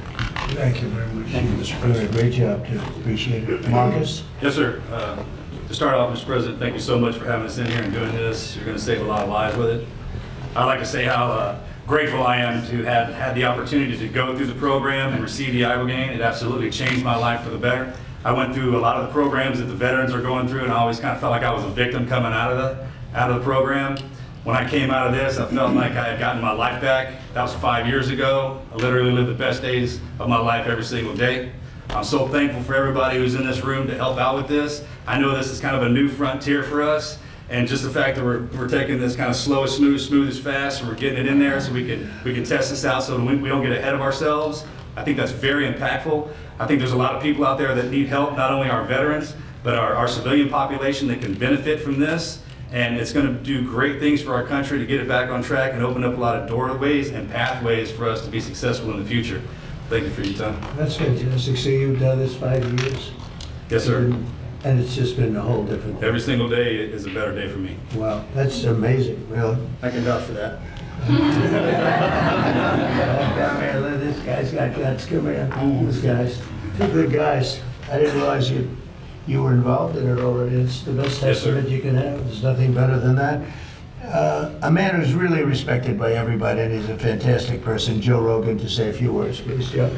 Thank you very much. Thank you, Mr. President. Great job, too. Appreciate it. Marcus? Yes, sir. To start off, Mr. President, thank you so much for having us in here and doing this. You're going to save a lot of lives with it. I'd like to say how grateful I am to have had the opportunity to go through the program and receive the ibogaine. It absolutely changed my life for the better. I went through a lot of the programs that the veterans are going through, and I always kind of felt like I was a victim coming out of the program. When I came out of this, I felt like I had gotten my life back. That was 5 years ago. I literally lived the best days of my life every single day. I'm so thankful for everybody who's in this room to help out with this. I know this is kind of a new frontier for us, and just the fact that we're taking this kind of slow as smooth as fast, and we're getting it in there so we can test this out so we don't get ahead of ourselves. I think that's very impactful. I think there's a lot of people out there that need help, not only our veterans, but our civilian population that can benefit from this. And it's going to do great things for our country to get it back on track and open up a lot of doorways and pathways for us to be successful in the future. Thank you for your time. That's fantastic. So you've done this 5 years? Yes, sir. And it's just been a whole different thing. Every single day is a better day for me. Wow, that's amazing, really. I can vouch for that. This guy's got guts. Come here. This guy's two good guys. I didn't realize you were involved in it already. It's the best testament you can have. There's nothing better than that. A man who's really respected by everybody and is a fantastic person, Joe Rogan, to say a few words, please, Joe.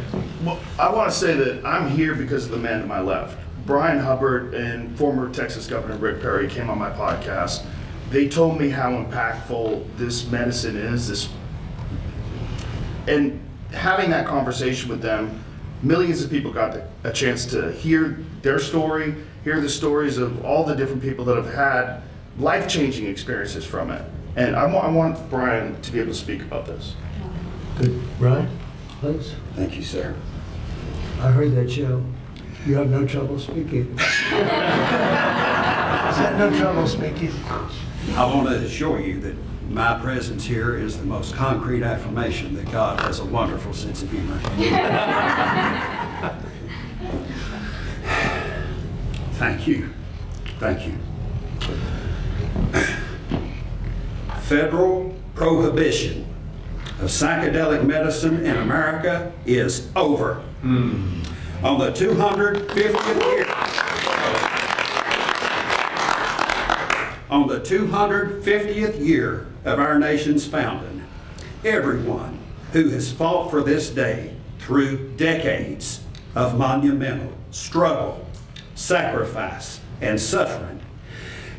Well, I want to say that I'm here because of the man to my left. Brian Hubbard and former Texas Governor Rick Perry came on my podcast. They told me how impactful this medicine is, and having that conversation with them, millions of people got a chance to hear their story, hear the stories of all the different people that have had life-changing experiences from it. And I want Brian to be able to speak about this. Good. Brian, please. Thank you, sir. I heard that, Joe. You have no trouble speaking. Is that no trouble speaking? I want to assure you that my presence here is the most concrete affirmation that God has a wonderful sense of humor. Thank you. Thank you. Federal prohibition of psychedelic medicine in America is over. On the 250th year, on the 250th year of our nation's founding, everyone who has fought for this day through decades of monumental struggle, sacrifice, and suffering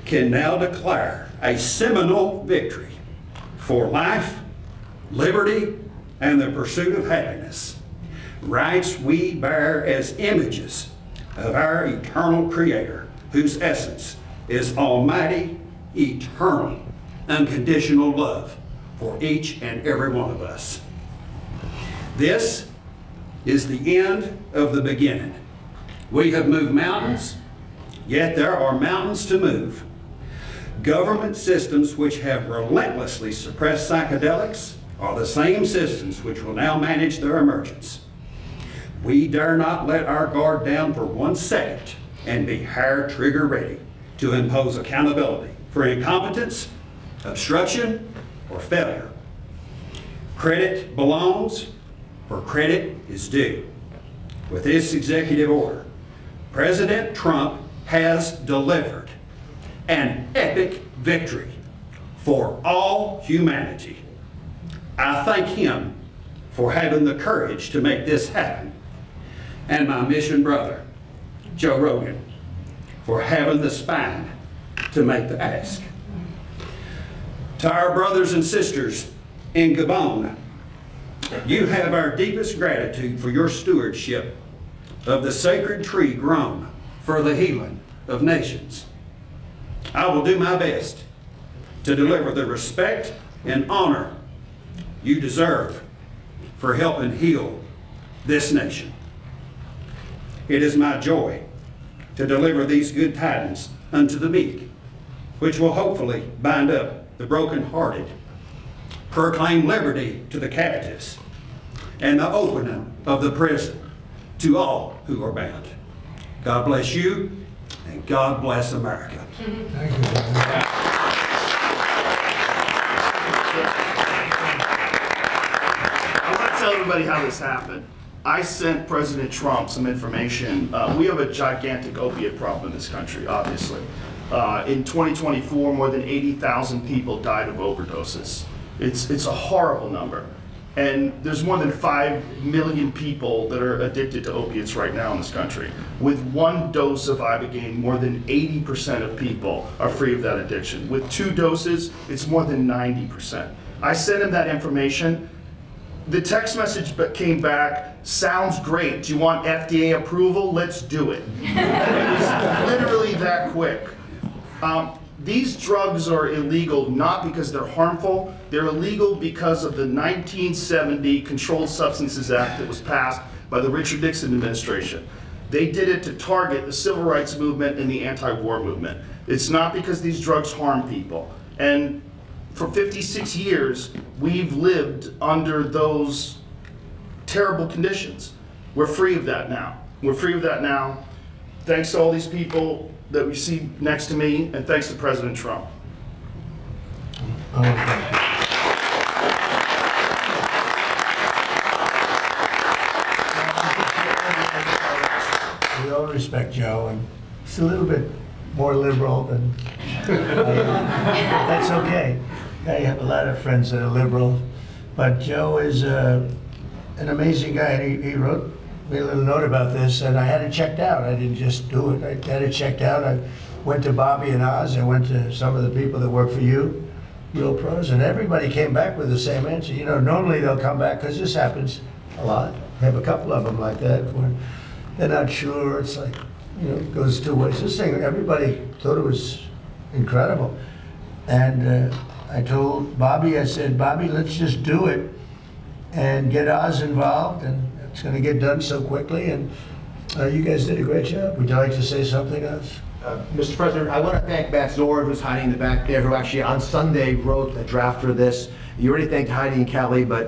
can now declare a seminal victory for life, liberty, and the pursuit of happiness. Rights we bear as images of our eternal Creator, whose essence is almighty, eternal, unconditional love for each and every one of us. This is the end of the beginning. We have moved mountains, yet there are mountains to move. Government systems which have relentlessly suppressed psychedelics are the same systems which will now manage their emergence. We dare not let our guard down for 1 second and be hair trigger ready to impose accountability for incompetence, obstruction, or failure. Credit belongs where credit is due. With this executive order, President Trump has delivered an epic victory for all humanity. I thank him for having the courage to make this happen, and my mission brother, Joe Rogan, for having the spine to make the ask. To our brothers and sisters in Gabon, you have our deepest gratitude for your stewardship of the sacred tree grown for the healing of nations. I will do my best to deliver the respect and honor you deserve for helping heal this nation. It is my joy to deliver these good tidings unto the meek, which will hopefully bind up the brokenhearted, proclaim liberty to the captives, and the opening of the prison to all who are bound. God bless you, and God bless America. Thank you. I want to tell everybody how this happened. I sent President Trump some information. We have a gigantic opiate problem in this country, obviously. In 2024, more than 80,000 people died of overdoses. It's a horrible number. And there's more than 5 million people that are addicted to opiates right now in this country. With 1 dose of Ibogaine, more than 80% of people are free of that addiction. With 2 doses, it's more than 90%. I sent him that information. The text message came back, sounds great. Do you want FDA approval? Let's do it. It was literally that quick. These drugs are illegal not because they're harmful. They're illegal because of the 1970 Controlled Substances Act that was passed by the Richard Nixon administration. They did it to target the civil rights movement and the anti-war movement. It's not because these drugs harm people. And for 56 years, we've lived under those terrible conditions. We're free of that now. We're free of that now. Thanks to all these people that we see next to me, and thanks to President Trump. We all respect Joe, and he's a little bit more liberal than that's okay. I have a lot of friends that are liberal, but Joe is an amazing guy. And he wrote me a little note about this, and I had it checked out. I didn't just do it. I had it checked out. I went to Bobby and Oz. I went to some of the people that work for you, real pros, and everybody came back with the same answer. You know, normally they'll come back, because this happens a lot. I have a couple of them like that, where they're not sure. It's like, you know, it goes 2 ways. This thing, everybody thought it was incredible. And I told Bobby, I said, Bobby, let's just do it and get Oz involved, and it's going to get done so quickly. And you guys did a great job. Would you like to say something else? Mr. President, I want to thank Matt Zorn, who's hiding in the back there, who actually on Sunday wrote a draft for this. You already thanked Heidi and Kelly, but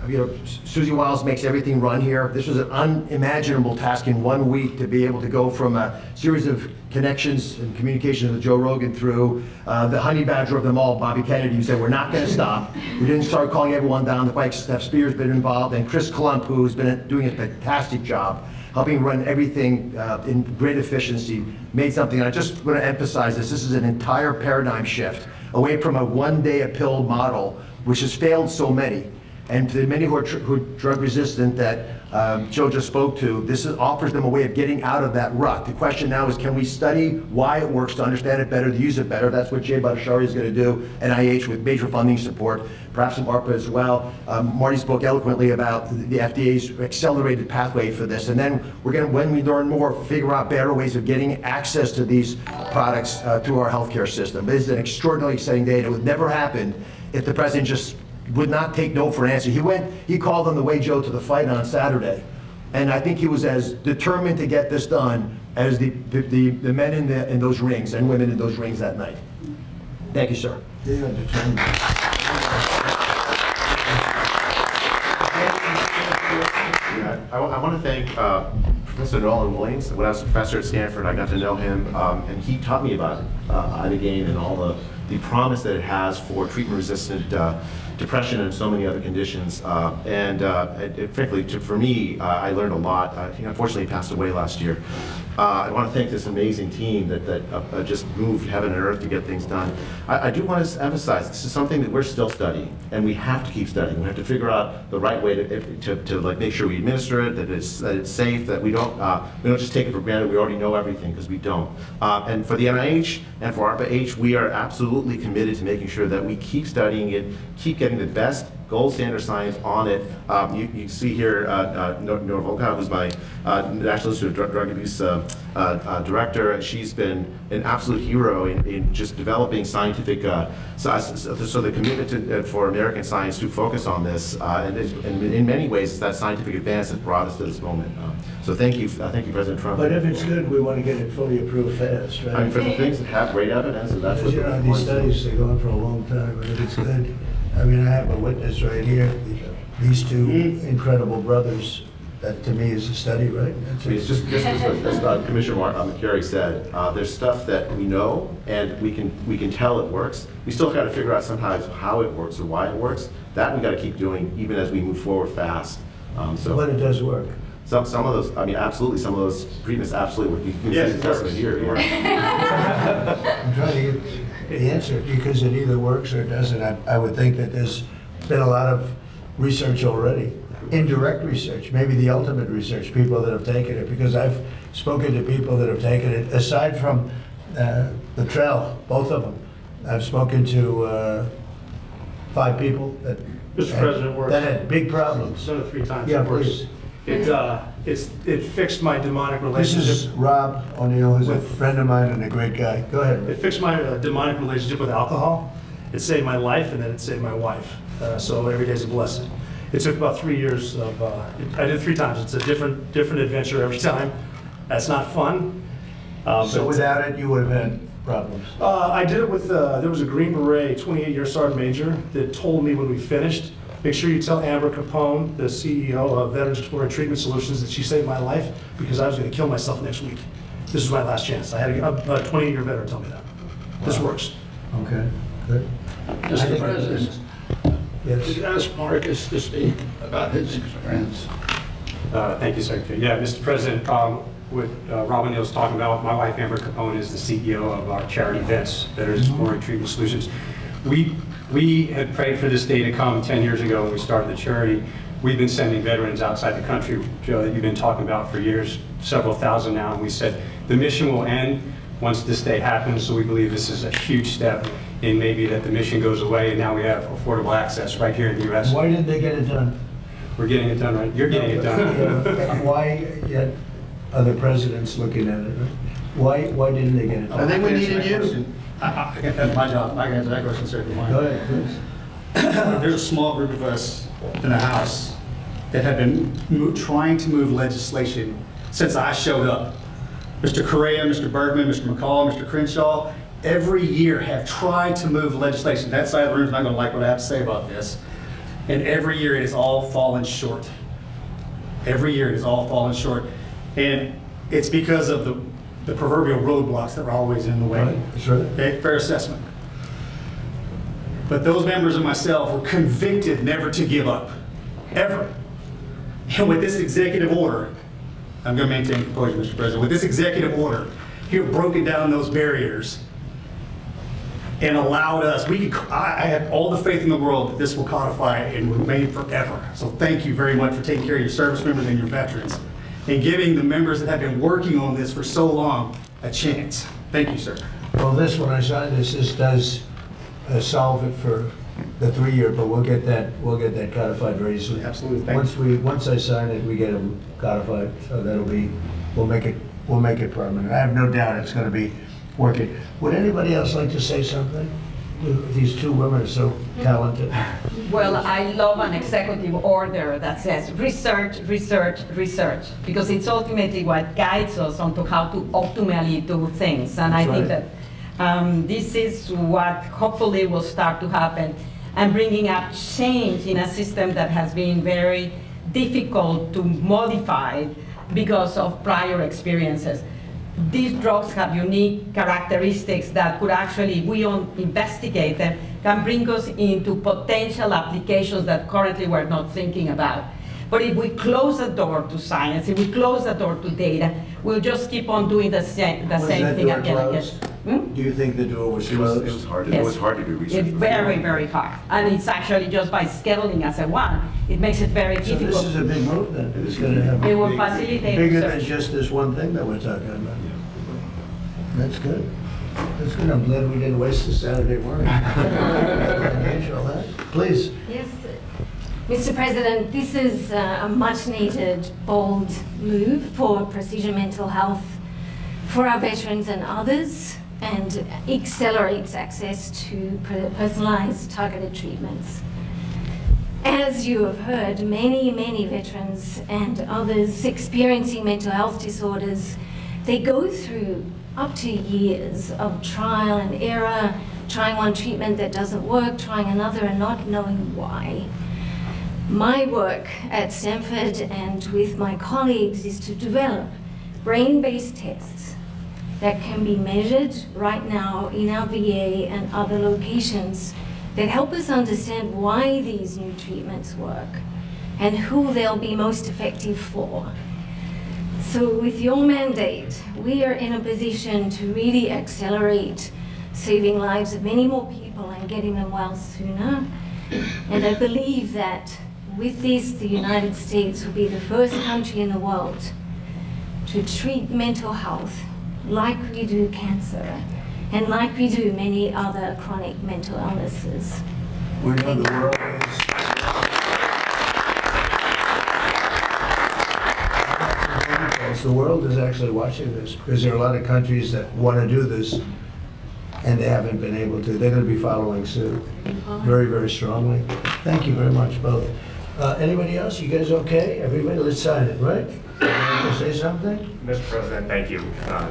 you know, Susie Wiles makes everything run here. This was an unimaginable task in 1 week to be able to go from a series of connections and communications with Joe Rogan through the honey badger of them all, Bobby Kennedy, who said, we're not going to stop. We didn't start calling everyone down. The Pike Steph Spears been involved, and Chris Klump, who's been doing a fantastic job helping run everything in great efficiency, made something. And I just want to emphasize this. This is an entire paradigm shift away from a one-day-a-pill model, which has failed so many. And to the many who are drug resistant that Joe just spoke to, this offers them a way of getting out of that rut. The question now is, can we study why it works to understand it better, to use it better? That's what Jay Bhattacharya is going to do, NIH with major funding support, perhaps some ARPA as well. Marty spoke eloquently about the FDA's accelerated pathway for this. And then we're going to, when we learn more, figure out better ways of getting access to these products through our healthcare system. This is an extraordinarily exciting day, and it would never happen if the president just would not take no for an answer. He called on the way Joe to the fight on Saturday. And I think he was as determined to get this done as the men in those rings and women in those rings that night. Thank you, sir. I want to thank Professor Nolan Williams. When I was a professor at Stanford, I got to know him, and he taught me about ibogaine and all the promise that it has for treatment-resistant depression and so many other conditions. Frankly, for me, I learned a lot. He unfortunately passed away last year. I want to thank this amazing team that just moved heaven and earth to get things done. I do want to emphasize this is something that we're still studying, and we have to keep studying. We have to figure out the right way to like make sure we administer it, that it's safe, that we don't just take it for granted. We already know everything, because we don't. And for the NIH and for ARPA-H, we are absolutely committed to making sure that we keep studying it, keep getting the best gold standard science on it. You see here Nora Volkow, who's my National Institute of Drug Abuse director, and she's been an absolute hero in just developing scientific, so the commitment for American science to focus on this, and in many ways, it's that scientific advance that brought us to this moment. So thank you, President Trump. But if it's good, we want to get it fully approved fast, right? I mean, for the things that have great evidence, and that's what you know, these studies, they go on for a long time, but if it's good, I mean, I have a witness right here, these two incredible brothers, that to me is a study, right? It's just as Commissioner McCary said, there's stuff that we know and we can tell it works. We still got to figure out sometimes how it works or why it works. That we got to keep doing even as we move forward fast. But it does work. Some of those, I mean, absolutely, some of those treatments absolutely work. You can see the testament here. I'm trying to get the answer, because it either works or it doesn't. I would think that there's been a lot of research already, indirect research, maybe the ultimate research, people that have taken it, because I've spoken to people that have taken it, aside from the trail, both of them. I've spoken to 5 people that Mr. President, that had big problems. So 3 times. Yeah, it works. please. It fixed my demonic This relationship. is Rob O'Neill, who's a friend of mine and a great guy. Go ahead. It fixed my demonic relationship with alcohol. It saved my life, and then it saved my wife. So every day's a blessing. It took about 3 years of. I did it 3 times. It's a different adventure every time. That's not fun. So without it, you would have had problems. I did it with. There was a Green Beret 28-year sergeant major that told me when we finished, make sure you tell Amber Capone, the CEO of Veterans Exploring Treatment Solutions, that she saved my life because I was going to kill myself next week. This is my last chance. I had a 28-year veteran tell me that. Wow. This works. Okay, good. Mr. President, yes. could you ask Marcus to speak about his experience? Thank you, Secretary. Yeah, Mr. President, what Rob O'Neill was talking about, my wife Amber Capone is the CEO of our charity VETS, Veterans Exploring Treatment Solutions. We had prayed for this day to come 10 years ago when we started the charity. We've been sending veterans outside the country, Joe, that you've been talking about for years, several thousand now, and we said the mission will end once this day happens, so we believe this is a huge step in maybe that the mission goes away and now we have affordable access right here in the U.S. Why didn't they get it done? We're getting it done, right? You're getting it done. Why yet other presidents looking at it, right? Why didn't they get it done? I think we needed you. That's my job. I can answer that question, sir, if you want. Go ahead, please. There's a small group of us in the House that have been trying to move legislation since I showed up. Mr. Correa, Mr. Bergman, Mr. McCall, Mr. Crenshaw, every year have tried to move legislation. That side of the room is not going to like what I have to say about this. And every year it has all fallen short. Every year it has all fallen short. And it's because of the proverbial roadblocks that are always in the way. Right. Sure. Okay, fair assessment. But those members and myself were convicted never to give up, ever. And with this executive order, I'm going to maintain composure, Mr. President. With this executive order, you have broken down those barriers and allowed us, I have all the faith in the world that this will codify and remain forever. So thank you very much for taking care of your service members and your veterans and giving the members that have been working on this for so long a chance. Thank you, sir. Well, this, when I sign this does solve it for the 3-year, but we'll get that codified very soon. Absolutely. Once I sign it, we get them codified, so we'll make it permanent. I have no doubt it's going to be working. Would anybody else like to say something? These 2 women are so talented. Well, I love an executive order that says research, research, research, because it's ultimately what guides us onto how to optimally do things. And I think that this is what hopefully will start to happen and bringing up change in a system that has been very difficult to modify because of prior experiences. These drugs have unique characteristics that could actually, if we investigate them, can bring us into potential applications that currently we're not thinking about. But if we close the door to science, if we close the door to data, we'll just keep on doing the same thing again and again. Do you think the door was closed? It was hard. Yes. It was hard to do research. It's very, very hard. And it's actually just by scheduling as a one, it makes it very So difficult. this is a big move then. It's going to have It will facilitate bigger than research. just this one thing that we're talking about. That's good. That's good. I'm glad we didn't waste the Saturday morning. Please. Yes, Mr. President, this is a much needed, bold move for precision mental health for our veterans and others, and accelerates access to personalized, targeted treatments. As you have heard, many veterans and others experiencing mental health disorders, they go through up to years of trial and error, trying one treatment that doesn't work, trying another and not knowing why. My work at Stanford and with my colleagues is to develop brain-based tests that can be measured right now in our VA and other locations that help us understand why these new treatments work and who they'll be most effective for. So with your mandate, we are in a position to really accelerate saving lives of many more people and getting them well sooner. And I believe that with this, the United States will be the first country in the world to treat mental health like we do cancer and like we do many other chronic mental illnesses. We know the world is. The world is actually watching this because there are a lot of countries that want to do this and they haven't been able to. They're going to be following suit very, very strongly. Thank you very much, both. Anybody else? You guys okay? Everybody, let's sign it, right? You say something? Mr. President, thank you.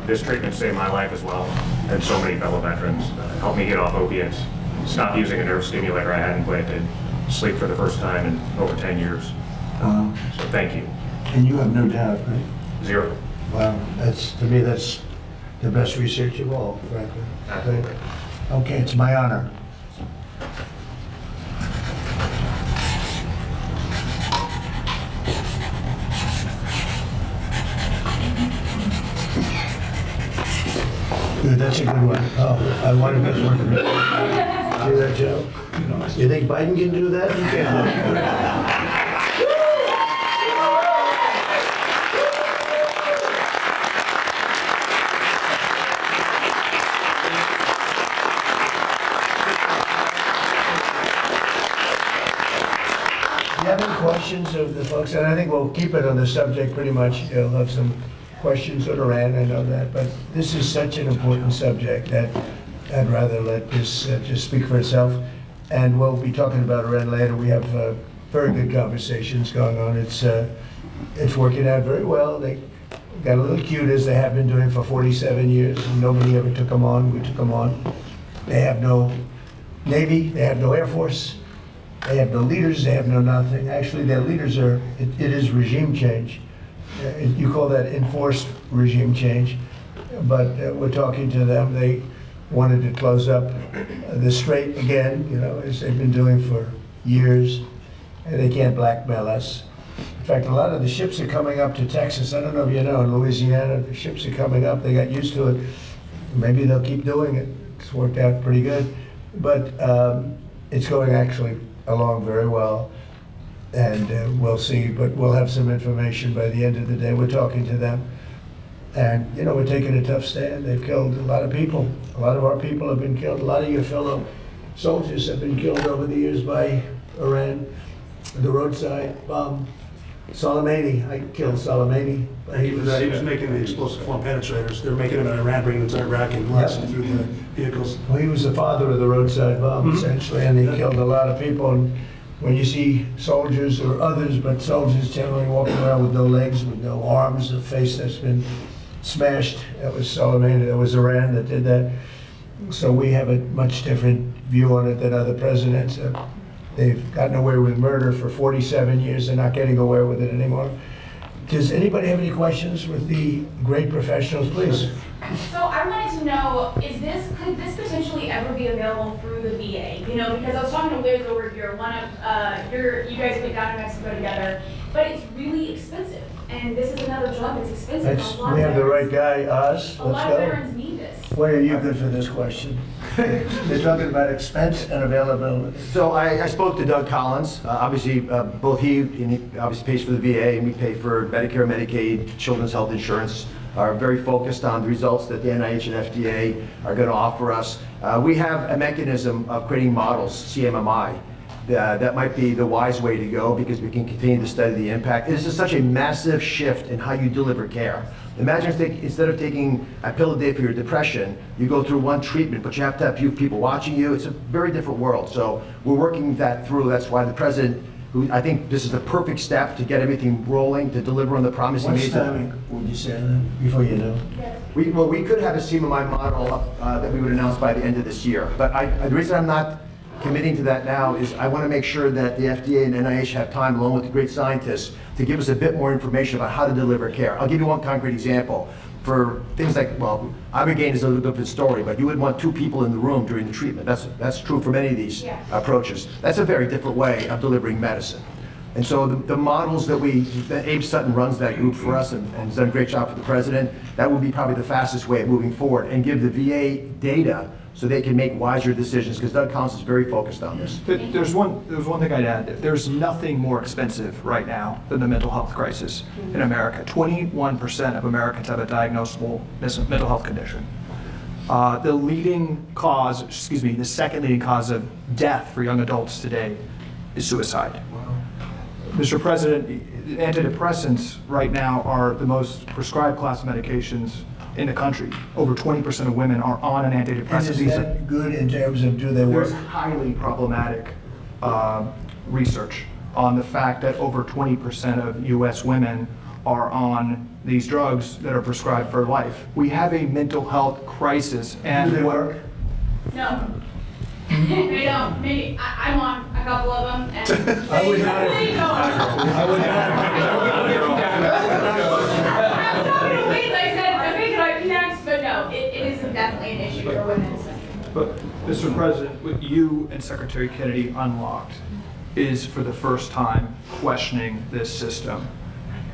This treatment saved my life as well, and so many fellow veterans. Helped me get off opiates, stop using a nerve stimulator I had implanted, sleep for the first time in over 10 years. So thank you. And you have no doubt, right? Zero. Wow, to me, that's the best research of all, frankly. Absolutely. Okay, it's my honor. Good, that's a good one. Oh, I wanted this one. See that, Joe? You think Biden can do that? He can. Questions of the folks, and I think we'll keep it on the subject pretty much. You'll have some questions on Iran, I know that, but this is such an important subject that I'd rather let this just speak for itself. And we'll be talking about Iran later. We have very good conversations going on. It's working out very well. They got a little cute, as they have been doing for 47 years. And nobody ever took them on. We took them on. They have no Navy. They have no Air Force. They have no leaders, they have no nothing. Actually, their leaders it is regime change. You call that enforced regime change. But we're talking to them. They wanted to close up the strait again, as they've been doing for years. And they can't blackmail us. In fact, a lot of the ships are coming up to Texas. I don't know if you know, in Louisiana, the ships are coming up. They got used to it. Maybe they'll keep doing it. It's worked out pretty good. But it's going actually along very well, and we'll see, but we'll have some information by the end of the day. We're talking to them, and we're taking a tough stand. They've killed a lot of people. A lot of our people have been killed. A lot of your fellow soldiers have been killed over the years by Iran. The roadside bomb. Soleimani, I killed Soleimani. He was making the explosive form penetrators. They were making them in Iran, bringing them to Iraq and blasting through the vehicles. Well, he was the father of the roadside bomb, essentially, and he killed a lot of people. And when you see soldiers or others, but soldiers generally walking around with no legs, with no arms, a face that's been smashed, that was Soleimani, that was Iran that did that. So we have a much different view on it than other presidents. They've gotten away with murder for 47 years. They're not getting away with it anymore. Does anybody have any questions with the great professionals, please? So I wanted to know, could this potentially ever be available through the VA? You know, because I was talking to Liz over here, you guys have been down in Mexico together, but it's really expensive. And this is another drug that's expensive. We have the right guy, Oz. A lot of veterans need this. Why are you good for this question? They're talking about expense and availability. So I spoke to Doug Collins. Obviously, both he obviously pays for the VA, and we pay for Medicare, Medicaid, children's health insurance. Are very focused on the results that the NIH and FDA are going to offer us. We have a mechanism of creating models, CMMI. That might be the wise way to go because we can continue to study the impact. This is such a massive shift in how you deliver care. Imagine if instead of taking a pill a day for your depression, you go through one treatment, but you have to have few people watching you. It's a very different world. So we're working that through. That's why the president, who I think this is the perfect step to get everything rolling, to deliver on the promise he made. What's timing would you say that before you know? We could have a CMMI model that we would announce by the end of this year. But the reason I'm not committing to that now is I want to make sure that the FDA and NIH have time, along with the great scientists, to give us a bit more information about how to deliver care. I'll give you one concrete example. For things like, well, Ibogaine is a little different story, but you would want 2 people in the room during the treatment. That's true for many of these approaches. That's a very different way of delivering medicine. And so the models that Abe Sutton runs that group for us and has done a great job for the president, that would be probably the fastest way of moving forward and give the VA data so they can make wiser decisions, because Doug Collins is very focused on this. There's one thing I'd add. There's nothing more expensive right now than the mental health crisis in America. 21% of Americans have a diagnosable mental health condition. The second leading cause of death for young adults today is suicide. Mr. President, antidepressants right now are the most prescribed class of medications in the country. Over 20% of women are on an antidepressant. And is that good in terms of do they work? There's highly problematic research on the fact that over 20% of US women are on these drugs that are prescribed for life. We have a mental health crisis. And do they work? No. They don't. Maybe I'm on a couple of them, and I would not. they don't. I would not. But no, it is definitely an issue for women. But, Mr. President, what you and Secretary Kennedy unlocked is for the first time questioning this system,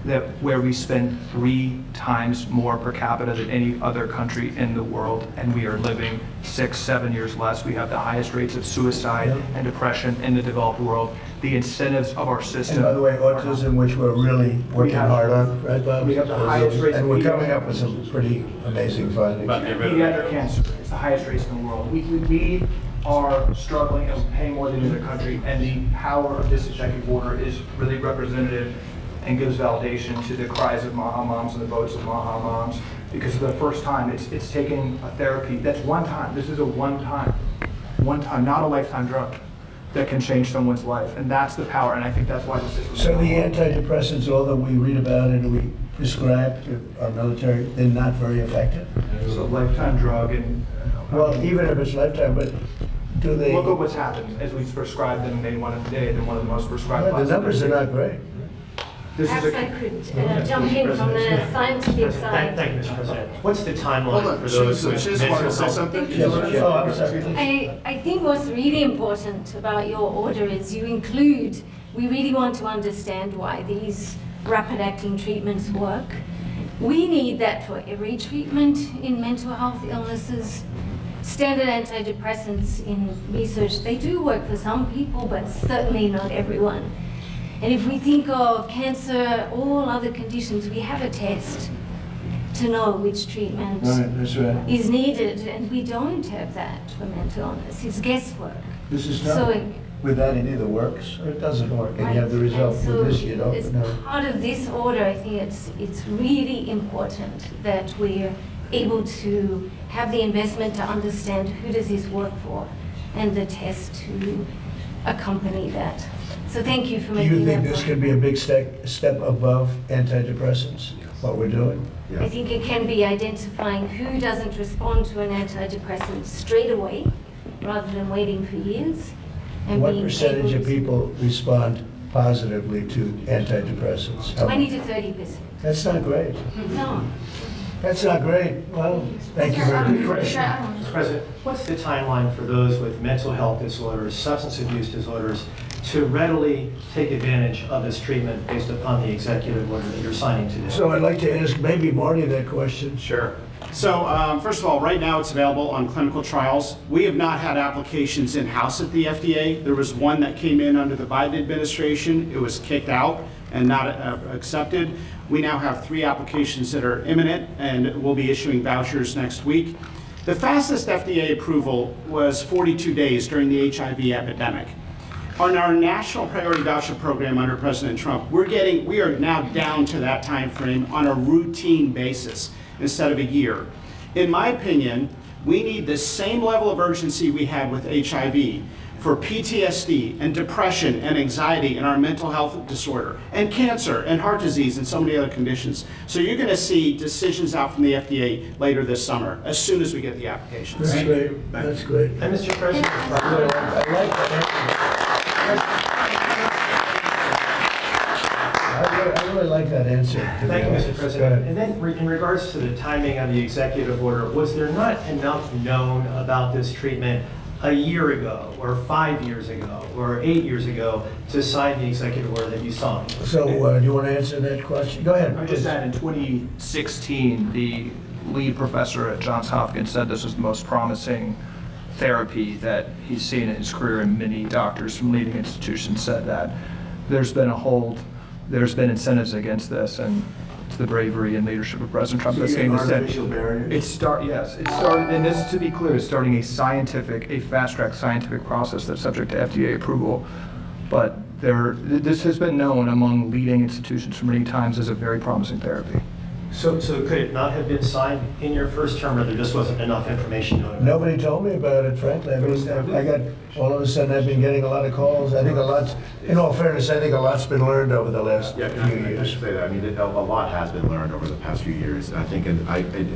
that where we spend 3 times more per capita than any other country in the world, and we are living 6-7 years less. We have the highest rates of suicide and depression in the developed world. The incentives of our system. And by the way, autism, which we're really working hard on, right, Bob? We have the highest rates. And we're coming up with some pretty amazing findings. Pediatric cancer is the highest rates in the world. We are struggling and paying more than any other country, and the power of this executive order is really representative and gives validation to the cries of MAGA moms and the votes of MAGA moms, because for the first time it's taking a therapy that's one time. This is a one time, not a lifetime drug that can change someone's life, and that's the power, and I think that's why the system. So the antidepressants, all that we read about and we prescribe to our military, they're not very effective? It's a lifetime drug, and well, even if it's lifetime, but do they? Look at what's happened as we've prescribed them, and they one of today, they're one of the most prescribed. Well, the numbers are not great. Perhaps I could jump in from the scientific side. Thank you, Mr. President. What's the timeline for those who Shiz wanted to say something? I think what's really important about your order is you include, we really want to understand why these rapid-acting treatments work. We need that for every treatment in mental health illnesses. Standard antidepressants in research, they do work for some people, but certainly not everyone. And if we think of cancer, all other conditions, we have a test to know which treatment is needed, and we don't have that for mental illness. It's guesswork. This is not, with that it either works or it doesn't work, and you have the result with this, you don't know. As part of this order, I think it's really important that we're able to have the investment to understand who does this work for, and the test to accompany that. So thank you for making that. Do you think this could be a big step above antidepressants, what we're doing? I think it can be identifying who doesn't respond to an antidepressant straight away, rather than waiting for years, and What being percentage able of people respond positively to antidepressants? How 20 much? to 30%. That's not great. No. That's not great. Well, thank you very much. Question. Mr. President, what's the timeline for those with mental health disorders, substance abuse disorders, to readily take advantage of this treatment based upon the executive order that you're signing today? So I'd like to ask maybe Marty that question. Sure. So first of all, right now it's available on clinical trials. We have not had applications in-house at the FDA. There was one that came in under the Biden administration. It was kicked out and not accepted. We now have 3 applications that are imminent, and we'll be issuing vouchers next week. The fastest FDA approval was 42 days during the HIV epidemic. On our national priority voucher program under President Trump, we are now down to that time frame on a routine basis instead of a year. In my opinion, we need the same level of urgency we had with HIV for PTSD and depression and anxiety and our mental health disorder and cancer and heart disease and so many other conditions. So you're going to see decisions out from the FDA later this summer as soon as we get the applications. That's great. That's great. And Mr. President, I like I really like that answer. thank you, Mr. President. And then in regards to the timing of the executive order, was there not enough known about this treatment a year ago, or 5 years ago, or 8 years ago to sign the executive order that you signed? So do you want to answer that question? Go ahead. I just add, in 2016, the lead professor at Johns Hopkins said this was the most promising therapy that he's seen in his career, and many doctors from leading institutions said that. There's been a hold, there's been incentives against this, and it's the bravery and leadership of President Trump that's getting this done. Artificial barriers? It started, and this, to be clear, is starting a fast-track scientific process that's subject to FDA approval. But this has been known among leading institutions for many times as a very promising therapy. So could it not have been signed in your first term, or there just wasn't enough information known about it? Nobody told me about it, frankly. I mean, I got, all of a sudden, I've been getting a lot of calls. I think a lot's, in all fairness, I think a lot's been learned over the last few I years. should say that. I mean, a lot has been learned over the past few years. I think in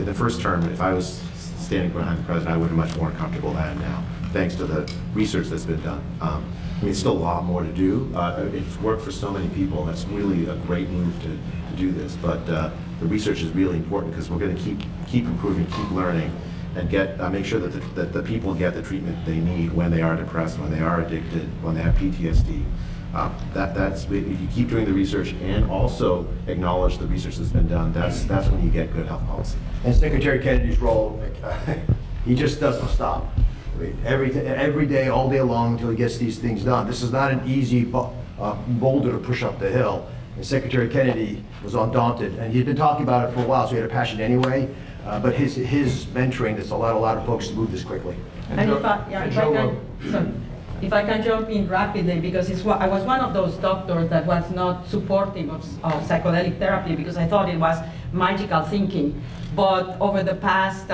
the first term, if I was standing behind the president, I would have much more comfortable than I am now, thanks to the research that's been done. I mean, it's still a lot more to do. It's worked for so many people. That's really a great move to do this. But the research is really important because we're going to keep improving, keep learning, and make sure that the people get the treatment they need when they are depressed, when they are addicted, when they have PTSD. That's if you keep doing the research and also acknowledge the research that's been done. That's when you get good health policy. And Secretary Kennedy's role, he just doesn't stop. I mean, every day, all day long, until he gets these things done. This is not an easy boulder to push up the hill. And Secretary Kennedy was undaunted, and he'd been talking about it for a while, so he had a passion anyway. But his mentoring has allowed a lot of folks to move this quickly. And if I can jump in rapidly, because I was one of those doctors that was not supportive of psychedelic therapy because I thought it was magical thinking. But over the past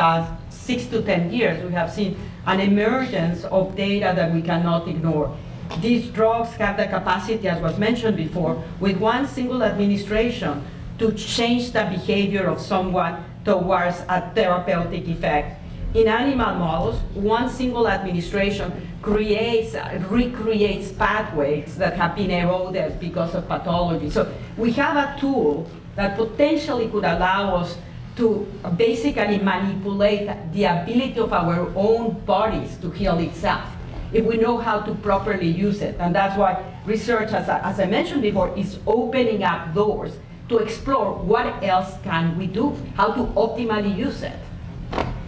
6 to 10 years, we have seen an emergence of data that we cannot ignore. These drugs have the capacity, as was mentioned before, with one single administration to change the behavior of someone towards a therapeutic effect. In animal models, one single administration recreates pathways that have been eroded because of pathology. So we have a tool that potentially could allow us to basically manipulate the ability of our own bodies to heal itself, if we know how to properly use it. And that's why research, as I mentioned before, is opening up doors to explore what else can we do, how to optimally use it.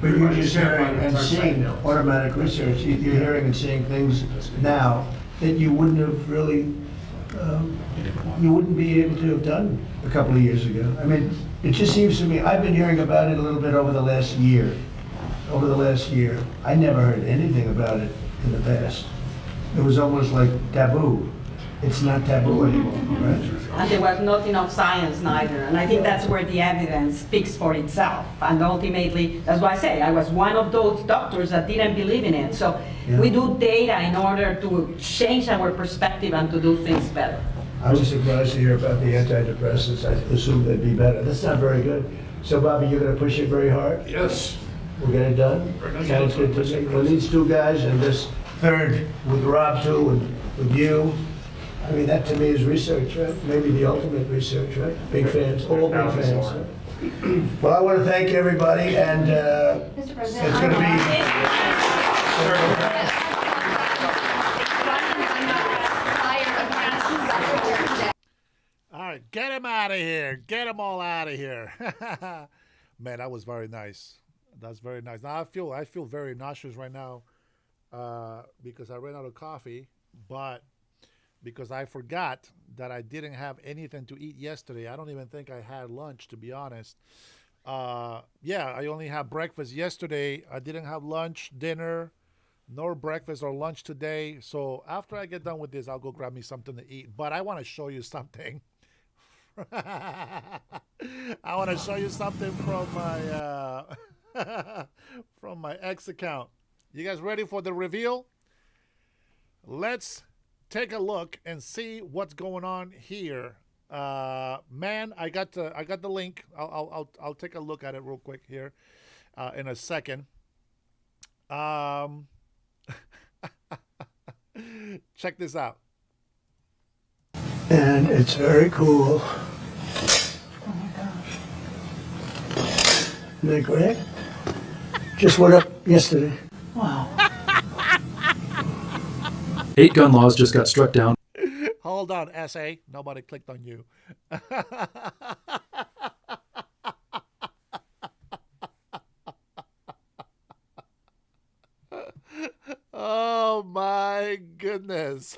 But you're just hearing and seeing automatic research. You're hearing and seeing things now that you wouldn't have really, you wouldn't be able to have done a couple of years ago. I mean, it just seems to me, I've been hearing about it a little bit over the last year. I never heard anything about it in the past. It was almost like taboo. It's not taboo anymore, right? And there was not enough science neither. And I think that's where the evidence speaks for itself. And ultimately, that's why I say, I was one of those doctors that didn't believe in it. So we do data in order to change our perspective and to do things better. I was surprised to hear about the antidepressants. I assumed they'd be better. That's not very good. So Bobby, you're gonna push it very hard? Yes. We'll get it done? Sounds good to me. Well, these two guys and this third with Rob too, and with you. I mean, that to me is research, right? Maybe the ultimate research, right? Big fans, all big fans. Right? Well, I want to thank everybody, and it's going to All right, get him out of here. Get them all out of here. Man, that was very nice. That's very nice. Now I feel very nauseous right now because I ran out of coffee, but because I forgot that I didn't have anything to eat yesterday. I don't even think I had lunch, to be honest. Yeah, I only had breakfast yesterday. I didn't have lunch, dinner, nor breakfast or lunch today. So after I get done with this, I'll go grab me something to eat. But I want to show you something. I want to show you something from my from my X account. You guys ready for the reveal? Let's take a look and see what's going on here. Man, I got the link. I'll take a look at it real quick here in a second. Check this out. And it's very cool. Oh my gosh. Isn't that great? Just went up yesterday. Wow. 8 gun laws just got struck down. Hold on, SA. Nobody clicked on you. Oh my goodness.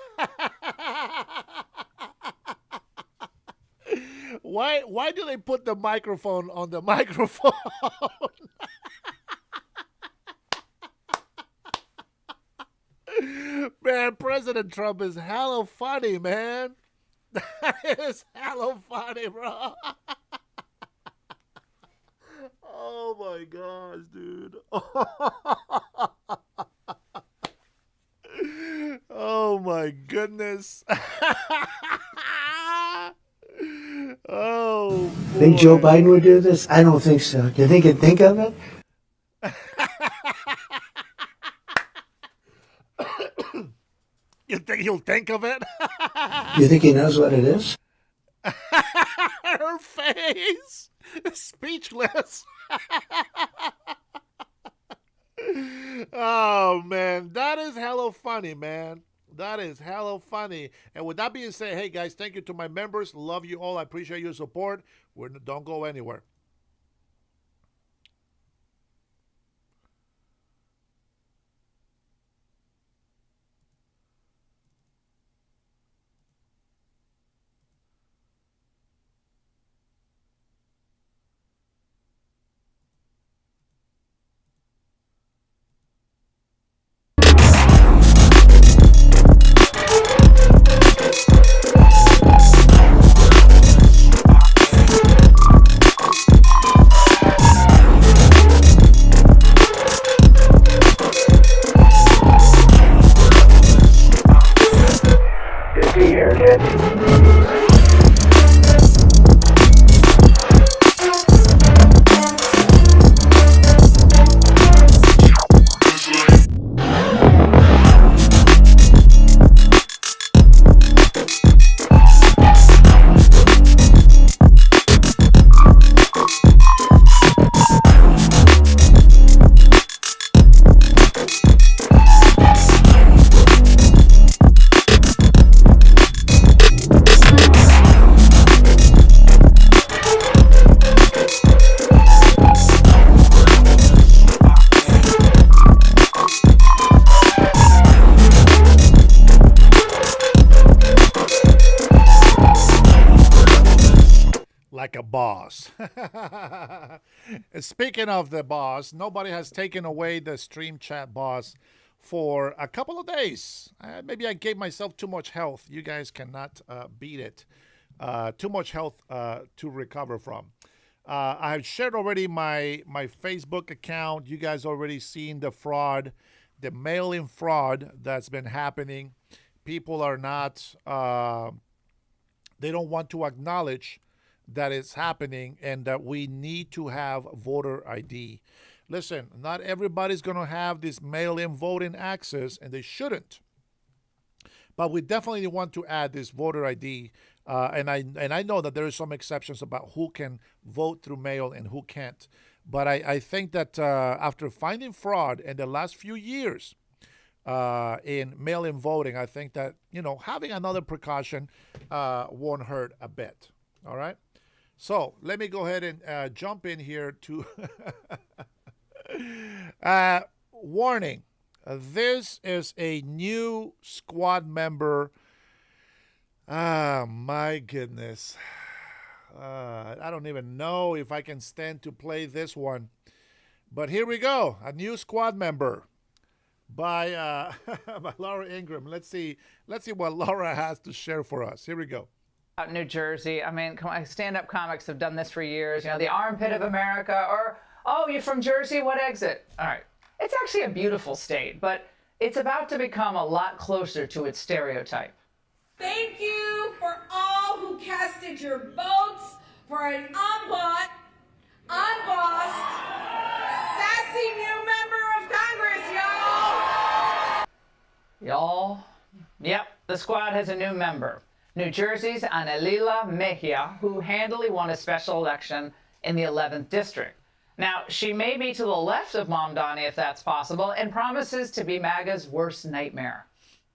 Why do they put the microphone on the microphone? Man, President Trump is hella funny, man. That is hella funny, bro. Oh my gosh, dude. Oh my goodness. Oh, boy. Think Joe Biden would do this? I don't think so. Do you think he'd think of it? You think he'll think of it? You think he knows what it is? Her face. Speechless. Oh, man. That is hella funny, man. That is hella funny. And with that being said, hey, guys, thank you to my members. Love you all. I appreciate your support. Don't go anywhere. Like a boss. Speaking of the boss, nobody has taken away the stream chat boss for a couple of days. Maybe I gave myself too much health. You guys cannot beat it. Too much health to recover from. I have shared already my Facebook account. You guys already seen the fraud, the mail-in fraud that's been happening. People are not, they don't want to acknowledge that it's happening and that we need to have voter ID. Listen, not everybody's going to have this mail-in voting access, and they shouldn't. But we definitely want to add this voter ID, and I know that there are some exceptions about who can vote through mail and who can't. But I think that after finding fraud in the last few years in mail-in voting, I think that having another precaution won't hurt a bit. All right. So let me go ahead and jump in here to warning. This is a new squad member. My goodness. I don't even know if I can stand to play this one. But here we go. A new squad member by by Laura Ingram. Let's see what Laura has to share for us. Here we go. New Jersey. I mean, stand-up comics have done this for years. The armpit of America, or, oh, you're from Jersey, what exit? All right. It's actually a beautiful state, but it's about to become a lot closer to its stereotype. Thank you for all who casted your votes for an unbought, unbossed, sassy new member of Congress, y'all. Y'all? Yep, the squad has a new member. New Jersey's Anelila Mejia, who handily won a special election in the 11th district. Now, she may be to the left of Mom Donnie, if that's possible, and promises to be MAGA's worst nightmare.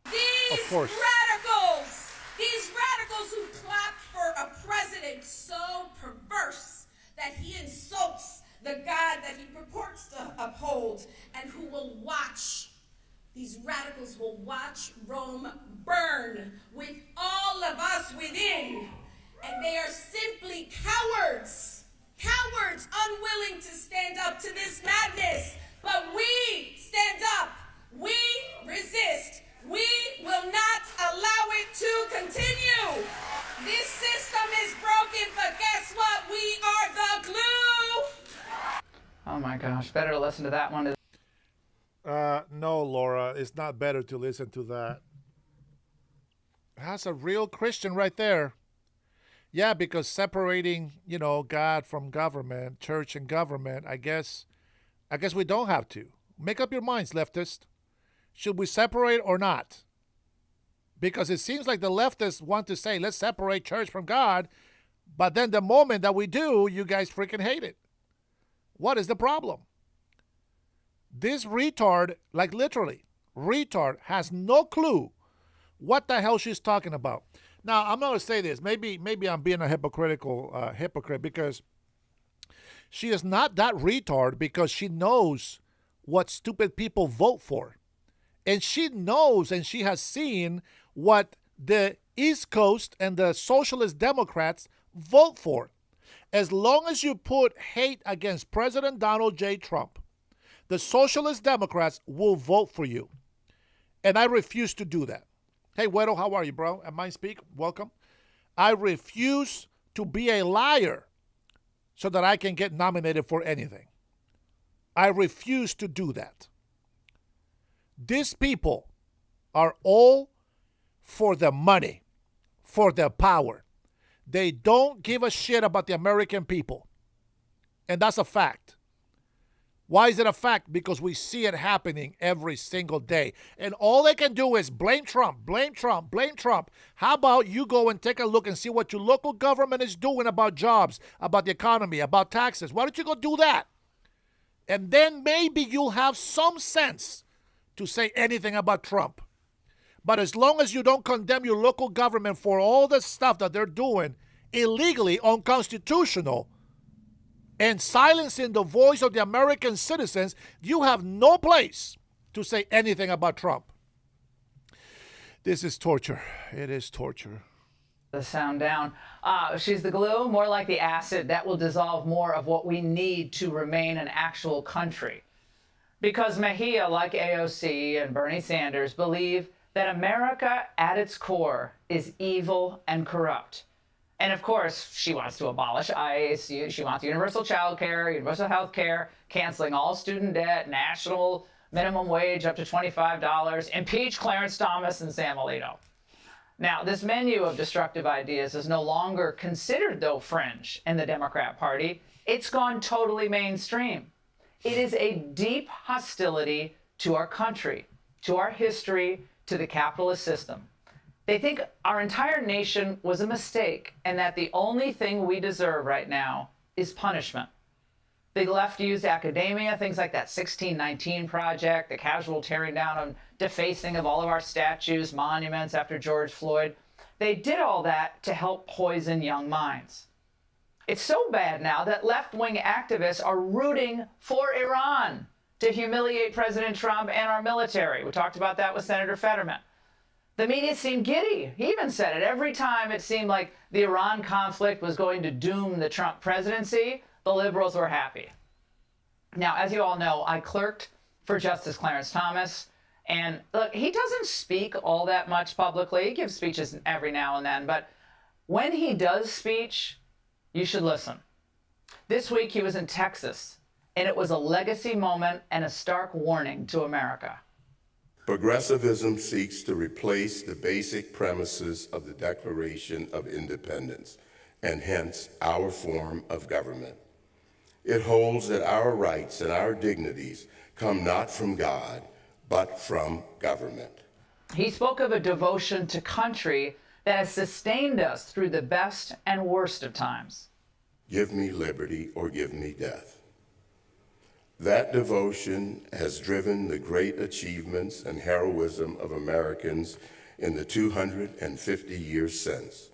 These radicals who clapped for a president so perverse that he insults the God that he purports to uphold, and who will watch, these radicals will watch Rome burn with all of us within. And they are simply cowards, unwilling to stand up to this madness. But we stand up, we resist, we will not allow it to continue. This system is broken, but guess what? We are the glue. Oh my gosh, better listen to that one. No, Laura, it's not better to listen to that. That's a real Christian right there. Yeah, because separating, God from government, church and government, I guess we don't have to. Make up your minds, leftist. Should we separate or not? Because it seems like the leftists want to say, let's separate church from God, but then the moment that we do, you guys freaking hate it. What is the problem? This retard, like literally, retard, has no clue what the hell she's talking about. Now, I'm going to say this. Maybe I'm being a hypocrite because she is not that retard because she knows what stupid people vote for. And she knows and she has seen what the East Coast and the Socialist Democrats vote for. As long as you put hate against President Donald J. Trump, the Socialist Democrats will vote for you. And I refuse to do that. Hey, Wedo, how are you, bro? At Mind Speak, welcome. I refuse to be a liar so that I can get nominated for anything. I refuse to do that. These people are all for the money, for the power. They don't give a shit about the American people. And that's a fact. Why is it a fact? Because we see it happening every single day. And all they can do is blame Trump, blame Trump, blame Trump. How about you go and take a look and see what your local government is doing about jobs, about the economy, about taxes? Why don't you go do that? And then maybe you'll have some sense to say anything about Trump. But as long as you don't condemn your local government for all the stuff that they're doing illegally, unconstitutional, and silencing the voice of the American citizens, you have no place to say anything about Trump. This is torture. It is torture. The sound down. She's the glue, more like the acid that will dissolve more of what we need to remain an actual country. Because Mejia, like AOC and Bernie Sanders, believe that America at its core is evil and corrupt. And of course, she wants to abolish ICE, she wants universal child care, universal health care, canceling all student debt, national minimum wage up to $25, impeach Clarence Thomas and Sam Alito. Now, this menu of destructive ideas is no longer considered, though, fringe in the Democrat Party. It's gone totally mainstream. It is a deep hostility to our country, to our history, to the capitalist system. They think our entire nation was a mistake and that the only thing we deserve right now is punishment. The left used academia, things like that 1619 Project, the casual tearing down and defacing of all of our statues, monuments after George Floyd. They did all that to help poison young minds. It's so bad now that left-wing activists are rooting for Iran to humiliate President Trump and our military. We talked about that with Senator Fetterman. The media seemed giddy. He even said it. Every time it seemed like the Iran conflict was going to doom the Trump presidency, the liberals were happy. Now, as you all know, I clerked for Justice Clarence Thomas. And look, he doesn't speak all that much publicly. He gives speeches every now and then. But when he does speech, you should listen. This week he was in Texas, and it was a legacy moment and a stark warning to America. Progressivism seeks to replace the basic premises of the Declaration of Independence, and hence our form of government. It holds that our rights and our dignities come not from God, but from government. He spoke of a devotion to country that has sustained us through the best and worst of times. Give me liberty or give me death. That devotion has driven the great achievements and heroism of Americans in the 250 years since.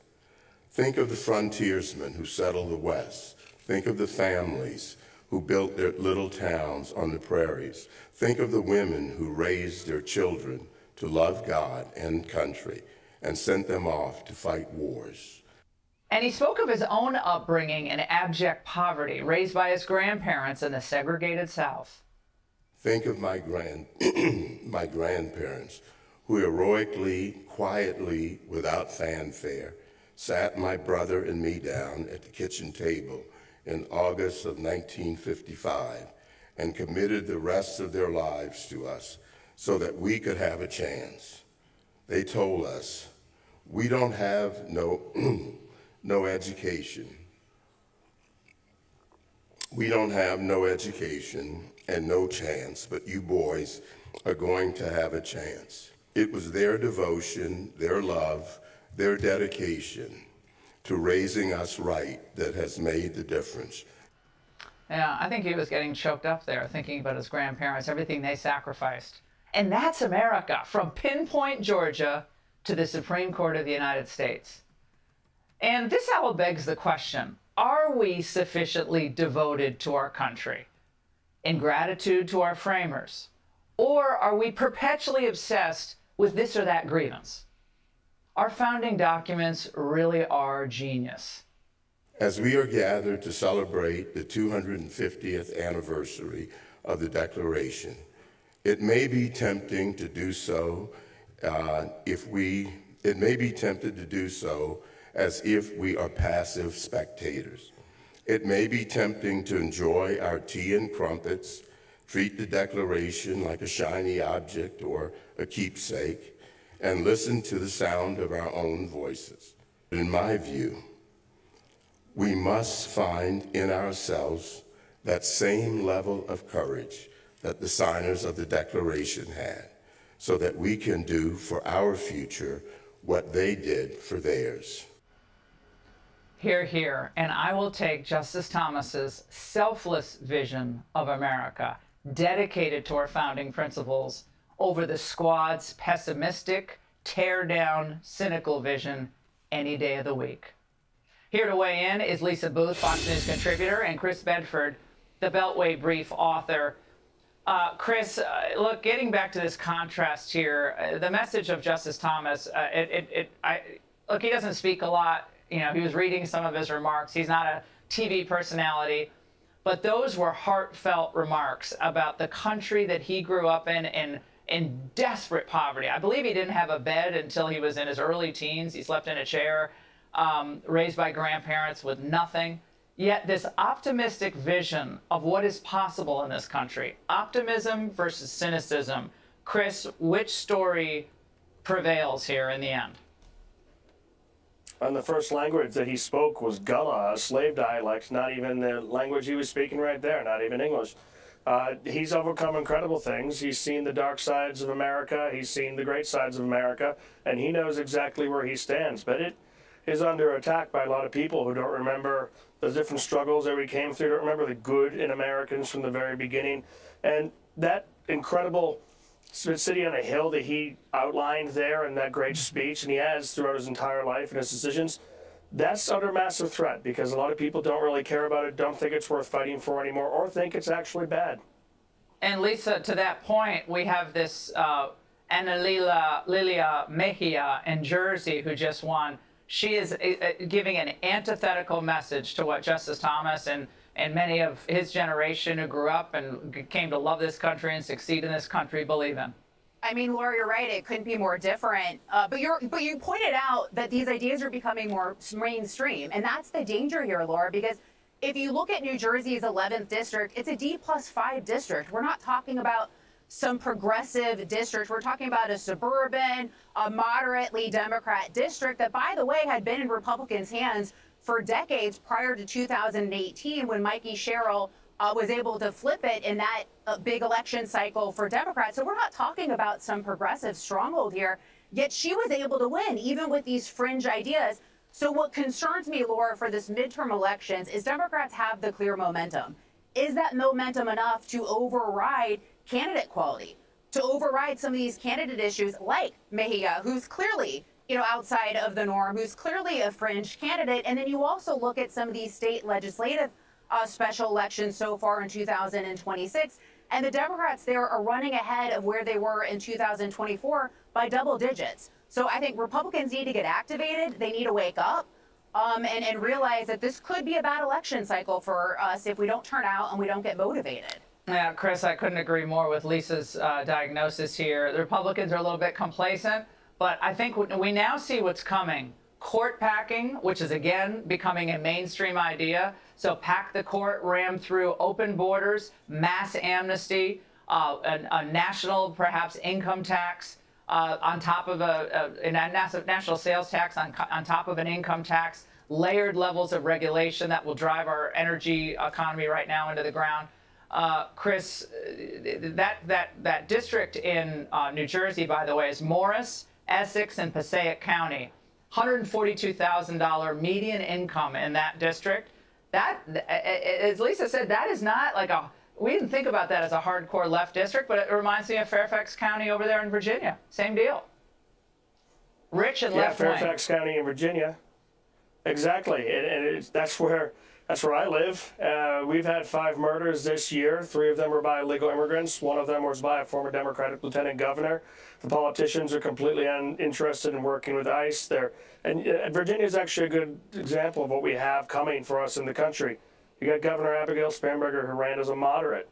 Think of the frontiersmen who settled the West. Think of the families who built their little towns on the prairies. Think of the women who raised their children to love God and country and sent them off to fight wars. And he spoke of his own upbringing in abject poverty, raised by his grandparents in the segregated South. Think of my grandparents who heroically, quietly, without fanfare, sat my brother and me down at the kitchen table in August of 1955 and committed the rest of their lives to us so that we could have a chance. They told us, we don't have no education. We don't have no education and no chance, but you boys are going to have a chance. It was their devotion, their love, their dedication to raising us right that has made the difference. Yeah, I think he was getting choked up there, thinking about his grandparents, everything they sacrificed. And that's America, from Pinpoint, Georgia, to the Supreme Court of the United States. And this all begs the question, are we sufficiently devoted to our country, in gratitude to our framers? Or are we perpetually obsessed with this or that grievance? Our founding documents really are genius. As we are gathered to celebrate the 250th anniversary of the Declaration, it may be tempting to do so as if we are passive spectators. It may be tempting to enjoy our tea and crumpets, treat the Declaration like a shiny object or a keepsake, and listen to the sound of our own voices. In my view, we must find in ourselves that same level of courage that the signers of the Declaration had, so that we can do for our future what they did for theirs. Hear, hear, and I will take Justice Thomas's selfless vision of America, dedicated to our founding principles, over the squad's pessimistic, tear-down, cynical vision any day of the week. Here to weigh in is Lisa Booth, Fox News contributor, and Chris Bedford, the Beltway Brief author. Chris, look, getting back to this contrast here, the message of Justice Thomas, look, he doesn't speak a lot. You know, he was reading some of his remarks. He's not a TV personality, but those were heartfelt remarks about the country that he grew up in desperate poverty. I believe he didn't have a bed until he was in his early teens. He slept in a chair, raised by grandparents with nothing. Yet this optimistic vision of what is possible in this country, optimism versus cynicism. Chris, which story prevails here in the end? And the first language that he spoke was Gullah, a slave dialect, not even the language he was speaking right there, not even English. He's overcome incredible things. He's seen the dark sides of America. He's seen the great sides of America, and he knows exactly where he stands. But it is under attack by a lot of people who don't remember the different struggles that we came through, don't remember the good in Americans from the very beginning. And that incredible city on a hill that he outlined there in that great speech, and he has throughout his entire life and his decisions, that's under massive threat because a lot of people don't really care about it, don't think it's worth fighting for anymore, or think it's actually bad. And Lisa, to that point, we have this Lilia Mejia in Jersey who just won. She is giving an antithetical message to what Justice Thomas and many of his generation who grew up and came to love this country and succeed in this country believe in. I mean, Laura, you're right. It couldn't be more different. But you pointed out that these ideas are becoming more mainstream. And that's the danger here, Laura, because if you look at New Jersey's 11th district, it's a D+5 district. We're not talking about some progressive district. We're talking about a suburban, a moderately Democrat district that, by the way, had been in Republicans' hands for decades prior to 2018 when Mikey Sherrill was able to flip it in that big election cycle for Democrats. So we're not talking about some progressive stronghold here, yet she was able to win even with these fringe ideas. So what concerns me, Laura, for this midterm elections is Democrats have the clear momentum. Is that momentum enough to override candidate quality, to override some of these candidate issues like Mejia, who's clearly outside of the norm, who's clearly a fringe candidate? And then you also look at some of these state legislative special elections so far in 2026, and the Democrats there are running ahead of where they were in 2024 by double digits. So I think Republicans need to get activated. They need to wake up and realize that this could be a bad election cycle for us if we don't turn out and we don't get motivated. Yeah, Chris, I couldn't agree more with Lisa's diagnosis here. The Republicans are a little bit complacent, but I think we now see what's coming. Court packing, which is again becoming a mainstream idea. So pack the court, ram through open borders, mass amnesty, a national, perhaps, income tax on top of a national sales tax on top of an income tax, layered levels of regulation that will drive our energy economy right now into the ground. Chris, that district in New Jersey, by the way, is Morris, Essex, and Passaic County. $142,000 median income in that district. That, as Lisa said, that is not like we didn't think about that as a hardcore left district, but it reminds me of Fairfax County over there in Virginia. Same deal. Rich and left wing. Fairfax County in Virginia. Exactly, and that's where I live. We've had 5 murders this year. 3 of them were by illegal immigrants. 1 of them was by a former Democratic lieutenant governor. The politicians are completely uninterested in working with ICE. Virginia is actually a good example of what we have coming for us in the country. You got Governor Abigail Spanberger, who ran as a moderate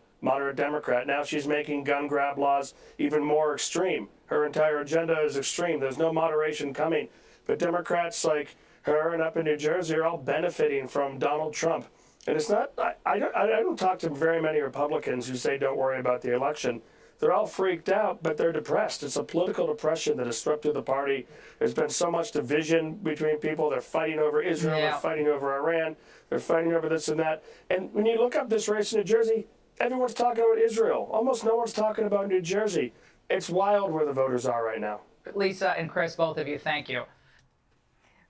Democrat. Now she's making gun grab laws even more extreme. Her entire agenda is extreme. There's no moderation coming. But Democrats like her and up in New Jersey are all benefiting from Donald Trump. And it's not, I don't talk to very many Republicans who say don't worry about the election. They're all freaked out, but they're depressed. It's a political depression that has swept through the party. There's been so much division between people. They're fighting over Israel, They're fighting over Iran, they're fighting over this and that. And when you look up this race in New Jersey, everyone's talking about Israel. Almost no one's talking about New Jersey. It's wild where the voters are right now. Lisa and Chris, both of you, thank you.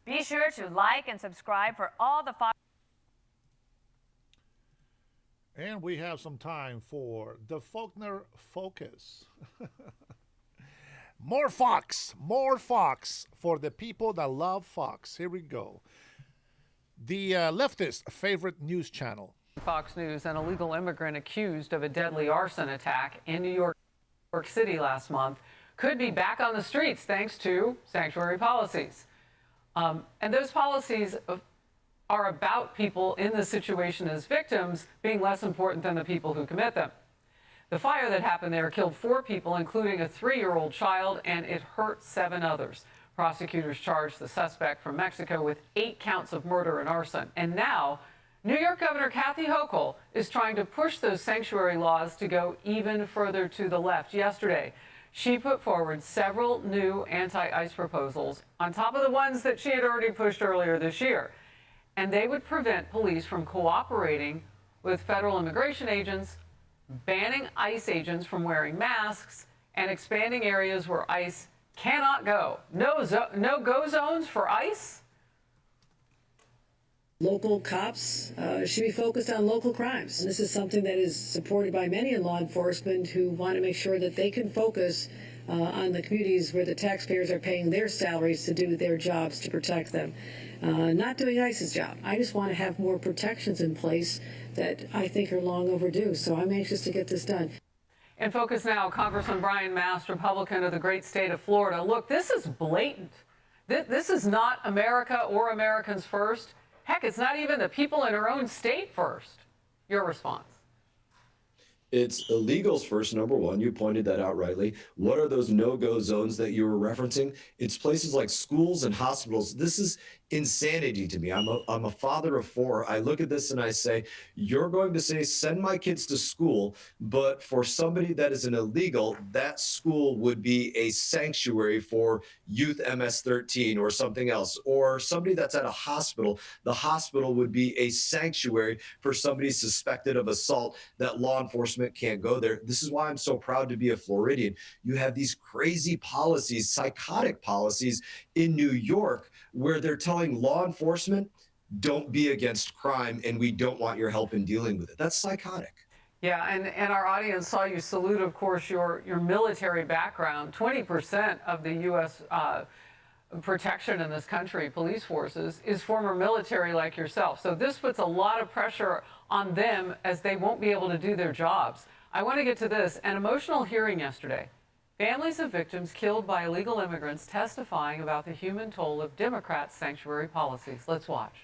Be sure to like and subscribe for all the Fox. And we have some time for the Faulkner Focus. More Fox for the people that love Fox. Here we go. The leftist favorite news channel. Fox News, an illegal immigrant accused of a deadly arson attack in New York City last month, could be back on the streets thanks to sanctuary policies. And those policies are about people in the situation as victims being less important than the people who commit them. The fire that happened there killed 4 people, including a 3-year-old child, and it hurt 7 others. Prosecutors charged the suspect from Mexico with 8 counts of murder and arson. And now, New York Governor Kathy Hochul is trying to push those sanctuary laws to go even further to the left. Yesterday, she put forward several new anti-ICE proposals on top of the ones that she had already pushed earlier this year. And they would prevent police from cooperating with federal immigration agents banning ICE agents from wearing masks and expanding areas where ICE cannot go. No-go zones for ICE? Local cops should be focused on local crimes. This is something that is supported by many in law enforcement who want to make sure that they can focus on the communities where the taxpayers are paying their salaries to do their jobs to protect them. Not doing ICE's job. I just want to have more protections in place that I think are long overdue. So I'm anxious to get this done. In focus now, Congressman Brian Mast, Republican of the great state of Florida. Look, this is blatant. This is not America or Americans first. Heck, it's not even the people in our own state first. Your response? It's illegals first, number one. You pointed that out rightly. What are those no-go zones that you were referencing? It's places like schools and hospitals. This is insanity to me. I'm a father of four. I look at this and I say, you're going to say, send my kids to school, but for somebody that is an illegal, that school would be a sanctuary for youth MS-13 or something else. Or somebody that's at a hospital, the hospital would be a sanctuary for somebody suspected of assault that law enforcement can't go there. This is why I'm so proud to be a Floridian. You have these crazy policies, psychotic policies in New York where they're telling law enforcement, don't be against crime and we don't want your help in dealing with it. That's psychotic. Yeah, and our audience saw you salute, of course, your military background. 20% of the U.S. Protection in this country, police forces, is former military like yourself. So this puts a lot of pressure on them as they won't be able to do their jobs. I want to get to this. An emotional hearing yesterday. Families of victims killed by illegal immigrants testifying about the human toll of Democrats' sanctuary policies. Let's watch.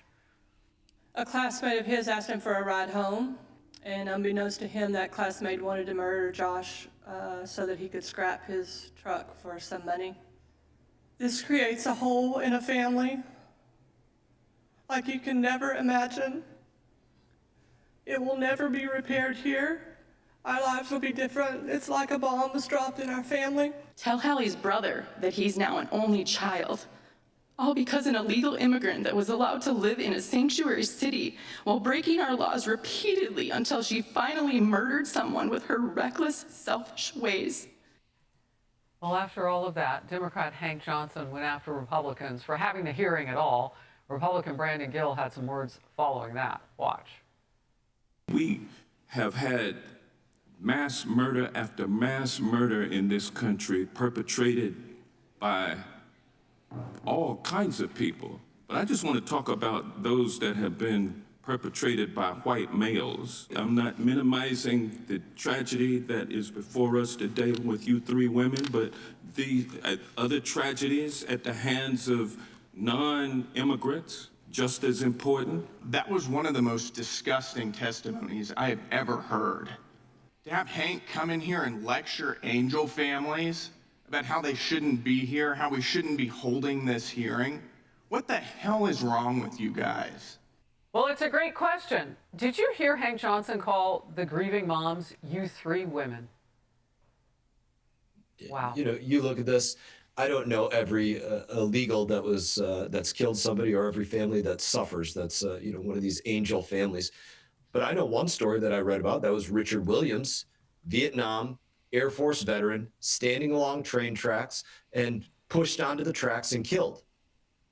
A classmate of his asked him for a ride home, and unbeknownst to him, that classmate wanted to murder Josh so that he could scrap his truck for some money. This creates a hole in a family like you can never imagine. It will never be repaired here. Our lives will be different. It's like a bomb was dropped in our family. Tell Hallie's brother that he's now an only child. All because an illegal immigrant that was allowed to live in a sanctuary city while breaking our laws repeatedly until she finally murdered someone with her reckless, selfish ways. Well, after all of that, Democrat Hank Johnson went after Republicans for having the hearing at all. Republican Brandon Gill had some words following that. Watch. We have had mass murder after mass murder in this country perpetrated by all kinds of people. But I just want to talk about those that have been perpetrated by white males. I'm not minimizing the tragedy that is before us today with you three women, but the other tragedies at the hands of non-immigrants, just as important. That was one of the most disgusting testimonies I have ever heard. To have Hank come in here and lecture angel families about how they shouldn't be here, how we shouldn't be holding this hearing. What the hell is wrong with you guys? Well, it's a great question. Did you hear Hank Johnson call the grieving moms, you three women? Wow. You know, you look at this, I don't know every illegal that was that's killed somebody or every family that suffers. That's you know, one of these angel families. But I know one story that I read about that was Richard Williams, Vietnam, Air Force veteran, standing along train tracks and pushed onto the tracks and killed.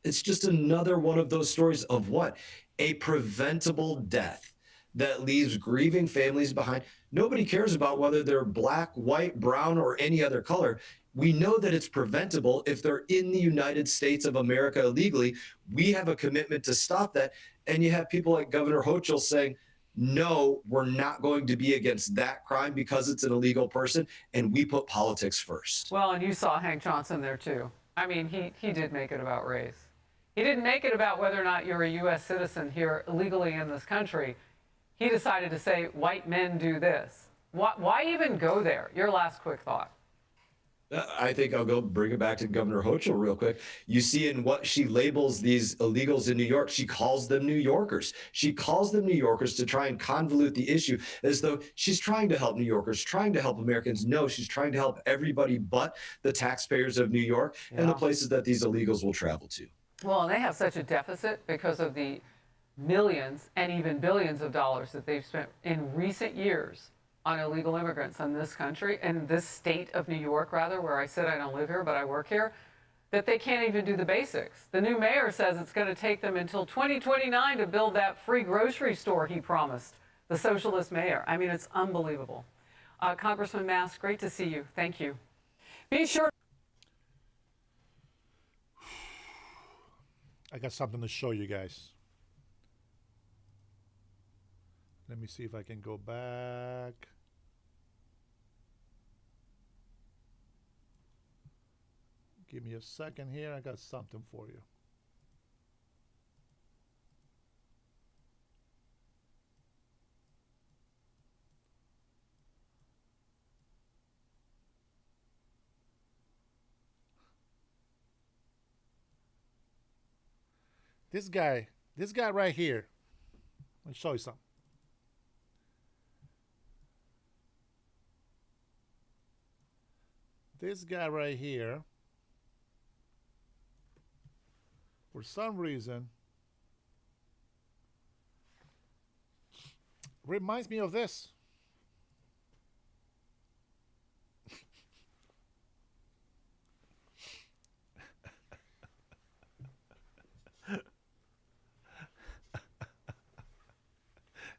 It's just another one of those stories of what? A preventable death that leaves grieving families behind. Nobody cares about whether they're black, white, brown, or any other color. We know that it's preventable if they're in the United States of America illegally. We have a commitment to stop that. And you have people like Governor Hochul saying, no, we're not going to be against that crime because it's an illegal person, and we put politics first. Well, and you saw Hank Johnson there too. I mean, he did make it about race. He didn't make it about whether or not you're a U.S. citizen here illegally in this country. He decided to say, white men do this. Why even go there? Your last quick thought. I think I'll go bring it back to Governor Hochul real quick. You see in what she labels these illegals in New York, she calls them New Yorkers. She calls them New Yorkers to try and convolute the issue as though she's trying to help New Yorkers, trying to help Americans. No, she's trying to help everybody but the taxpayers of New York and the places that these illegals will travel to. Well, and they have such a deficit because of the millions and even billions of dollars that they've spent in recent years on illegal immigrants in this country, in this state of New York, rather, where I said I don't live here, but I work here, that they can't even do the basics. The new mayor says it's going to take them until 2029 to build that free grocery store he promised, the socialist mayor. I mean, it's unbelievable. Congressman Mass, great to see you. Thank you. Be sure. I got something to show you guys. Let me see if I can go back. Give me a second here. I got something for you. This guy right here. Let me show you something. This guy right here, for some reason, reminds me of this.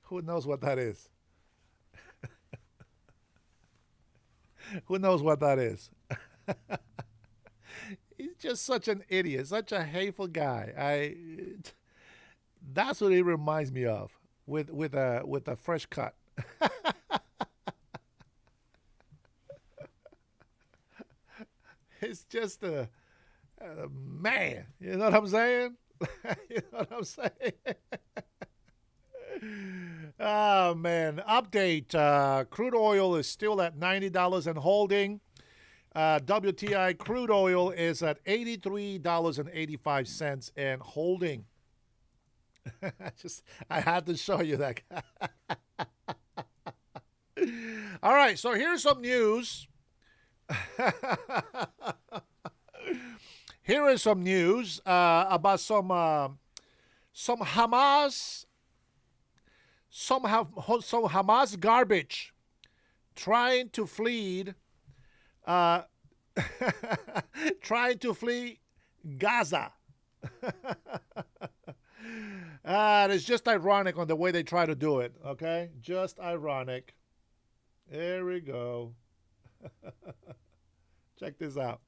Who knows what that is? Who knows what that is? He's just such an idiot, such a hateful guy. That's what he reminds me of, with a fresh cut. It's just a man. You know what I'm saying? You know what I'm saying? Oh, man. Update. Crude oil is still at $90 and holding. WTI crude oil is at $83.85 and holding. I had to show you that. All right, so here's some news. Here is some news about some Hamas. Some Hamas garbage trying to flee Gaza. It's just ironic on the way they try to do it, okay? Just ironic. There we go. Check this out.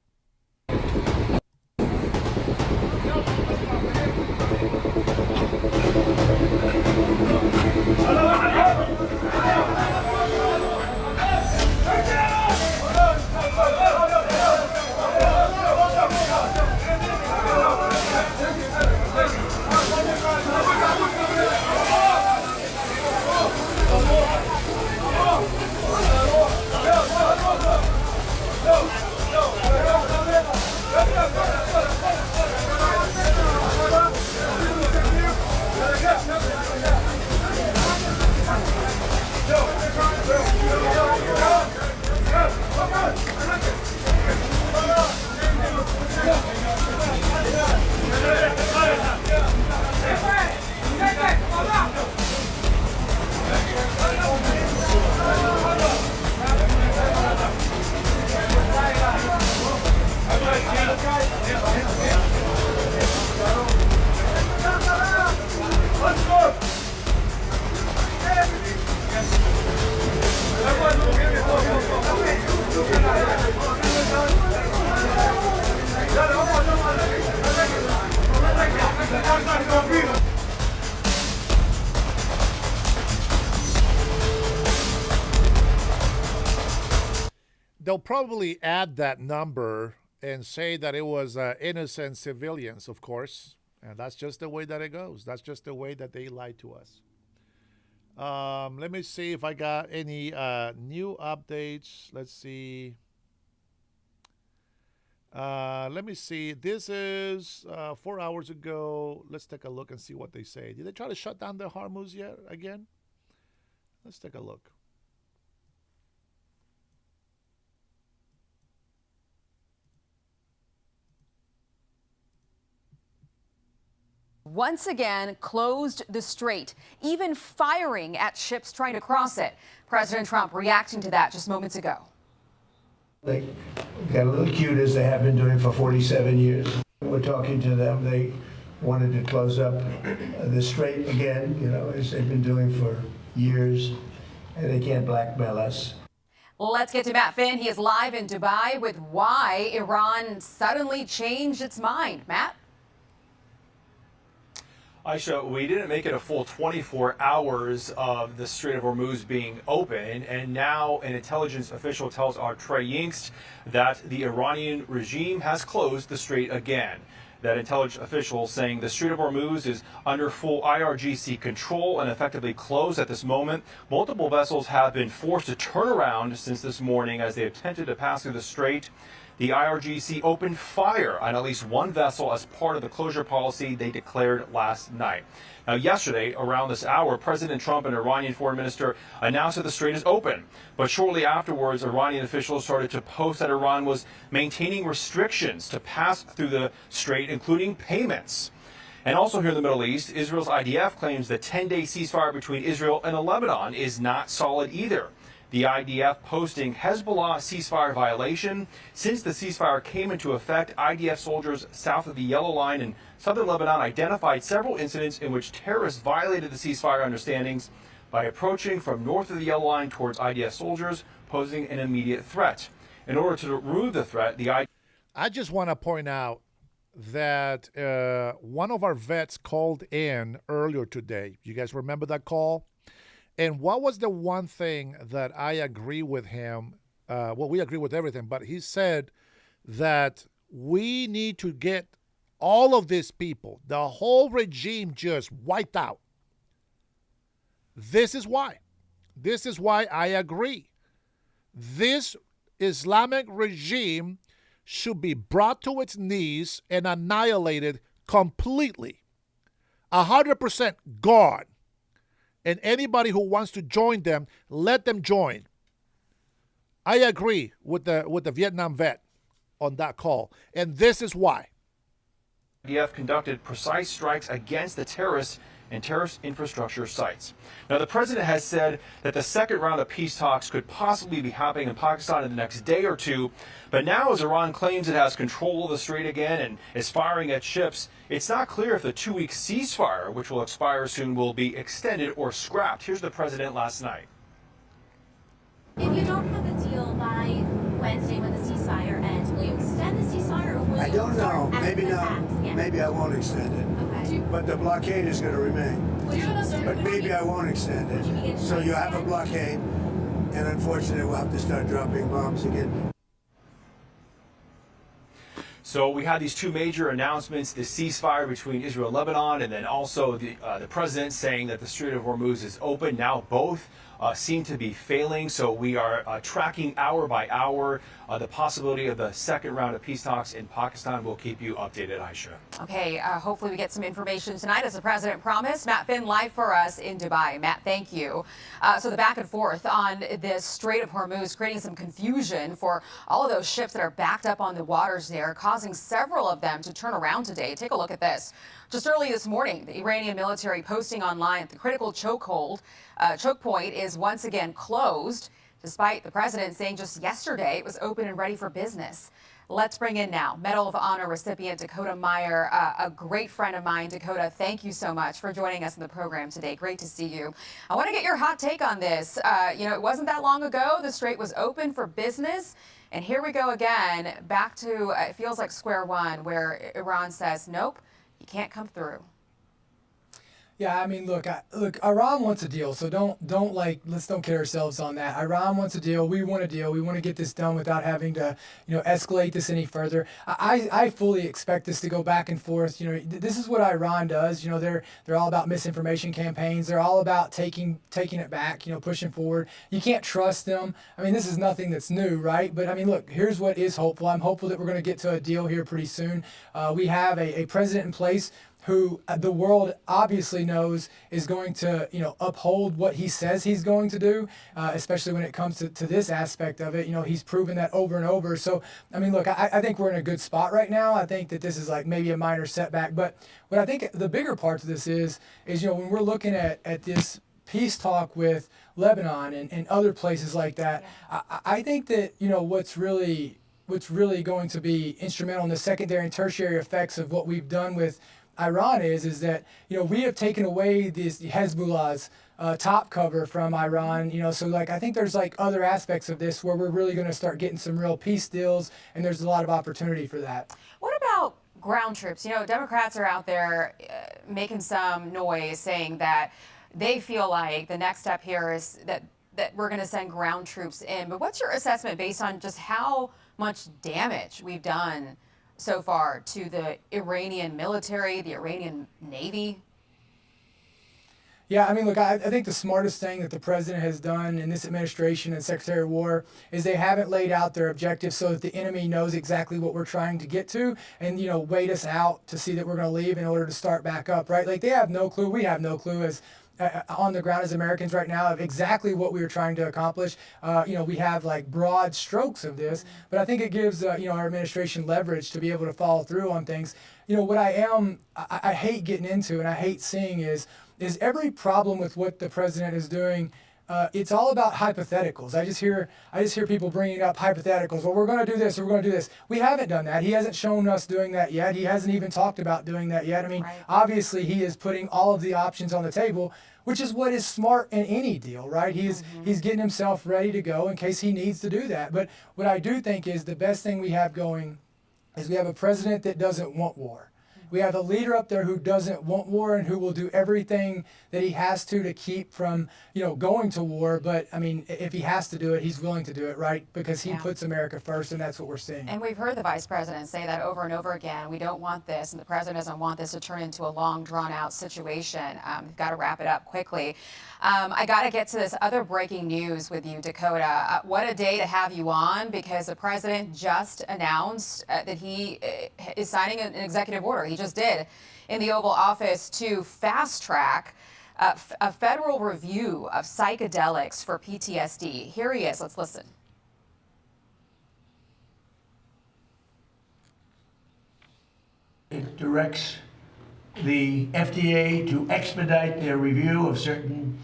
They'll probably add that number and say that it was innocent civilians, of course. And that's just the way that it goes. That's just the way that they lie to us. Let me see if I got any new updates. Let's see. Let me see. This is 4 hours ago. Let's take a look and see what they say. Did they try to shut down the Hormuz yet again? Let's take a look. once again closed the strait, even firing at ships trying to cross it. President Trump reacting to that just moments ago. They got a little cute, as they have been doing for 47 years. We're talking to them. They wanted to close up the strait again, you know, as they've been doing for years, and they can't blackmail us. Let's get to Matt Finn. He is live in Dubai with why Iran suddenly changed its mind. Matt? Aisha, we didn't make it a full 24 hours of the Strait of Hormuz being open, and now an intelligence official tells our Trey Yingst that the Iranian regime has closed the strait again. That intelligence official saying the Strait of Hormuz is under full IRGC control and effectively closed at this moment. Multiple vessels have been forced to turn around since this morning as they attempted to pass through the strait. The IRGC opened fire on at least one vessel as part of the closure policy they declared last night. Now, yesterday, around this hour, President Trump and Iranian Foreign Minister announced that the strait is open. But shortly afterwards, Iranian officials started to post that Iran was maintaining restrictions to pass through the strait, including payments. And also here in the Middle East, Israel's IDF claims the 10-day ceasefire between Israel and Lebanon is not solid either. The IDF posting Hezbollah ceasefire violation. Since the ceasefire came into effect, IDF soldiers south of the Yellow Line in southern Lebanon identified several incidents in which terrorists violated the ceasefire understandings by approaching from north of the Yellow Line towards IDF soldiers, posing an immediate threat. In order to remove the threat, I just want to point out that one of our vets called in earlier today. You guys remember that call? And what was the one thing that I agree with him? Well, we agree with everything, but he said that we need to get all of these people, the whole regime, just wiped out. This is why. This is why I agree. This Islamic regime should be brought to its knees and annihilated completely. 100% gone. And anybody who wants to join them, let them join. I agree with the Vietnam vet on that call. And this is why. IDF conducted precise strikes against the terrorists and terrorist infrastructure sites. Now, the president has said that the second round of peace talks could possibly be happening in Pakistan in the next day or two. But now, as Iran claims it has control of the strait again and is firing at ships, it's not clear if the 2-week ceasefire, which will expire soon, will be extended or scrapped. Here's the president last night. If you don't have a deal by Wednesday when the ceasefire ends, will you extend the ceasefire or will I you don't know. start Maybe not. attacks? Yeah. Maybe I won't extend it. Okay. But the blockade is going to remain. But maybe I won't extend it. So you have a blockade, and unfortunately we'll have to start dropping bombs again. So we had these two major announcements, the ceasefire between Israel and Lebanon, and then also the president saying that the Strait of Hormuz is open. Now both seem to be failing. So we are tracking hour by hour the possibility of the second round of peace talks in Pakistan. We'll keep you updated, Aisha. Okay, hopefully we get some information tonight, as the president promised. Matt Finn live for us in Dubai. Matt, thank you. So the back and forth on this Strait of Hormuz creating some confusion for all of those ships that are backed up on the waters there, causing several of them to turn around today. Take a look at this. Just early this morning, the Iranian military posting online the critical choke point is once again closed, despite the president saying just yesterday it was open and ready for business. Let's bring in now Medal of Honor recipient Dakota Meyer, a great friend of mine. Dakota, thank you so much for joining us in the program today. Great to see you. I want to get your hot take on this. It wasn't that long ago the strait was open for business, and here we go again, back to it feels like square one, where Iran says, nope, you can't come through. Yeah, I mean, look, Iran wants a deal, so let's don't kid ourselves on that. Iran wants a deal. We want a deal. We want to get this done without having to, escalate this any further. I fully expect this to go back and forth. This is what Iran does. They're all about misinformation campaigns. They're all about taking it back. Pushing forward. You can't trust them. I mean, this is nothing that's new, right? But I mean, look, here's what is hopeful. I'm hopeful that we're going to get to a deal here pretty soon. We have a president in place who the world obviously knows is going to, uphold what he says he's going to do, especially when it comes to this aspect of it. He's proven that over and over. So, I mean, look, I think we're in a good spot right now. I think that this is like maybe a minor setback. But what I think the bigger part of this is when we're looking at this peace talk with Lebanon and other places like that, I think that, what's really going to be instrumental in the secondary and tertiary effects of what we've done with Iran is that we have taken away this Hezbollah's top cover from Iran. So like I think there's like other aspects of this where we're really going to start getting some real peace deals, and there's a lot of opportunity for that. What about ground troops? Democrats are out there making some noise saying that they feel like the next step here is that we're going to send ground troops in. But what's your assessment based on just how much damage we've done so far to the Iranian military, the Iranian Navy? Yeah, I mean, look, I think the smartest thing that the president has done in this administration and Secretary of War is they haven't laid out their objectives so that the enemy knows exactly what we're trying to get to and, wait us out to see that we're going to leave in order to start back up, right? Like they have no clue. We have no clue as on the ground as Americans right now of exactly what we were trying to accomplish. We have like broad strokes of this, but I think it gives our administration leverage to be able to follow through on things. What I hate getting into and I hate seeing is every problem with what the president is doing. It's all about hypotheticals. I just hear people bringing up hypotheticals. Well, we're going to do this, or we're going to do this. We haven't done that. He hasn't shown us doing that yet. He hasn't even talked about doing that yet. I mean, obviously, he is putting all of the options on the table, which is what is smart in any deal, right? He's getting himself ready to go in case he needs to do that. But what I do think is the best thing we have going is we have a president that doesn't want war. We have a leader up there who doesn't want war and who will do everything that he has to keep from, going to war. But I mean, if he has to do it, he's willing to do it, right? Because he puts America first, and that's what we're seeing. And we've heard the vice president say that over and over again. We don't want this, and the president doesn't want this to turn into a long, drawn-out situation. We've got to wrap it up quickly. I got to get to this other breaking news with you, Dakota. What a day to have you on, because the president just announced that he is signing an executive order. He just did in the Oval Office to fast-track a federal review of psychedelics for PTSD. Here he is. Let's listen. It directs the FDA to expedite their review of certain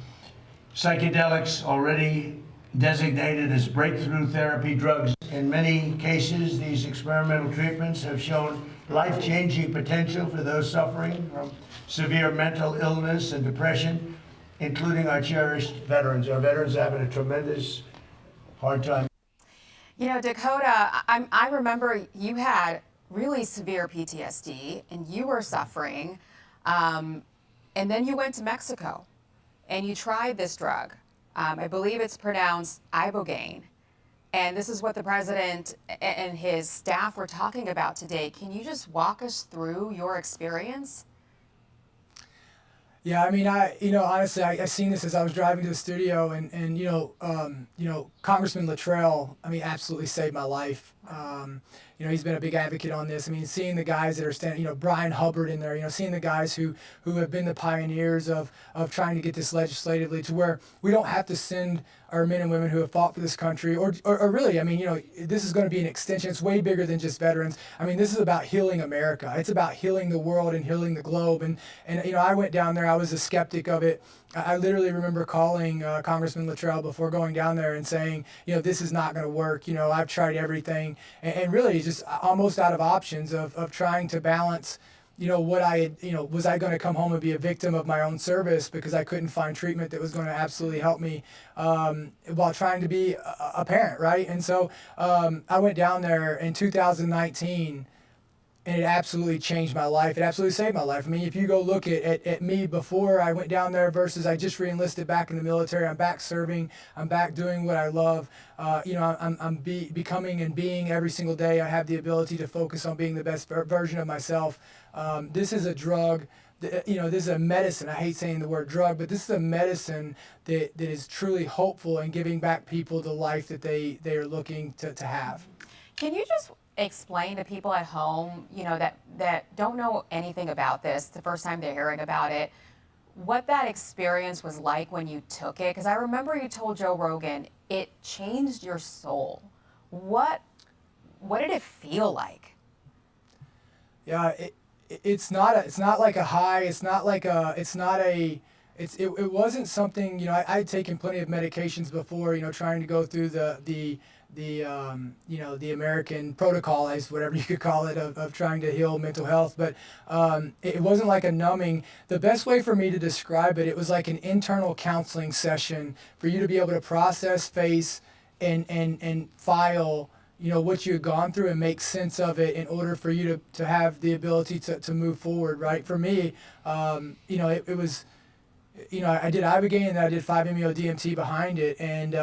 psychedelics already designated as breakthrough therapy drugs. In many cases, these experimental treatments have shown life-changing potential for those suffering from severe mental illness and depression, including our cherished veterans. Our veterans are having a tremendous hard time. Dakota, I remember you had really severe PTSD and you were suffering, and then you went to Mexico and you tried this drug. I believe it's pronounced ibogaine. And this is what the president and his staff were talking about today. Can you just walk us through your experience? Yeah, I mean, honestly, I seen this as I was driving to the studio, and Congressman Luttrell, absolutely saved my life. He's been a big advocate on this. I mean, seeing the guys that are standing, Brian Hubbard in there, seeing the guys who have been the pioneers of trying to get this legislatively to where we don't have to send our men and women who have fought for this country, or really, this is going to be an extension. It's way bigger than just veterans. This is about healing America. It's about healing the world and healing the globe. And I went down there. I was a skeptic of it. I literally remember calling Congressman Luttrell before going down there and saying, this is not going to work. I've tried everything, and really just almost out of options of trying to balance, what I had, was I going to come home and be a victim of my own service because I couldn't find treatment that was going to absolutely help me while trying to be a parent, right? And so I went down there in 2019. And it absolutely changed my life. It absolutely saved my life. If you go look at me before I went down there versus I just re-enlisted back in the military, I'm back serving, I'm back doing what I love. I'm becoming and being every single day. I have the ability to focus on being the best version of myself. This is a drug. This is a medicine. I hate saying the word drug, but this is a medicine that is truly hopeful and giving back people the life that they are looking to have. Can you just explain to people at home, that don't know anything about this, the first time they're hearing about it, what that experience was like when you took it? Because I remember you told Joe Rogan it changed your soul. What did it feel like? Yeah, it's not like a high. It wasn't something, I'd taken plenty of medications before, trying to go through the American protocol, as whatever you could call it, of trying to heal mental health. But it wasn't like a numbing. The best way for me to describe it, it was like an internal counseling session for you to be able to process, face, and file, what you had gone through and make sense of it in order for you to have the ability to move forward, right? For me, it was, I did Ibogaine and then I did 5-MeO-DMT behind it, and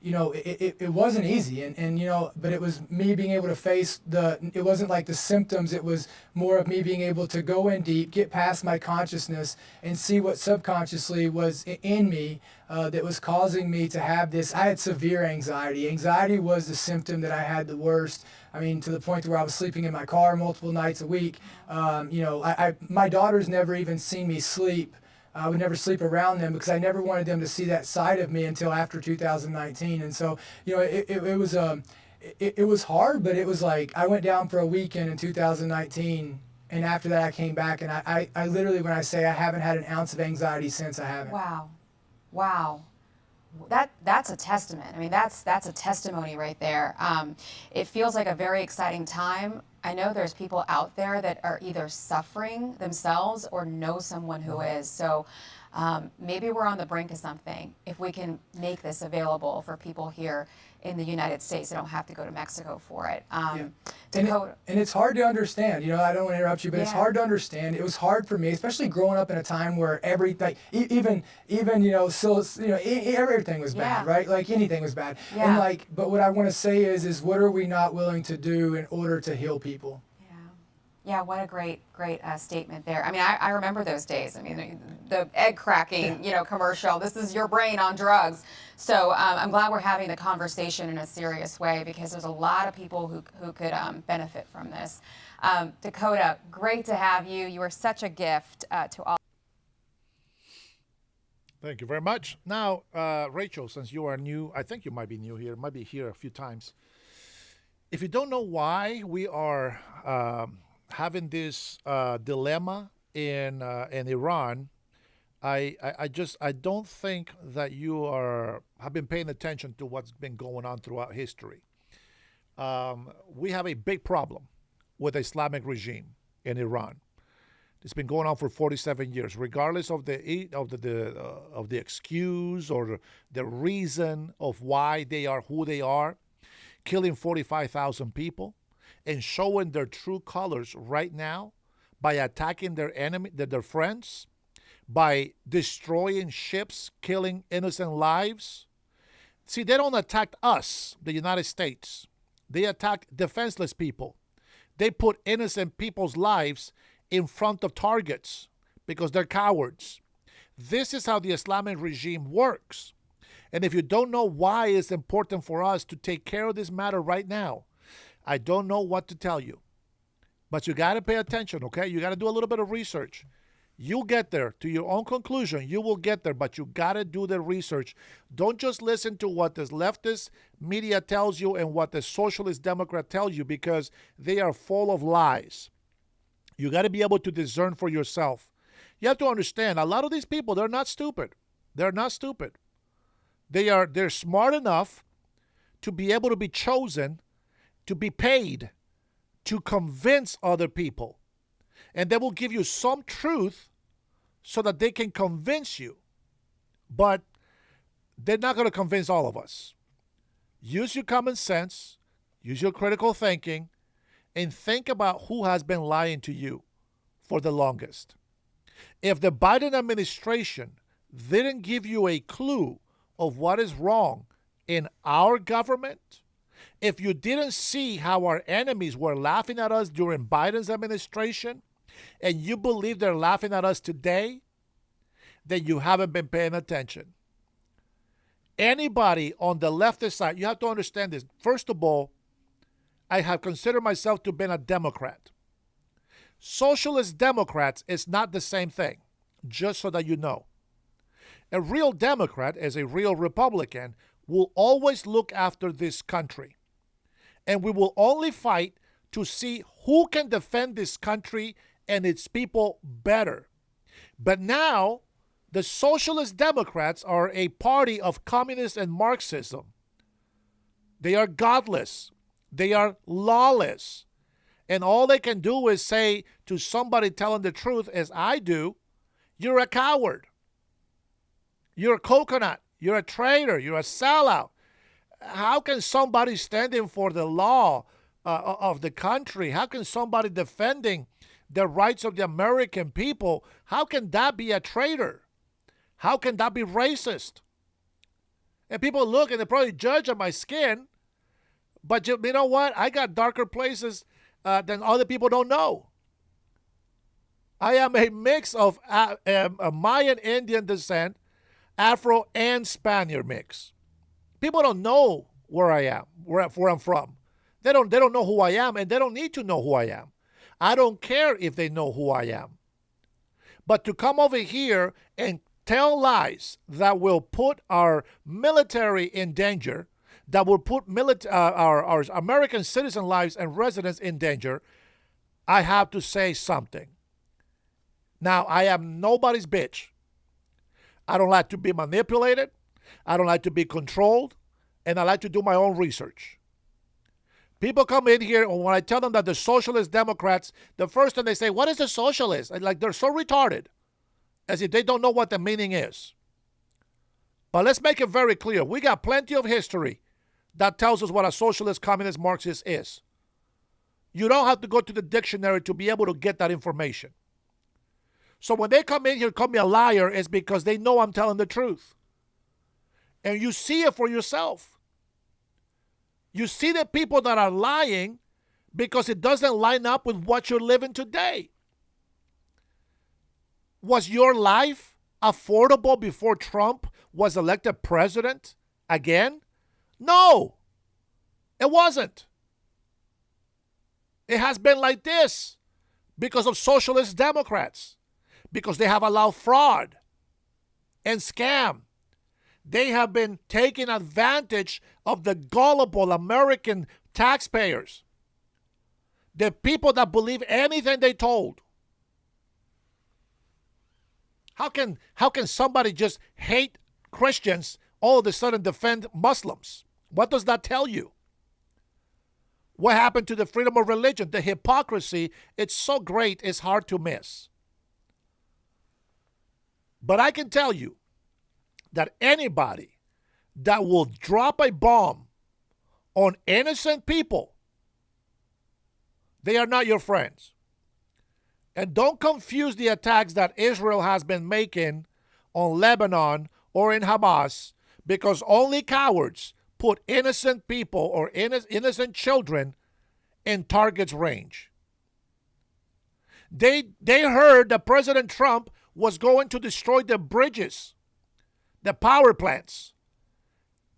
it wasn't easy, and but it was me being able to face it wasn't like the symptoms, it was more of me being able to go in deep, get past my consciousness, and see what subconsciously was in me that was causing me to have this. I had severe anxiety. Anxiety was the symptom that I had the worst. I mean, to the point where I was sleeping in my car multiple nights a week. My daughters never even seen me sleep. I would never sleep around them because I never wanted them to see that side of me until after 2019. And so, it was hard, but it was like I went down for a weekend in 2019, and after that I came back, and I literally, when I say I haven't had an ounce of anxiety since, I haven't. Wow. That's a testament. I mean, that's a testimony right there. It feels like a very exciting time. I know there's people out there that are either suffering themselves or know someone who is. So maybe we're on the brink of something. If we can make this available for people here in the United States, they don't have to go to Mexico for it. And it's hard to understand. I don't want to interrupt you, but it's hard to understand. It was hard for me, especially growing up in a time where everything was bad, right? Like anything was bad. Yeah. And but what I want to say is what are we not willing to do in order to heal people? Yeah, what a great statement there. I mean, I remember those days. I mean, the egg cracking, commercial. This is your brain on drugs. So I'm glad we're having the conversation in a serious way, because there's a lot of people who could benefit from this. Dakota, great to have you. You are such a gift to all. Thank you very much. Now, Rachel, since you are new, I think you might be new here, might be here a few times. If you don't know why we are having this dilemma in Iran, I don't think that you have been paying attention to what's been going on throughout history. We have a big problem with the Islamic regime in Iran. It's been going on for 47 years, regardless of the excuse or the reason of why they are who they are, killing 45,000 people and showing their true colors right now by attacking their enemy, their friends, by destroying ships, killing innocent lives. See, they don't attack us, the United States. They attack defenseless people. They put innocent people's lives in front of targets because they're cowards. This is how the Islamic regime works. And if you don't know why it's important for us to take care of this matter right now, I don't know what to tell you. But you got to pay attention, okay? You got to do a little bit of research. You'll get there to your own conclusion. You will get there, but you got to do the research. Don't just listen to what the leftist media tells you and what the socialist Democrat tells you, because they are full of lies. You got to be able to discern for yourself. You have to understand, a lot of these people, they're not stupid. They're not stupid. They're smart enough to be able to be chosen, to be paid, to convince other people. And they will give you some truth so that they can convince you. But they're not going to convince all of us. Use your common sense, use your critical thinking, and think about who has been lying to you for the longest. If the Biden administration didn't give you a clue of what is wrong in our government, if you didn't see how our enemies were laughing at us during Biden's administration, and you believe they're laughing at us today, then you haven't been paying attention. Anybody on the leftist side, you have to understand this. First of all, I have considered myself to be a Democrat. Socialist Democrats is not the same thing, just so that you know. A real Democrat, as a real Republican, will always look after this country. And we will only fight to see who can defend this country and its people better. But now, the Socialist Democrats are a party of communism and Marxism. They are godless. They are lawless. And all they can do is say to somebody telling the truth, as I do, you're a coward. You're a coconut. You're a traitor. You're a sellout. How can somebody standing for the law of the country, how can somebody defending the rights of the American people, how can that be a traitor? How can that be racist? And people look and they probably judge on my skin, but you know what? I got darker places than other people don't know. I am a mix of a Mayan Indian descent, Afro and Spaniard mix. People don't know where I am, where I'm from. They don't know who I am, and they don't need to know who I am. I don't care if they know who I am. But to come over here and tell lies that will put our military in danger, that will put our American citizen lives and residents in danger, I have to say something. Now, I am nobody's bitch. I don't like to be manipulated. I don't like to be controlled. And I like to do my own research. People come in here, and when I tell them that the Socialist Democrats, the first thing they say, what is a socialist? Like, they're so retarded, as if they don't know what the meaning is. But let's make it very clear. We got plenty of history that tells us what a socialist, communist, Marxist is. You don't have to go to the dictionary to be able to get that information. So when they come in here and call me a liar, it's because they know I'm telling the truth. And you see it for yourself. You see the people that are lying because it doesn't line up with what you're living today. Was your life affordable before Trump was elected president again? No, it wasn't. It has been like this because of Socialist Democrats, because they have allowed fraud and scam. They have been taking advantage of the gullible American taxpayers, the people that believe anything they told. How can somebody just hate Christians all of a sudden defend Muslims? What does that tell you? What happened to the freedom of religion? The hypocrisy, it's so great, it's hard to miss. But I can tell you that anybody that will drop a bomb on innocent people, they are not your friends. And don't confuse the attacks that Israel has been making on Lebanon or in Hamas, because only cowards put innocent people or innocent children in target's range. They heard that President Trump was going to destroy the bridges, the power plants.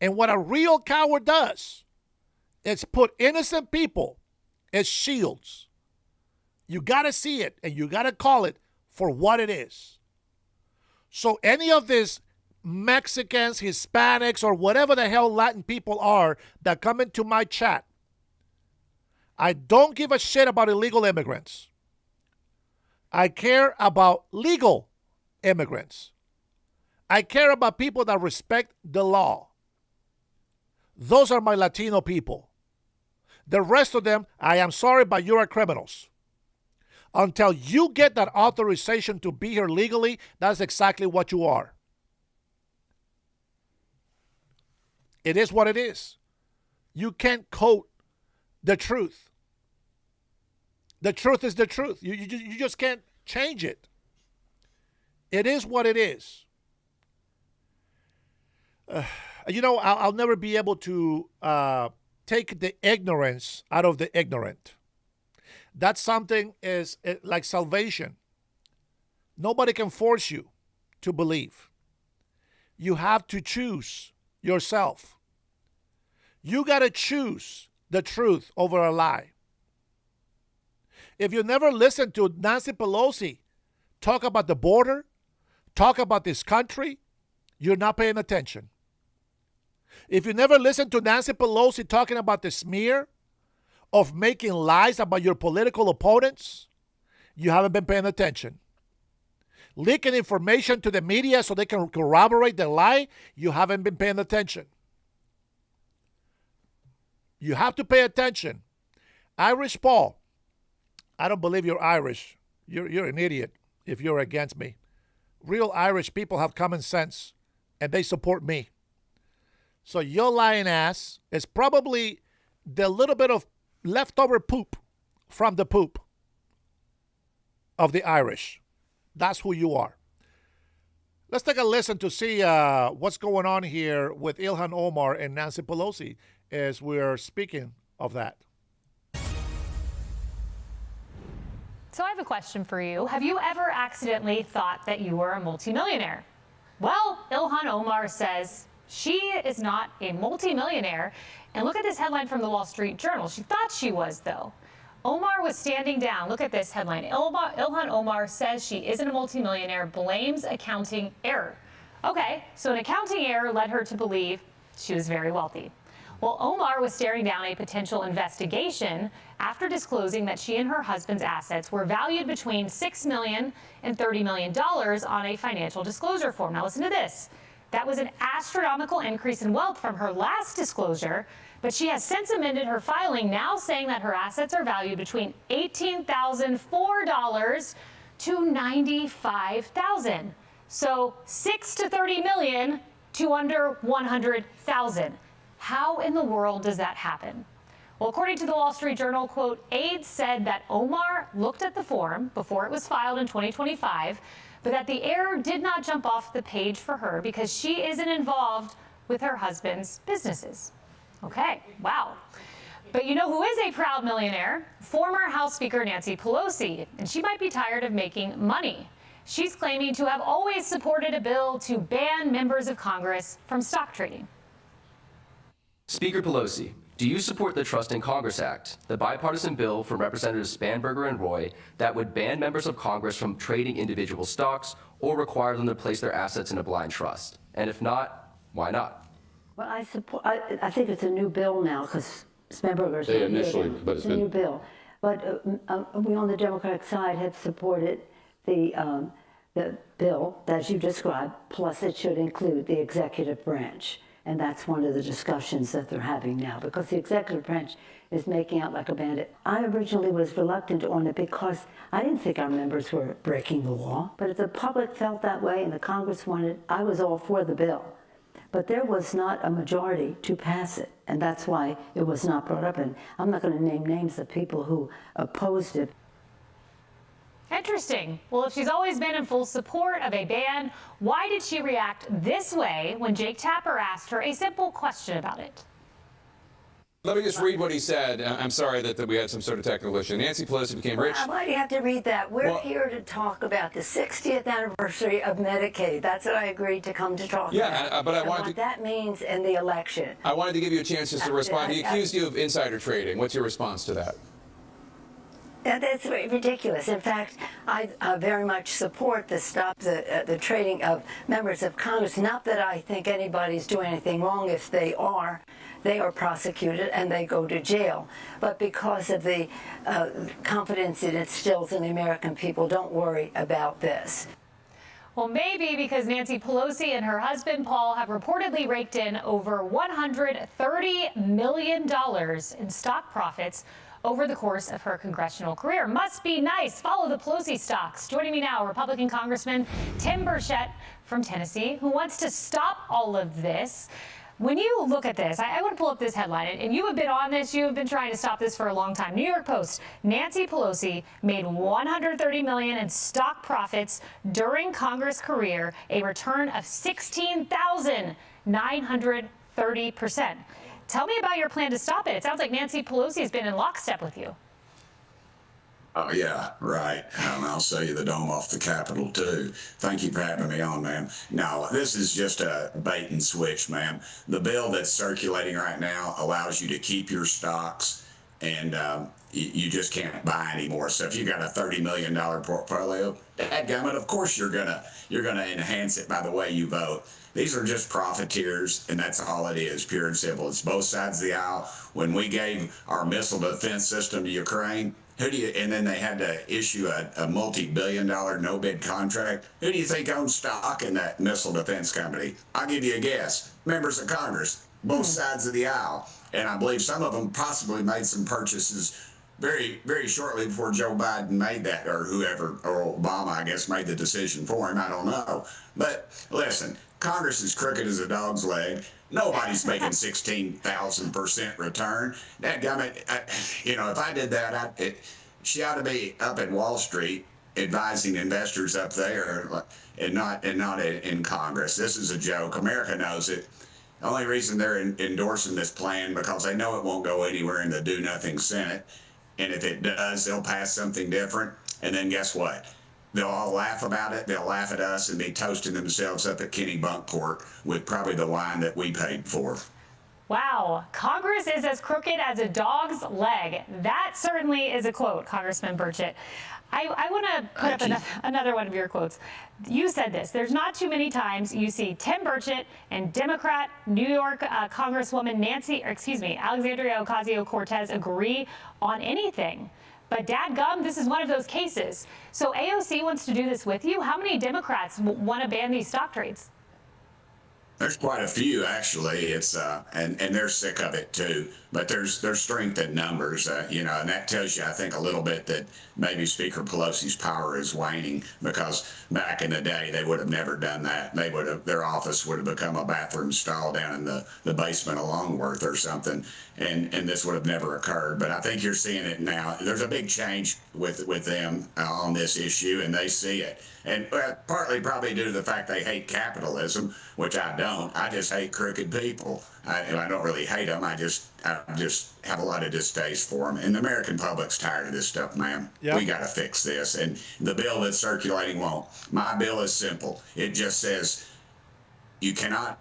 And what a real coward does is put innocent people as shields. You got to see it, and you got to call it for what it is. So any of these Mexicans, Hispanics, or whatever the hell Latin people are that come into my chat, I don't give a shit about illegal immigrants. I care about legal immigrants. I care about people that respect the law. Those are my Latino people. The rest of them, I am sorry, but you are criminals. Until you get that authorization to be here legally, that's exactly what you are. It is what it is. You can't coat the truth. The truth is the truth. You just can't change it. It is what it is. I'll never be able to take the ignorance out of the ignorant. That's something is like salvation. Nobody can force you to believe. You have to choose yourself. You got to choose the truth over a lie. If you never listen to Nancy Pelosi talk about the border, talk about this country, you're not paying attention. If you never listen to Nancy Pelosi talking about the smear of making lies about your political opponents, you haven't been paying attention. Leaking information to the media so they can corroborate the lie, you haven't been paying attention. You have to pay attention. Irish Paul, I don't believe you're Irish. You're an idiot if you're against me. Real Irish people have common sense, and they support me. So your lying ass is probably the little bit of leftover poop from the poop of the Irish. That's who you are. Let's take a listen to see what's going on here with Ilhan Omar and Nancy Pelosi as we're speaking of that. So I have a question for you. Have you ever accidentally thought that you were a multimillionaire? Well, Ilhan Omar says she is not a multimillionaire. And look at this headline from the Wall Street Journal. She thought she was, though. Omar was standing down. Look at this headline. Ilhan Omar says she isn't a multimillionaire, blames accounting error. Okay, so an accounting error led her to believe she was very wealthy. Well, Omar was staring down a potential investigation after disclosing that she and her husband's assets were valued between $6 million and $30 million on a financial disclosure form. Now listen to this. That was an astronomical increase in wealth from her last disclosure, but she has since amended her filing, now saying that her assets are valued between $18,004 to $95,000. So 6 to 30 million to under 100,000. How in the world does that happen? Well, according to the Wall Street Journal, quote, aides said that Omar looked at the form before it was filed in 2025, but that the error did not jump off the page for her because she isn't involved with her husband's businesses. Okay, wow. But you know who is a proud millionaire? Former House Speaker Nancy Pelosi, and she might be tired of making money. She's claiming to have always supported a bill to ban members of Congress from stock trading. Speaker Pelosi, do you support the Trust in Congress Act, the bipartisan bill from Representatives Spanberger and Roy that would ban members of Congress from trading individual stocks or require them to place their assets in a blind trust? And if not, why not? Well, I think it's a new bill now because Spanberger's They initially, but it's a new bill. But we on the Democratic side have supported the bill that you described, plus it should include the executive branch. And that's one of the discussions that they're having now, because the executive branch is making out like a bandit. I originally was reluctant on it because I didn't think our members were breaking the law. But if the public felt that way and the Congress wanted, I was all for the bill. But there was not a majority to pass it, and that's why it was not brought up. And I'm not going to name names of people who opposed it. Interesting. Well, if she's always been in full support of a ban, why did she react this way when Jake Tapper asked her a simple question about it? Let me just read what he said. I'm sorry that we had some sort of technical issue. Nancy Pelosi became rich. Why do you have to read that? We're here to talk about the 60th anniversary of Medicaid. That's what I agreed to come to talk about. But I wanted what that means in the election. I wanted to give you a chance just to respond. He accused you of insider trading. What's your response to that? That's ridiculous. In fact, I very much support the trading of members of Congress. Not that I think anybody's doing anything wrong. If they are prosecuted and they go to jail. But because of the confidence it instills in the American people, don't worry about this. Well, maybe because Nancy Pelosi and her husband, Paul, have reportedly raked in over $130 million in stock profits over the course of her congressional career. Must be nice. Follow the Pelosi stocks. Joining me now, Republican Congressman Tim Burchett from Tennessee, who wants to stop all of this. When you look at this, I want to pull up this headline, and you have been on this, you have been trying to stop this for a long time. New York Post, Nancy Pelosi made $130 million in stock profits during Congress career, a return of 16,930%. Tell me about your plan to stop it. It sounds like Nancy Pelosi has been in lockstep with you. Oh, yeah, right. I'll sell you the dome off the Capitol, too. Thank you for having me on, ma'am. No, this is just a bait and switch, ma'am. The bill that's circulating right now allows you to keep your stocks, and you just can't buy anymore. So if you got a $30 million portfolio, dadgummit, of course you're gonna enhance it by the way you vote. These are just profiteers, and that's all it is, pure and simple. It's both sides of the aisle. When we gave our missile defense system to Ukraine, and then they had to issue a multi-billion-dollar no-bid contract. Who do you think owns stock in that missile defense company? I'll give you a guess. Members of Congress, both sides of the aisle. And I believe some of them possibly made some purchases very, very shortly before Joe Biden made that, or whoever, or Obama, I guess, made the decision for him. I don't know. But listen, Congress is crooked as a dog's leg. Nobody's making 16,000% return. Dadgummit, if I did that, she ought to be up at Wall Street advising investors up there, and not in Congress. This is a joke. America knows it. The only reason they're endorsing this plan because they know it won't go anywhere in the do-nothing Senate. And if it does, they'll pass something different. And then guess what? They'll all laugh about it. They'll laugh at us and be toasting themselves up at Kennebunkport with probably the wine that we paid for. Wow, Congress is as crooked as a dog's leg. That certainly is a quote, Congressman Burchett. I want to put up another one of your quotes. You said this: there's not too many times you see Tim Burchett and Democrat New York Congresswoman Alexandria Ocasio-Cortez agree on anything. But dadgum, this is one of those cases. So AOC wants to do this with you. How many Democrats want to ban these stock trades? There's quite a few, actually. It's and they're sick of it too. But there's strength in numbers, and that tells you, I think, a little bit that maybe Speaker Pelosi's power is waning, because back in the day they would have never done that. Their office would have become a bathroom stall down in the basement of Longworth or something, and this would have never occurred. But I think you're seeing it now. There's a big change with them on this issue, and they see it. And partly probably due to the fact they hate capitalism, which I don't. I just hate crooked people. I don't really hate them. I just have a lot of distaste for them. And the American public's tired of this stuff, ma'am. Yep. We got to fix this. And the bill that's circulating won't. My bill is simple. It just says you cannot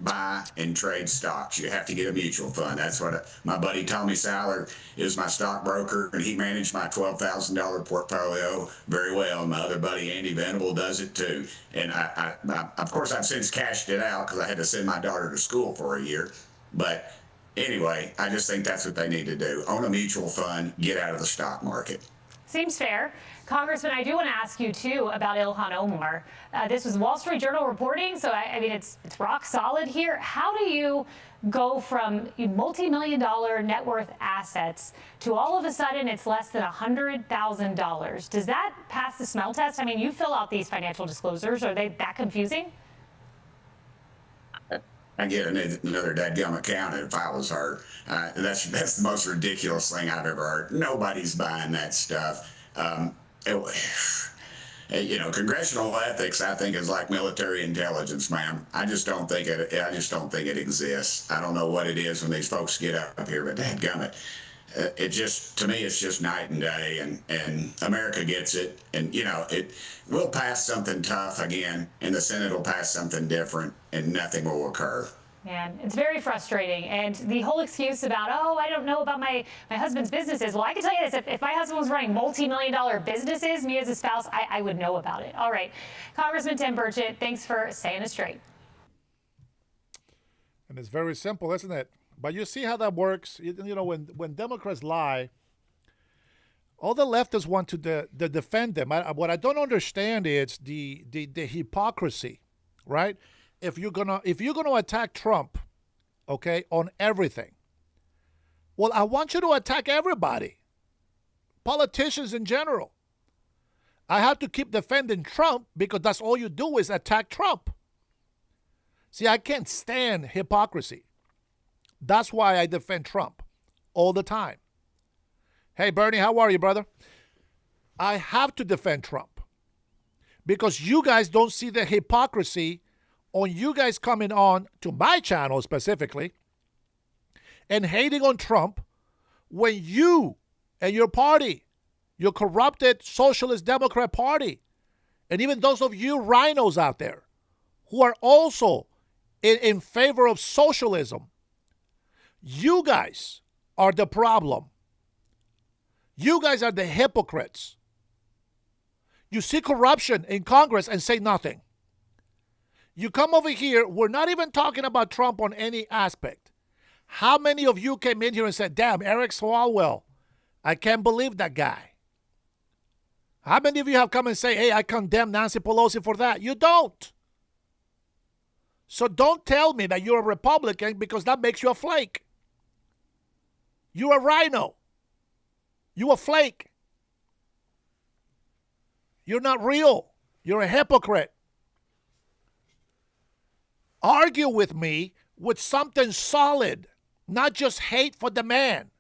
buy and trade stocks. You have to get a mutual fund. That's what my buddy Tommy Saller is, my stockbroker, and he managed my $12,000 portfolio very well. And my other buddy Andy Venable does it too. And I of course, I've since cashed it out because I had to send my daughter to school for a year. But anyway, I just think that's what they need to do. Own a mutual fund, get out of the stock market. Seems fair. Congressman, I do want to ask you, too, about Ilhan Omar. This was Wall Street Journal reporting, so I mean, it's rock solid here. How do you go from multi-million-dollar net worth assets to all of a sudden it's less than $100,000? Does that pass the smell test? I mean, you fill out these financial disclosures. Are they that confusing? I get another dadgum account if I was her. That's the most ridiculous thing I've ever heard. Nobody's buying that stuff. Congressional ethics, I think, is like military intelligence, ma'am. I just don't think it exists. I don't know what it is when these folks get up here, but dadgummit. To me, it's just night and day, and America gets it, and we'll pass something tough again, and the Senate will pass something different, and nothing will occur. Man, it's very frustrating. And the whole excuse about, I don't know about my husband's businesses. Well, I can tell you this, if my husband was running multi-million-dollar businesses, me as a spouse, I would know about it. All right. Congressman Tim Burchett, thanks for saying it straight. And it's very simple, isn't it? But you see how that works. When Democrats lie, all the leftists want to defend them. What I don't understand is the hypocrisy, right? If you're gonna attack Trump, okay, on everything, well, I want you to attack everybody, politicians in general. I have to keep defending Trump because that's all you do is attack Trump. See, I can't stand hypocrisy. That's why I defend Trump all the time. Hey, Bernie, how are you, brother? I have to defend Trump because you guys don't see the hypocrisy on you guys coming on to my channel specifically and hating on Trump when you and your party your corrupted Socialist Democrat Party, and even those of you rhinos out there who are also in favor of socialism. You guys are the problem. You guys are the hypocrites. You see corruption in Congress and say nothing. You come over here, we're not even talking about Trump on any aspect. How many of you came in here and said, damn, Eric Swalwell, I can't believe that guy? How many of you have come and say, hey, I condemn Nancy Pelosi for that? You don't. So don't tell me that you're a Republican because that makes you a flake. You're a rhino. You're a flake. You're not real. You're a hypocrite. Argue with me with something solid, not just hate for the man.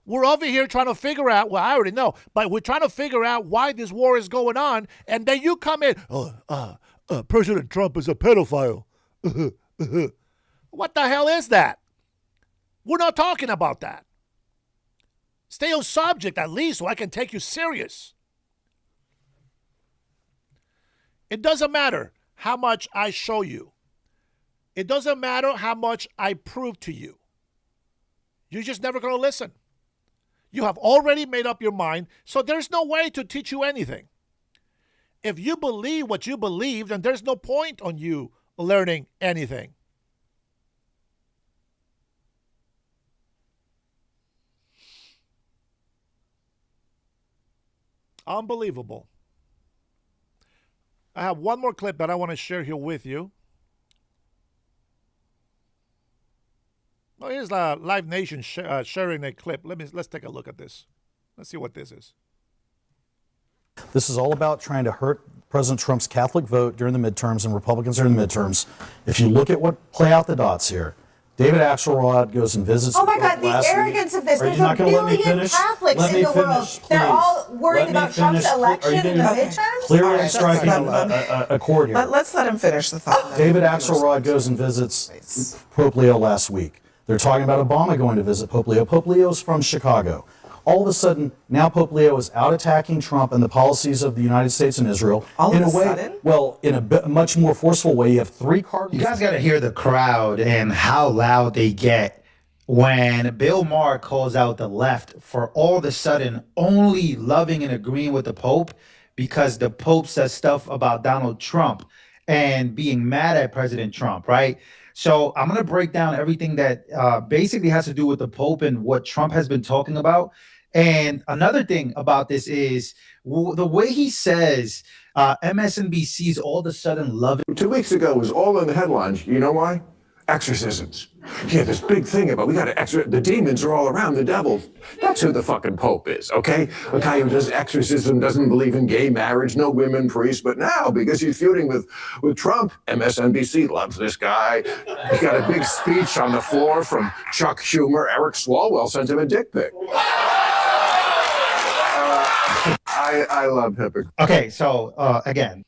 We're over here trying to figure out, well, I already know, but we're trying to figure out why this war is going on, and then you come in, President Trump is a pedophile. What the hell is that? We're not talking about that. Stay on subject at least so I can take you serious. It doesn't matter how much I show you. It doesn't matter how much I prove to you. You're just never going to listen. You have already made up your mind, so there's no way to teach you anything. If you believe what you believe, then there's no point on you learning anything. Unbelievable. I have one more clip that I want to share here with you. Well, here's Live Nation sharing a clip. Let's take a look at this. Let's see what this is. This is all about trying to hurt President Trump's Catholic vote during the midterms and Republicans during the midterms. If you look at play out the dots here, David Axelrod goes and visits. Oh my God, the arrogance of this. There's a billion Catholics in the world. They're all worried about Trump's election in the midterms. Clearly striking a chord here. Let's let him finish the thought. David Axelrod goes and visits Pope Leo last week. They're talking about Obama going to visit Pope Leo. Pope Leo's from Chicago. All of a sudden, now Pope Leo is out attacking Trump and the policies of the United States and Israel. In a much more forceful way. You have three cardinals. You guys got to hear the crowd and how loud they get when Bill Maher calls out the left for all of a sudden only loving and agreeing with the Pope because the Pope says stuff about Donald Trump and being mad at President Trump, right? So I'm going to break down everything that basically has to do with the Pope and what Trump has been talking about. And another thing about this is the way he says MSNBC's all of a sudden loving. 2 weeks ago it was all in the headlines. You know why? Exorcisms. Yeah, this big thing about we got to exorcise. The demons are all around, the devil. That's who the fucking Pope is, okay? A guy who does exorcism, doesn't believe in gay marriage, no women priests. But now, because he's feuding with Trump, MSNBC loves this guy. He got a big speech on the floor from Chuck Schumer. Eric Swalwell sent him a dick pic. I love hypocrites. Okay, so again.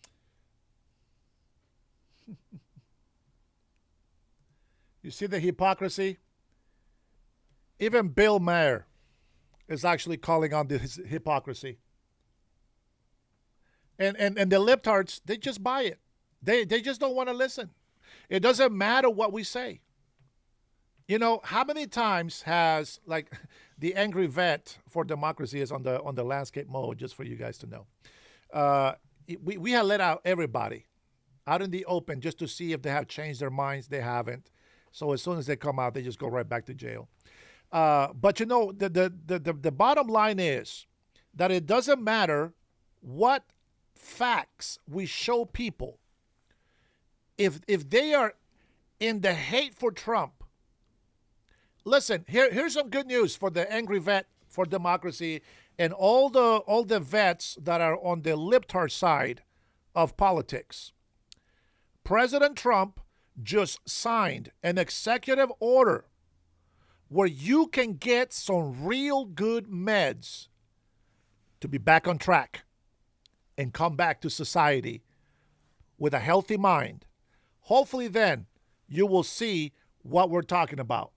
You see the hypocrisy? Even Bill Maher is actually calling on this hypocrisy. And the libtards, they just buy it. They just don't want to listen. It doesn't matter what we say. You know, how many times has, like, the angry vet for democracy is on the landscape mode, just for you guys to know. We have let out everybody out in the open just to see if they have changed their minds. They haven't. So as soon as they come out, they just go right back to jail. But, you know, the bottom line is that it doesn't matter what facts we show people. If they are in the hate for Trump, listen, here's some good news for the angry vet for democracy and all the vets that are on the libtard side of politics. President Trump just signed an executive order where you can get some real good meds to be back on track and come back to society with a healthy mind. Hopefully then you will see what we're talking about.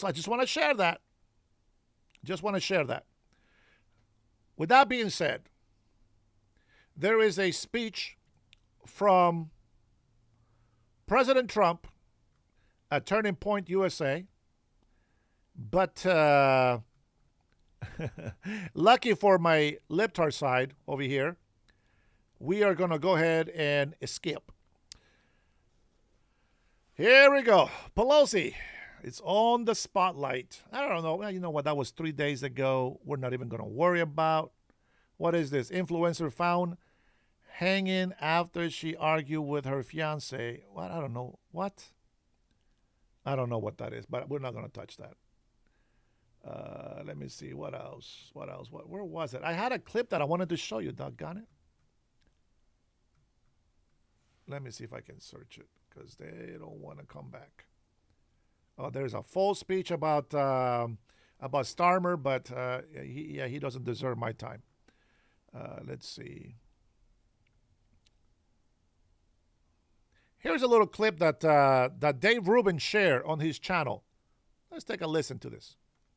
I just want to share that. Just want to share that. With that being said, there is a speech from President Trump at Turning Point USA, but lucky for my libtard side over here, we are going to go ahead and skip. Here we go. Pelosi, it's on the spotlight. I don't know. You know what? That was 3 days ago. We're not even going to worry about. What is this? Influencer found hanging after she argued with her fiance. What? I don't know. What? I don't know what that is, but we're not going to touch that. Let me see. What else? Where was it? I had a clip that I wanted to show you. Doggone it. Let me see if I can search it, because they don't want to come back. Oh, there's a full speech about Starmer, but he doesn't deserve my time. Let's see. Here's a little clip that Dave Rubin shared on his channel. Let's take a listen to this.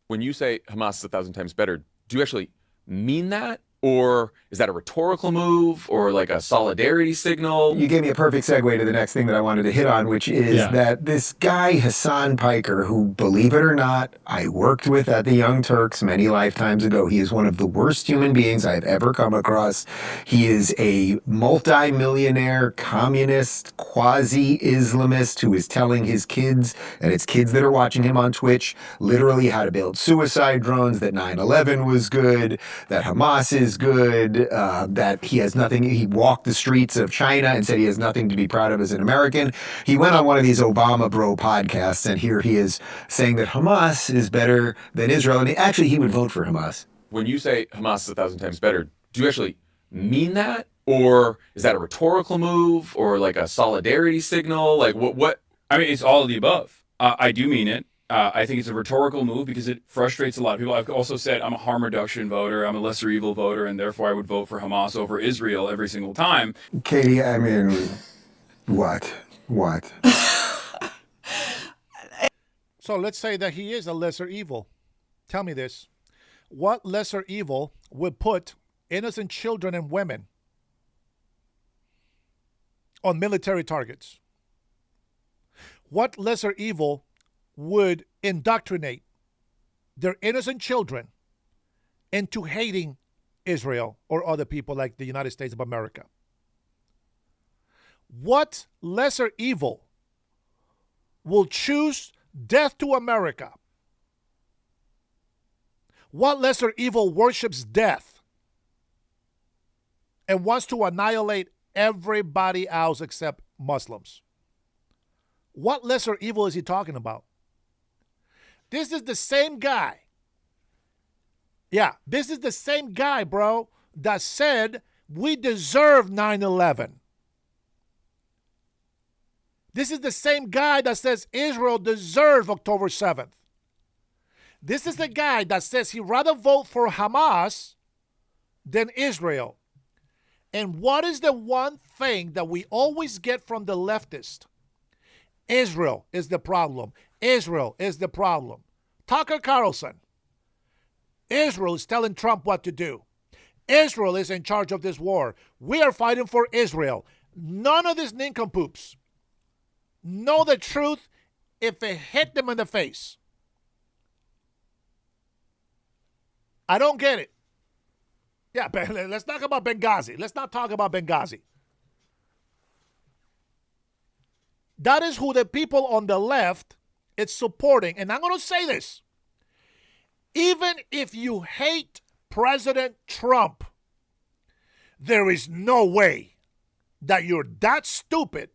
When you say Hamas is 1,000 times better, do you actually mean that? Or is that a rhetorical move or like a solidarity signal? You gave me a perfect segue to the next thing that I wanted to hit on, which is that this guy, Hassan Piker, who, believe it or not, I worked with at the Young Turks many lifetimes ago. He is one of the worst human beings I've ever come across. He is a multi-millionaire communist, quasi-Islamist who is telling his kids, and it's kids that are watching him on Twitch, literally how to build suicide drones, that 9/11 was good, that Hamas is good, that he has nothing. He walked the streets of China and said he has nothing to be proud of as an American. He went on one of these Obama bro podcasts, and here he is saying that Hamas is better than Israel. And actually, he would vote for Hamas. When you say Hamas is 1,000 times better, do you actually mean that? Or is that a rhetorical move or like a solidarity signal? Like what? I mean, it's all of the above. I do mean it. I think it's a rhetorical move because it frustrates a lot of people. I've also said I'm a harm reduction voter, I'm a lesser evil voter, and therefore I would vote for Hamas over Israel every single time. Katie, I mean, what? So let's say that he is a lesser evil. Tell me this. What lesser evil would put innocent children and women on military targets? What lesser evil would indoctrinate their innocent children into hating Israel or other people like the United States of America? What lesser evil will choose death to America? What lesser evil worships death and wants to annihilate everybody else except Muslims? What lesser evil is he talking about? This is the same guy. Yeah, this is the same guy, bro, that said we deserve 9/11. This is the same guy that says Israel deserves October 7th. This is the guy that says he'd rather vote for Hamas than Israel. And what is the one thing that we always get from the leftist? Israel is the problem. Israel is the problem. Tucker Carlson. Israel is telling Trump what to do. Israel is in charge of this war. We are fighting for Israel. None of these nincompoops know the truth if it hit them in the face. I don't get it. Yeah, let's talk about Benghazi. Let's not talk about Benghazi. That is who the people on the left is supporting. And I'm going to say this. Even if you hate President Trump, there is no way that you're that stupid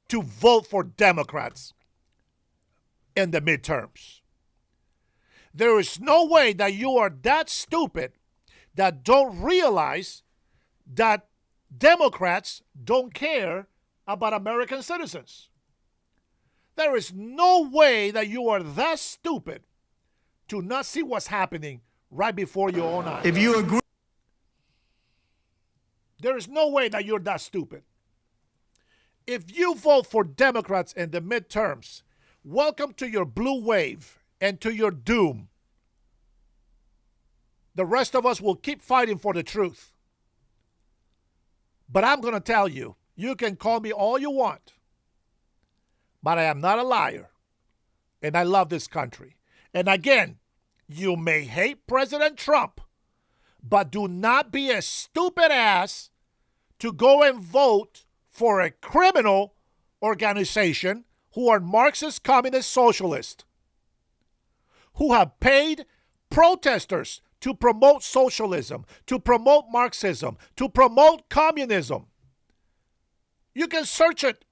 to vote for Democrats in the midterms. There is no way that you are that stupid that don't realize that Democrats don't care about American citizens. There is no way that you are that stupid to not see what's happening right before your own eyes. If you agree, there is no way that you're that stupid. If you vote for Democrats in the midterms, welcome to your blue wave and to your doom. The rest of us will keep fighting for the truth. But I'm going to tell you, you can call me all you want, but I am not a liar, and I love this country. And again, you may hate President Trump, but do not be a stupid ass to go and vote for a criminal organization who are Marxist, communist, socialist, who have paid protesters to promote socialism, to promote Marxism, to promote communism. You can search it.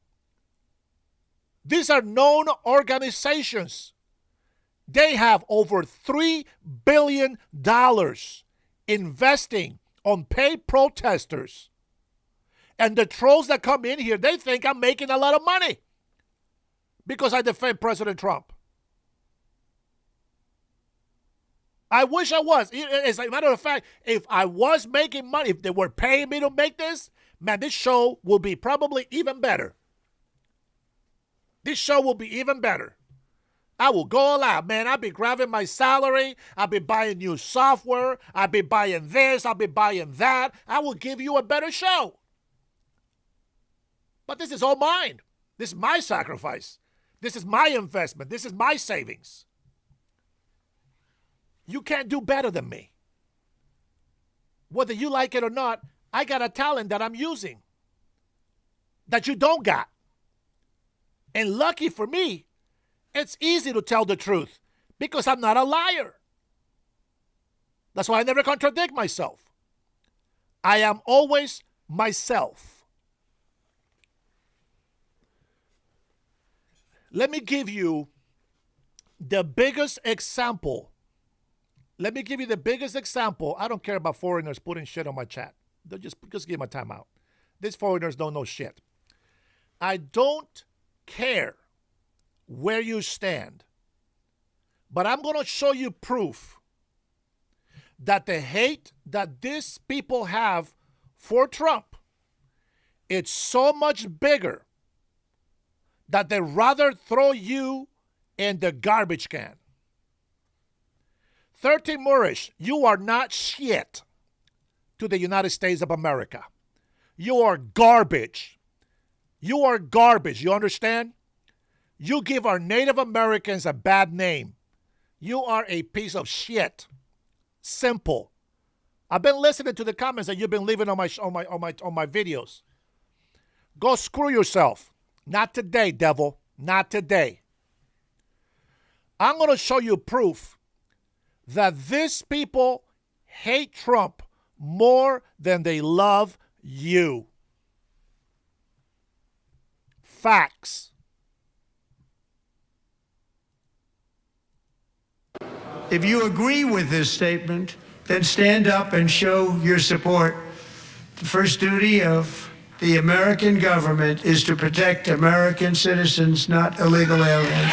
These are known organizations. They have over $3 billion investing on paid protesters. And the trolls that come in here, they think I'm making a lot of money because I defend President Trump. I wish I was. As a matter of fact, if I was making money, if they were paying me to make this, man, this show will be probably even better. This show will be even better. I will go all out, man. I'll be grabbing my salary. I'll be buying new software. I'll be buying this. I'll be buying that. I will give you a better show. But this is all mine. This is my sacrifice. This is my investment. This is my savings. You can't do better than me. Whether you like it or not, I got a talent that I'm using that you don't got. And lucky for me, it's easy to tell the truth because I'm not a liar. That's why I never contradict myself. I am always myself. Let me give you the biggest example. I don't care about foreigners putting shit on my chat. They'll just give my time out. These foreigners don't know shit. I don't care where you stand, but I'm going to show you proof that the hate that these people have for Trump, it's so much bigger that they'd rather throw you in the garbage can. 13 Moorish, you are not shit to the United States of America. You are garbage. You are garbage. You understand? You give our Native Americans a bad name. You are a piece of shit. Simple. I've been listening to the comments that you've been leaving on my videos. Go screw yourself. Not today, devil. Not today. I'm going to show you proof that these people hate Trump more than they love you. Facts. If you agree with this statement, then stand up and show your support. The first duty of the American government is to protect American citizens, not illegal aliens.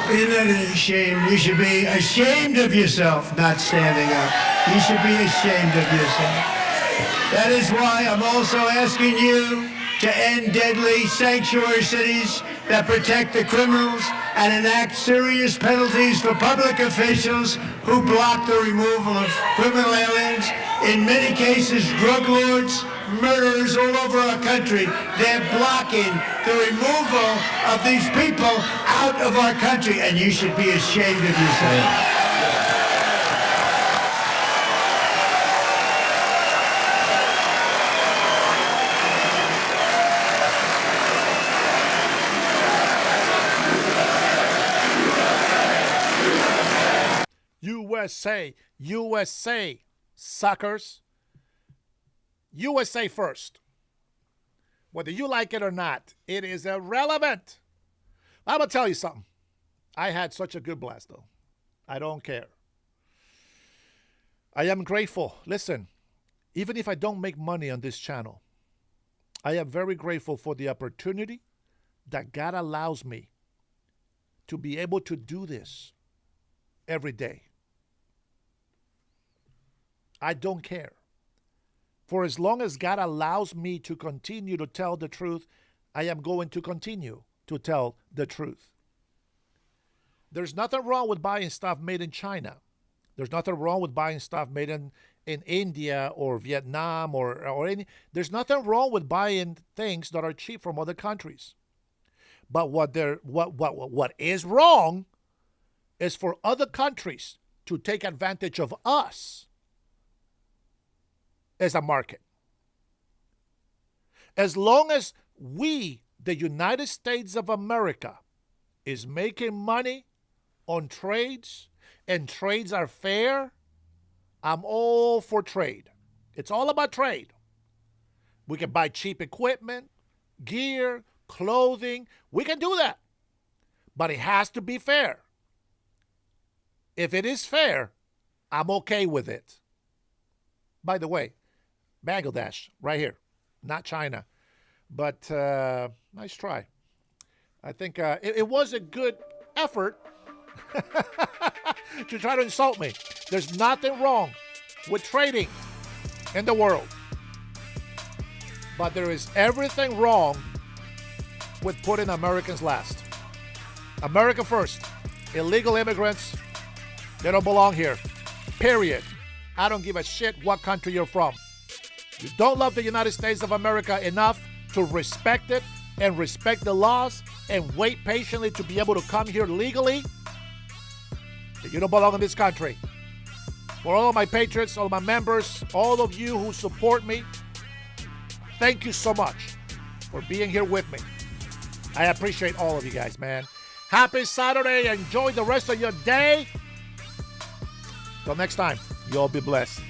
Isn't that a shame? You should be ashamed of yourself not standing up. You should be ashamed of yourself. That is why I'm also asking you to end deadly sanctuary cities that protect the criminals and enact serious penalties for public officials who block the removal of criminal aliens. In many cases, drug lords, murderers all over our country, they're blocking the removal of these people out of our country, and you should be ashamed of yourself. USA, USA, suckers. USA first. Whether you like it or not, it is irrelevant. I'm going to tell you something. I had such a good blast, though. I don't care. I am grateful. Listen, even if I don't make money on this channel, I am very grateful for the opportunity that God allows me to be able to do this every day. I don't care. For as long as God allows me to continue to tell the truth, I am going to continue to tell the truth. There's nothing wrong with buying stuff made in China. There's nothing wrong with buying stuff made in India or Vietnam or any. There's nothing wrong with buying things that are cheap from other countries. But what is wrong is for other countries to take advantage of us as a market. As long as we, the United States of America, is making money on trades and trades are fair, I'm all for trade. It's all about trade. We can buy cheap equipment, gear, clothing. We can do that. But it has to be fair. If it is fair, I'm okay with it. By the way, Bangladesh, right here, not China. But nice try. I think it was a good effort to try to insult me. There's nothing wrong with trading in the world. But there is everything wrong with putting Americans last. America first. Illegal immigrants, they don't belong here. Period. I don't give a shit what country you're from. You don't love the United States of America enough to respect it and respect the laws and wait patiently to be able to come here legally, you don't belong in this country. For all of my patriots, all of my members, all of you who support me, thank you so much for being here with me. I appreciate all of you guys, man. Happy Saturday. Enjoy the rest of your day. Till next time, you all be blessed.